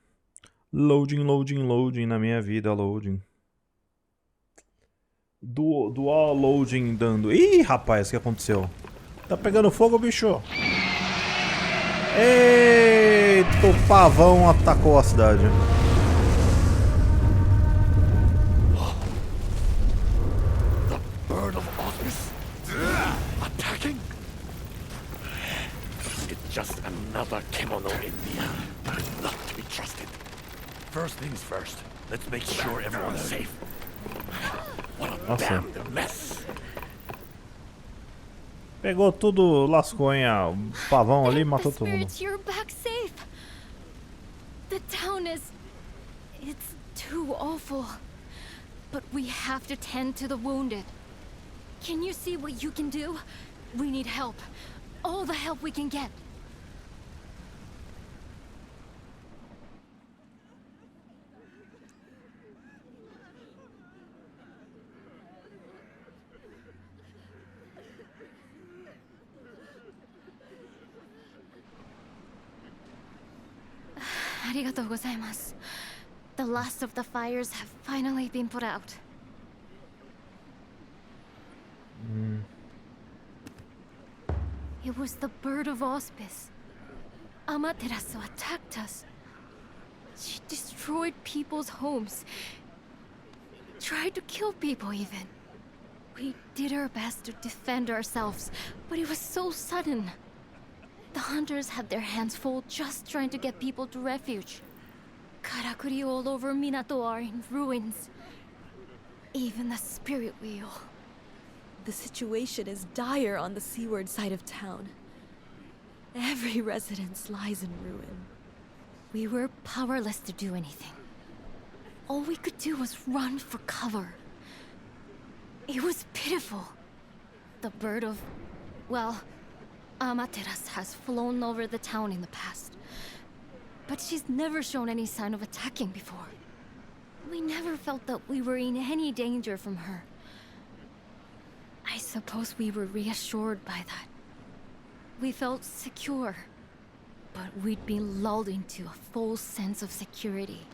Loading, loading, loading na minha vida, loading. Dual loading dando. Ih, rapaz, o que aconteceu? Tá pegando fogo, bicho? Eita, o pavão atacou a cidade. The bird of auspice? Attacking? It's just another kemono India. Not to be trusted. First things first, let's make sure everyone's safe. What a damned mess. Pegou tudo, lascou, hein? O pavão ali matou todo mundo. Spirits, you're back safe. The town is... it's too awful. But we have to tend to the wounded. Can you see what you can do? We need help. All the help we can get. Arigatou gozaimasu. The last of the fires have finally been put out. It was the bird of auspice. Amaterasu attacked us. She destroyed people's homes. Tried to kill people even. We did our best to defend ourselves, but it was so sudden. The hunters had their hands full just trying to get people to refuge. Karakuri all over Minato are in ruins. Even the spirit wheel. The situation is dire on the seaward side of town. Every residence lies in ruin. We were powerless to do anything. All we could do was run for cover. It was pitiful. The bird of, well, Amaterasu has flown over the town in the past. But she's never shown any sign of attacking before. We never felt that we were in any danger from her. I suppose we were reassured by that. We felt secure, but we'd been lulled into a false sense of security.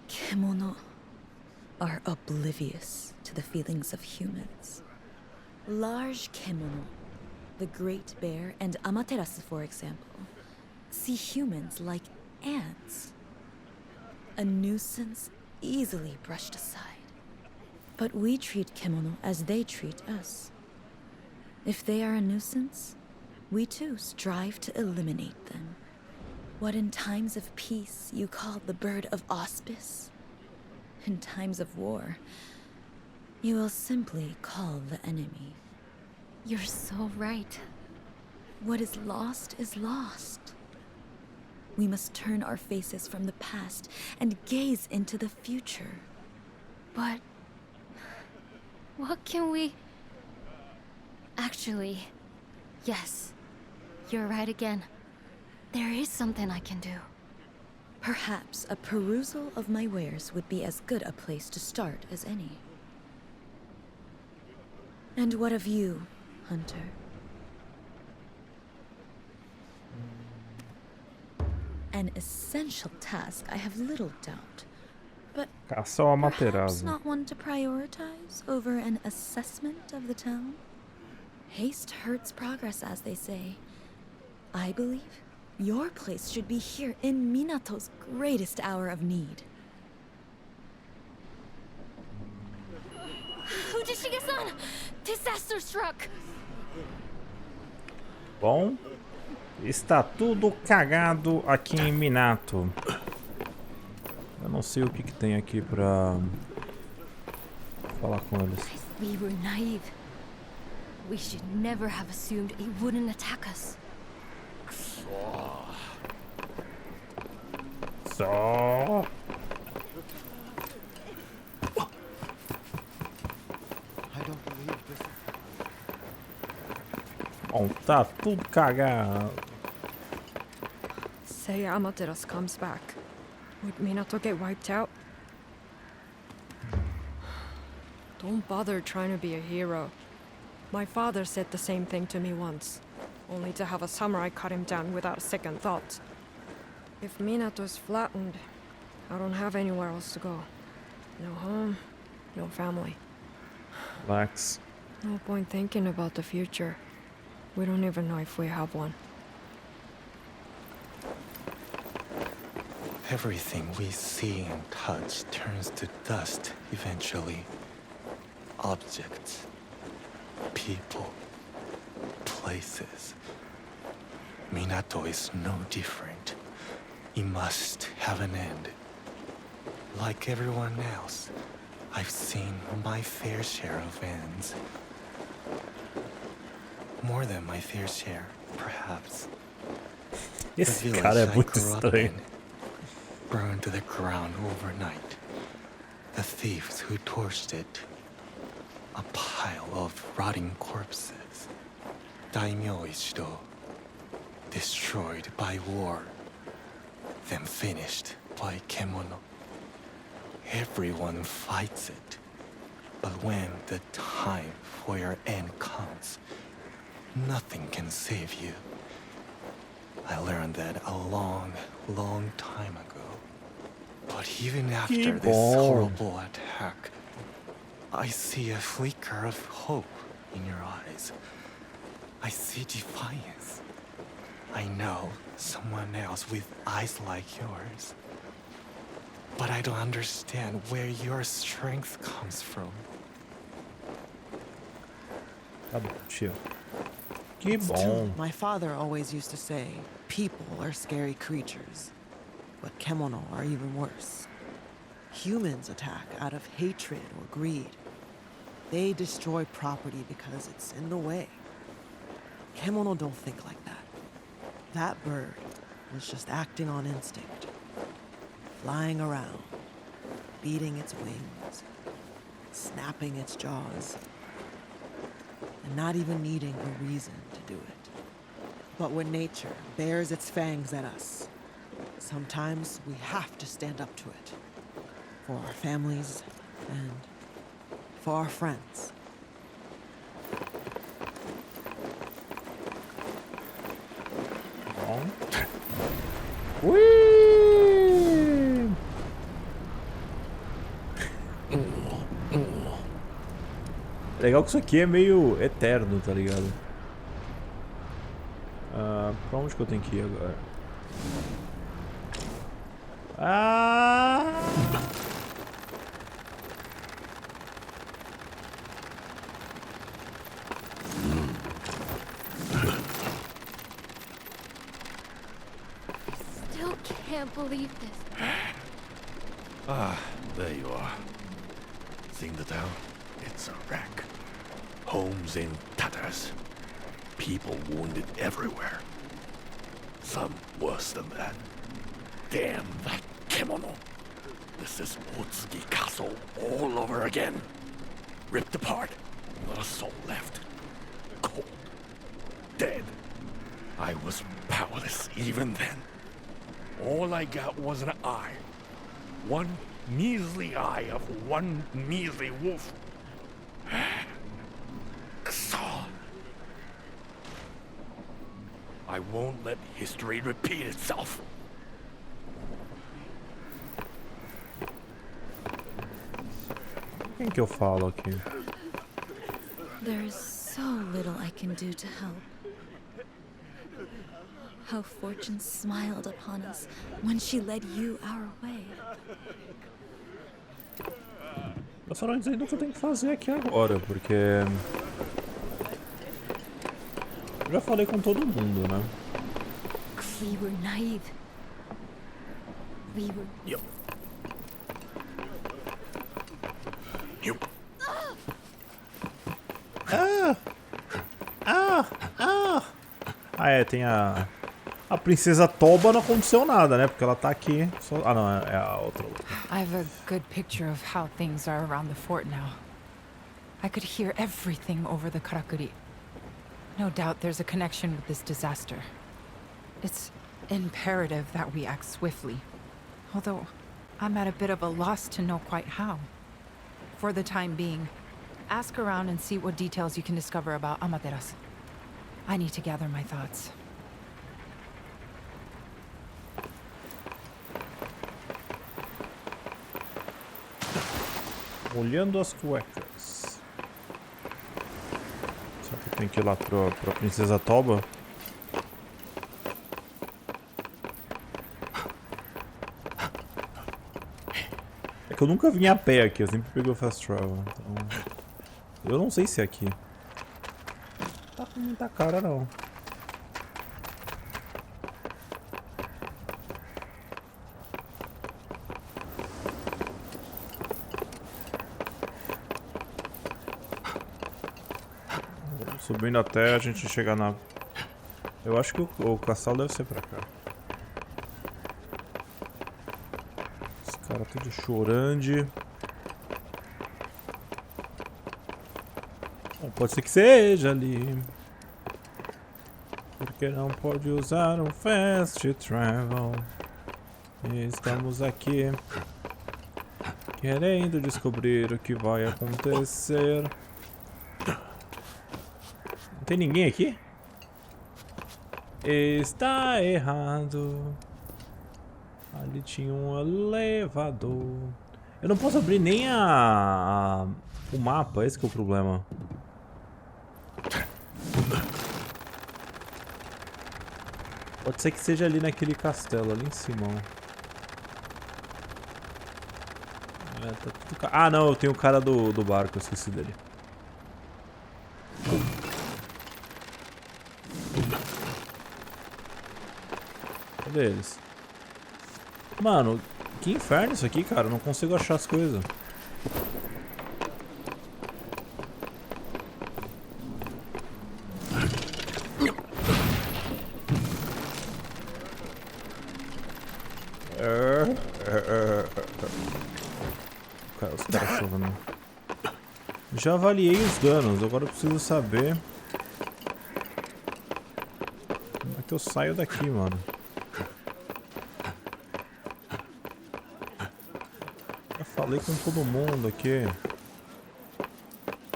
Kemono are oblivious to the feelings of humans. Large kemono, the great bear and Amaterasu, for example, see humans like ants. A nuisance easily brushed aside. But we treat kemono as they treat us. If they are a nuisance, we too strive to eliminate them. What in times of peace you call the bird of auspice, in times of war, you will simply call the enemy. You're so right. What is lost is lost. We must turn our faces from the past and gaze into the future. But what can we... Actually, yes, you're right again. There is something I can do. Perhaps a perusal of my wares would be as good a place to start as any. And what of you, Hunter? An essential task, I have little doubt. But Caçar o perhaps Amaterasu. not one to prioritize over an assessment of the town? Haste hurts progress, as they say. I believe your place should be here in Minato's greatest hour of need. Ujishige-san! Disaster struck! Bom, está tudo cagado aqui em Minato. Eu não sei o que tem aqui pra falar com eles. We were naive. We should never have assumed it wouldn't attack us. Só. Bom, tá tudo cagado. Say Amaterasu comes back. Would Minato get wiped out? Don't bother trying to be a hero. My father said the same thing to me once, only to have a samurai cut him down without a second thought. If Minato's flattened, I don't have anywhere else to go. No home, no family. Relax. No point thinking about the future. We don't even know if we have one. Everything we see and touch turns to dust eventually. Objects, people, places. Minato is no different. It must have an end. Like everyone else, I've seen my fair share of ends. More than my fair share, perhaps. Esse cara é muito estranho. Burned to the ground overnight. The thieves who torched it. A pile of rotting corpses. Daimyo Ichido. Destroyed by war. Then finished by Kemono. Everyone fights it. But when the time for your end comes, nothing can save you. I learned that a long, long time ago. But even after this horrible attack, I see a flicker of hope in your eyes. I see defiance. I know someone else with eyes like yours. But I don't understand where your strength comes from. Tá bom, tio. Que It's bom. true. My father always used to say, people are scary creatures, but Kemono are even worse. Humans attack out of hatred or greed. They destroy property because it's in the way. Kemono don't think like that. That bird was just acting on instinct. Flying around, beating its wings, snapping its jaws, and not even needing a reason to do it. But when nature bares its fangs at us, sometimes we have to stand up to it. For our families and for our friends. Bom. Ui! Legal que isso aqui é meio eterno, tá ligado? Pra onde que eu tenho que ir agora? Still can't believe this. Ah, there you are. Seeing the town? It's a wreck. Homes in tatters. People wounded everywhere. Some worse than that. Damn that Kemono. This is Otsuki Castle all over again. Ripped apart. Not a soul left. Cold. Dead. I was powerless even then. All I got was an eye. One measly eye of one measly wolf. Saw. I won't let history repeat itself. Quem que eu falo aqui? There's so little I can do to help. How fortune smiled upon us when she led you our way. Eu só não entendo o que eu tenho que fazer aqui agora, porque... eu já falei com todo mundo, né? We were naive. We were... Yep. Yep. Ah, é, tem a... A princesa Toba não aconteceu nada, né? Porque ela tá aqui... Só... Ah, não, é a outra. I have a good picture of how things are around the fort now. I could hear everything over the karakuri. No doubt there's a connection with this disaster. It's imperative that we act swiftly. Although, I'm at a bit of a loss to know quite how. For the time being, ask around and see what details you can discover about Amaterasu. I need to gather my thoughts. Olhando as cuecas. Será que eu tenho que ir lá pra princesa Toba? É que eu nunca vim a pé aqui, eu sempre peguei o fast travel. Então... eu não sei se é aqui. Tá com muita cara não. Subindo até a gente chegar na... eu acho que o castelo deve ser pra cá. Esse cara tudo chorando. Bom, pode ser que seja ali. Porque não pode usar um fast travel. Estamos aqui querendo descobrir o que vai acontecer. Não tem ninguém aqui? Está errado. Ali tinha um elevador. Eu não posso abrir nem o mapa, esse que é o problema. Pode ser que seja ali naquele castelo, ali em cima. Ó. É, tá tudo... Ah, não, eu tenho o cara do barco, eu esqueci dele. Cadê eles? Mano, que inferno isso aqui, cara. Eu não consigo achar as coisas. Cara, os caras chovendo. Já avaliei os danos, agora eu preciso saber como é que eu saio daqui, mano. Já falei com todo mundo aqui.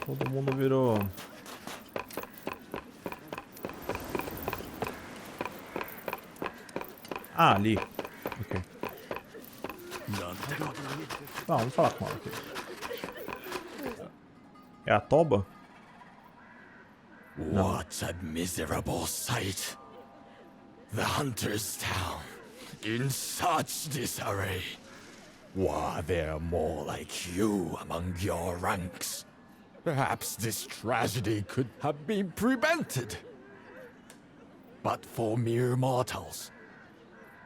Todo mundo virou... Ah, ali. Ok. Tá, vamos falar com ela aqui. É a Toba? What a miserable sight. The hunter's town in such disarray. Were there more like you among your ranks? Perhaps this tragedy could have been prevented. But for mere mortals,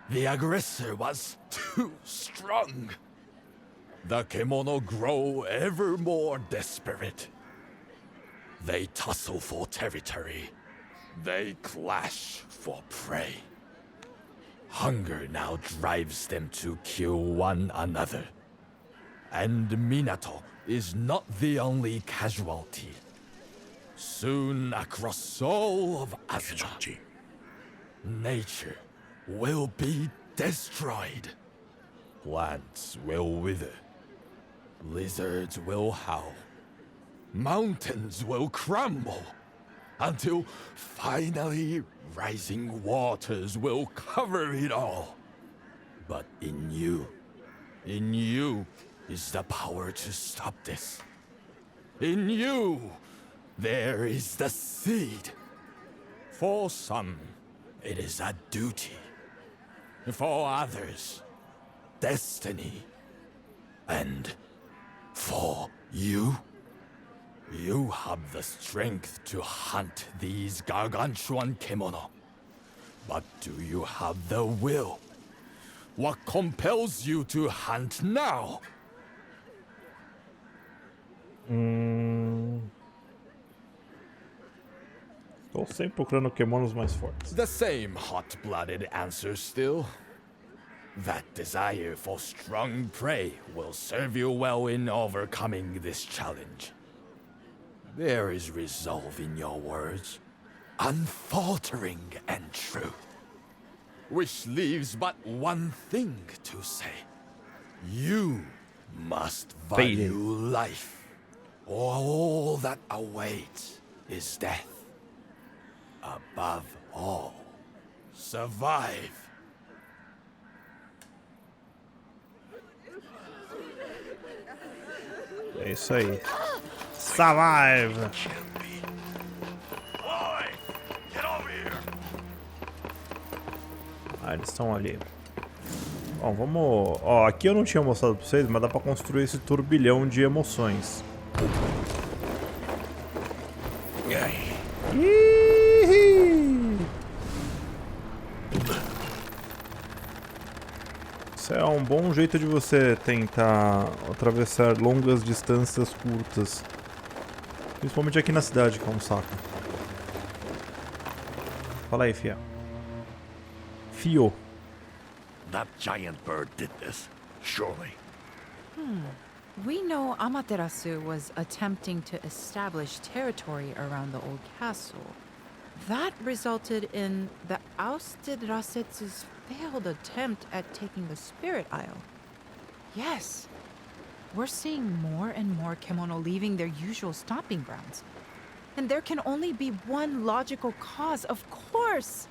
the aggressor was too strong. The Kemono grow ever more desperate. They tussle for territory. They clash for prey. Hunger now drives them to kill one another. And Minato is not the only casualty. Soon across all of Asuma, nature will be destroyed. Plants will wither. Lizards will howl. Mountains will crumble. Until finally rising waters will cover it all. But in you is the power to stop this. In you, there is the seed. For some, it is a duty. For others, destiny. And for you, you have the strength to hunt these gargantuan kemono. But do you have the will? What compels you to hunt now? Estou sempre procurando Kemonos mais fortes. The same hot-blooded answer still. That desire for strong prey will serve you well in overcoming this challenge. There is resolve in your words, unfaltering and true. Which leaves but one thing to say. You must value life, or all that awaits is death. Above all, survive. É isso aí. Survive! Ah, eles estão ali. Bom, vamos... Ó, aqui eu não tinha mostrado pra vocês, mas dá pra construir esse turbilhão de emoções. Isso é um bom jeito de você tentar atravessar longas distâncias curtas. Principalmente aqui na cidade, que é um saco. Fala aí, fia. Fio. That giant bird did this, surely. We know Amaterasu was attempting to establish territory around the old castle. That resulted in the ousted Rasetsu's failed attempt at taking the Spirit Isle. Yes. We're seeing more and more Kemono leaving their usual stomping grounds. And there can only be one logical cause, of course!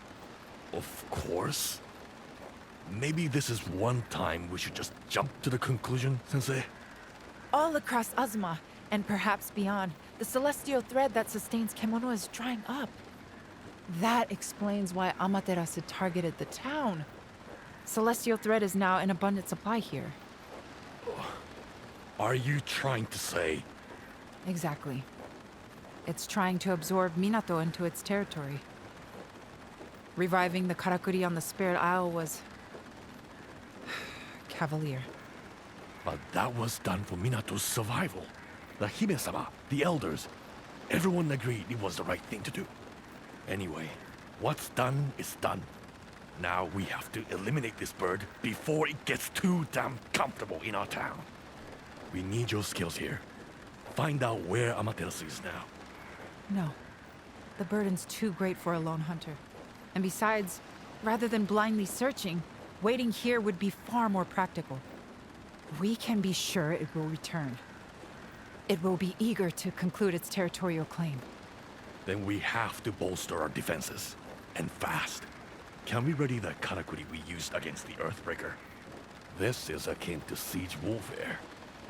Of course? Maybe this is one time we should just jump to the conclusion, Sensei? All across Azuma, and perhaps beyond, the celestial thread that sustains Kemono is drying up. That explains why Amaterasu targeted the town. Celestial thread is now in abundant supply here. Are you trying to say? Exactly. It's trying to absorb Minato into its territory. Reviving the Karakuri on the Spirit Isle was... cavalier. But that was done for Minato's survival. The Hime-sama, the elders, everyone agreed it was the right thing to do. Anyway, what's done is done. Now we have to eliminate this bird before it gets too damn comfortable in our town. We need your skills here. Find out where Amaterasu is now. No. The burden's too great for a lone hunter. And besides, rather than blindly searching, waiting here would be far more practical. We can be sure it will return. It will be eager to conclude its territorial claim. Then we have to bolster our defenses. And fast. Can we ready the karakuri we used against the Earthbreaker? This is akin to siege warfare,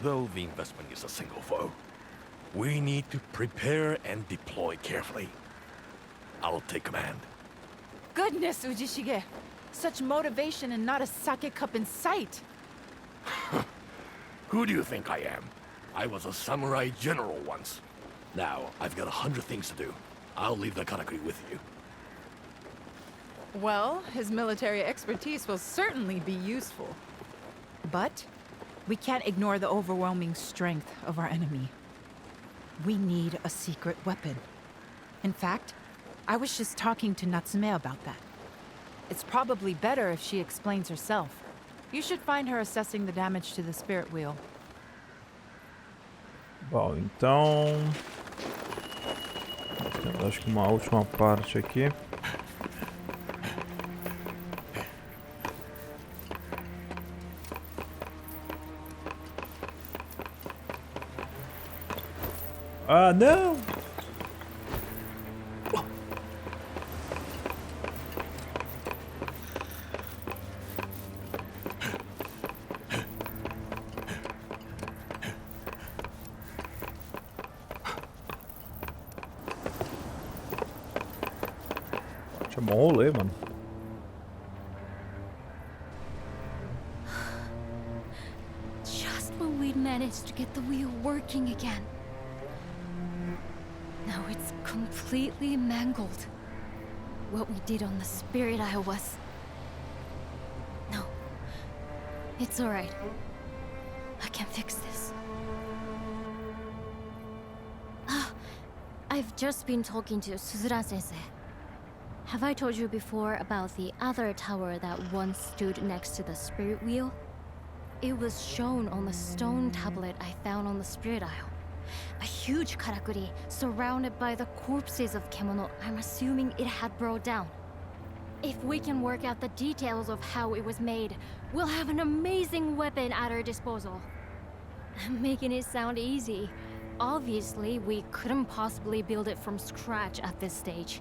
though the investment is a single foe. We need to prepare and deploy carefully. I'll take command. Goodness, Ujishige! Such motivation and not a sake cup in sight! Who do you think I am? I was a samurai general once. Now, I've got 100 things to do. I'll leave the karakuri with you. Well, his military expertise will certainly be useful. But we can't ignore the overwhelming strength of our enemy. We need a secret weapon. In fact, I was just talking to Natsume about that. It's probably better if she explains herself. You should find her assessing the damage to the spirit wheel. Bom, então... acho que uma última parte aqui. Ah, não! Tinha um bom rolê, mano. Just when we'd managed to get the wheel working again. Now it's completely mangled. What we did on the Spirit Isle was... No. It's alright. I can fix this. I've just been talking to Suzura-sensei. Have I told you before about the other tower that once stood next to the Spirit Wheel? It was shown on the stone tablet I found on the Spirit Isle. A huge karakuri surrounded by the corpses of Kemono I'm assuming it had brought down. If we can work out the details of how it was made, we'll have an amazing weapon at our disposal. I'm making it sound easy. Obviously, we couldn't possibly build it from scratch at this stage.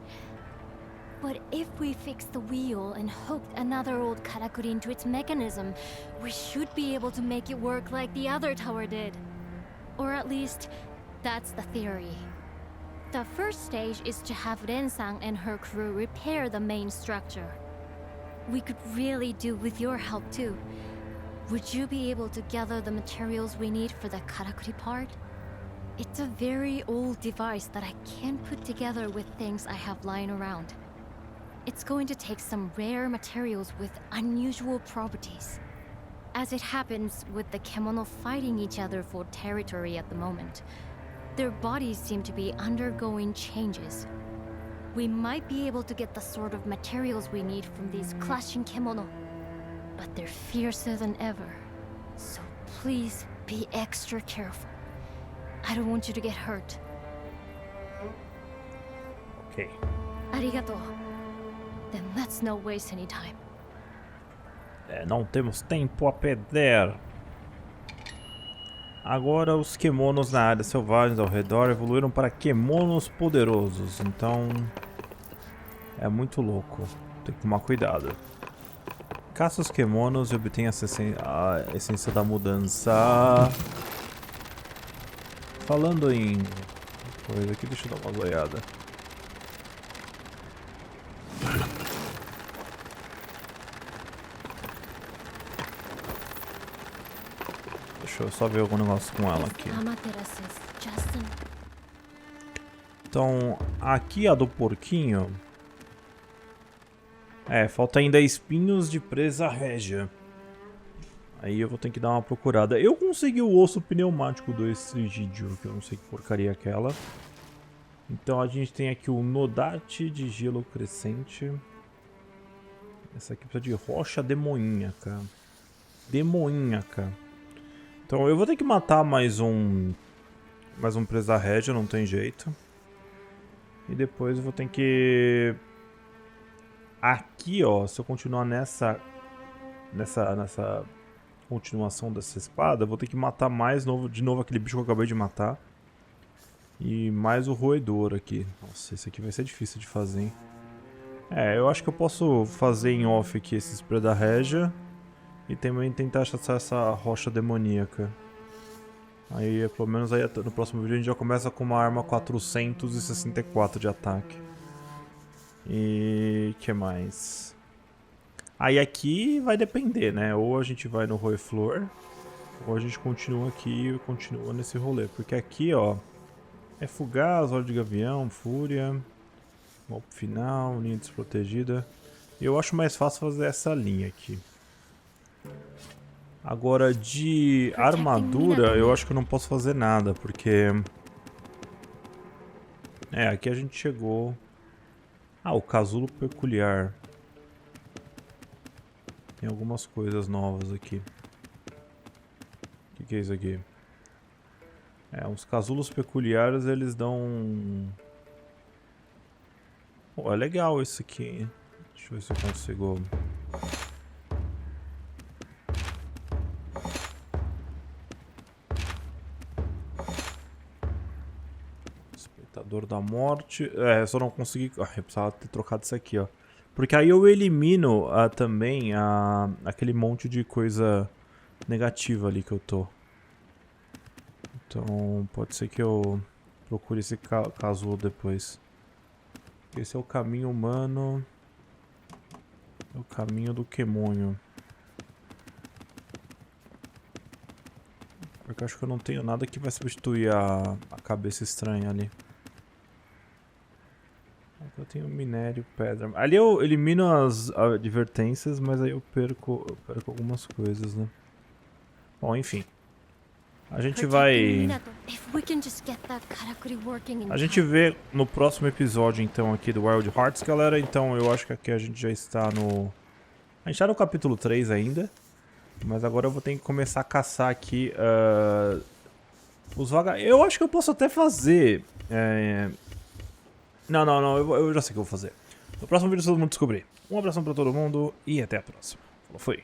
But if we fix the wheel and hooked another old karakuri into its mechanism, we should be able to make it work like the other tower did. Or at least, that's the theory. The first stage is to have Ren-san and her crew repair the main structure. We could really do with your help too. Would you be able to gather the materials we need for the karakuri part? It's a very old device that I can't put together with things I have lying around. It's going to take some rare materials with unusual properties. As it happens with the Kemono fighting each other for territory at the moment, their bodies seem to be undergoing changes. We might be able to get the sort of materials we need from these clashing Kemono, but they're fiercer than ever. So please be extra careful. I don't want you to get hurt. Ok. Arigato. Then let's not waste any time. Não temos tempo a perder. Agora os Kemonos na área selvagem ao redor evoluíram para Kemonos poderosos. Então é muito louco. Tem que tomar cuidado. Caça os Kemonos e obtenha a essência da mudança. Falando em coisa aqui, deixa eu dar uma olhada. Deixa Deixa eu só ver algum negócio com ela aqui. Amateras's just an Então, aqui a do porquinho... falta ainda espinhos de presa régia. Aí eu vou ter que dar uma procurada. Eu consegui o osso pneumático do estrigídeo, que eu não sei que porcaria é aquela. Então a gente tem aqui o nodate de gelo crescente. Essa aqui precisa de rocha demoníaca. Demoníaca. Então eu vou ter que matar mais um presa régia, não tem jeito. E depois eu vou ter que... Aqui, ó, se eu continuar nessa continuação dessa espada, eu vou ter que matar de novo aquele bicho que eu acabei de matar. E mais o roedor aqui. Nossa, esse aqui vai ser difícil de fazer, hein? Eu acho que eu posso fazer em off aqui esse spray da régia. E também tentar achar essa rocha demoníaca. Aí, pelo menos aí, no próximo vídeo a gente já começa com uma arma 464 de ataque. E... que mais? Aí aqui vai depender, né? Ou a gente vai no Roeflor, ou a gente continua aqui e continua nesse rolê. Porque aqui, ó, é fugaz, óleo de gavião, fúria, golpe final, linha desprotegida. Eu acho mais fácil fazer essa linha aqui. Agora, de armadura, eu acho que eu não posso fazer nada, porque... aqui a gente chegou... o casulo peculiar. Tem algumas coisas novas aqui. O que é isso aqui? Os casulos peculiares, eles dão... Pô, é legal isso aqui. Deixa eu ver se eu consigo... Espreitador da morte. Só não consegui... eu precisava ter trocado isso aqui, ó. Porque aí eu elimino também aquele monte de coisa negativa ali que eu tô. Então pode ser que eu procure esse casulo depois. Esse é o caminho humano. É o caminho do Kemonho. Porque eu acho que eu não tenho nada que vai substituir a cabeça estranha ali. Eu tenho minério, pedra. Ali eu elimino as advertências, mas aí eu perco algumas coisas, né? Bom, enfim. A gente vai... A gente vê no próximo episódio, então, aqui do Wild Hearts, galera. Então, eu acho que aqui a gente já está no... A gente está no capítulo 3 ainda. Mas agora eu vou ter que começar a caçar aqui os vagabundos. Eu acho que eu posso até fazer... Não, eu já sei o que eu vou fazer. No próximo vídeo todo mundo descobrir. Um abração pra todo mundo e até a próxima. Falou, fui.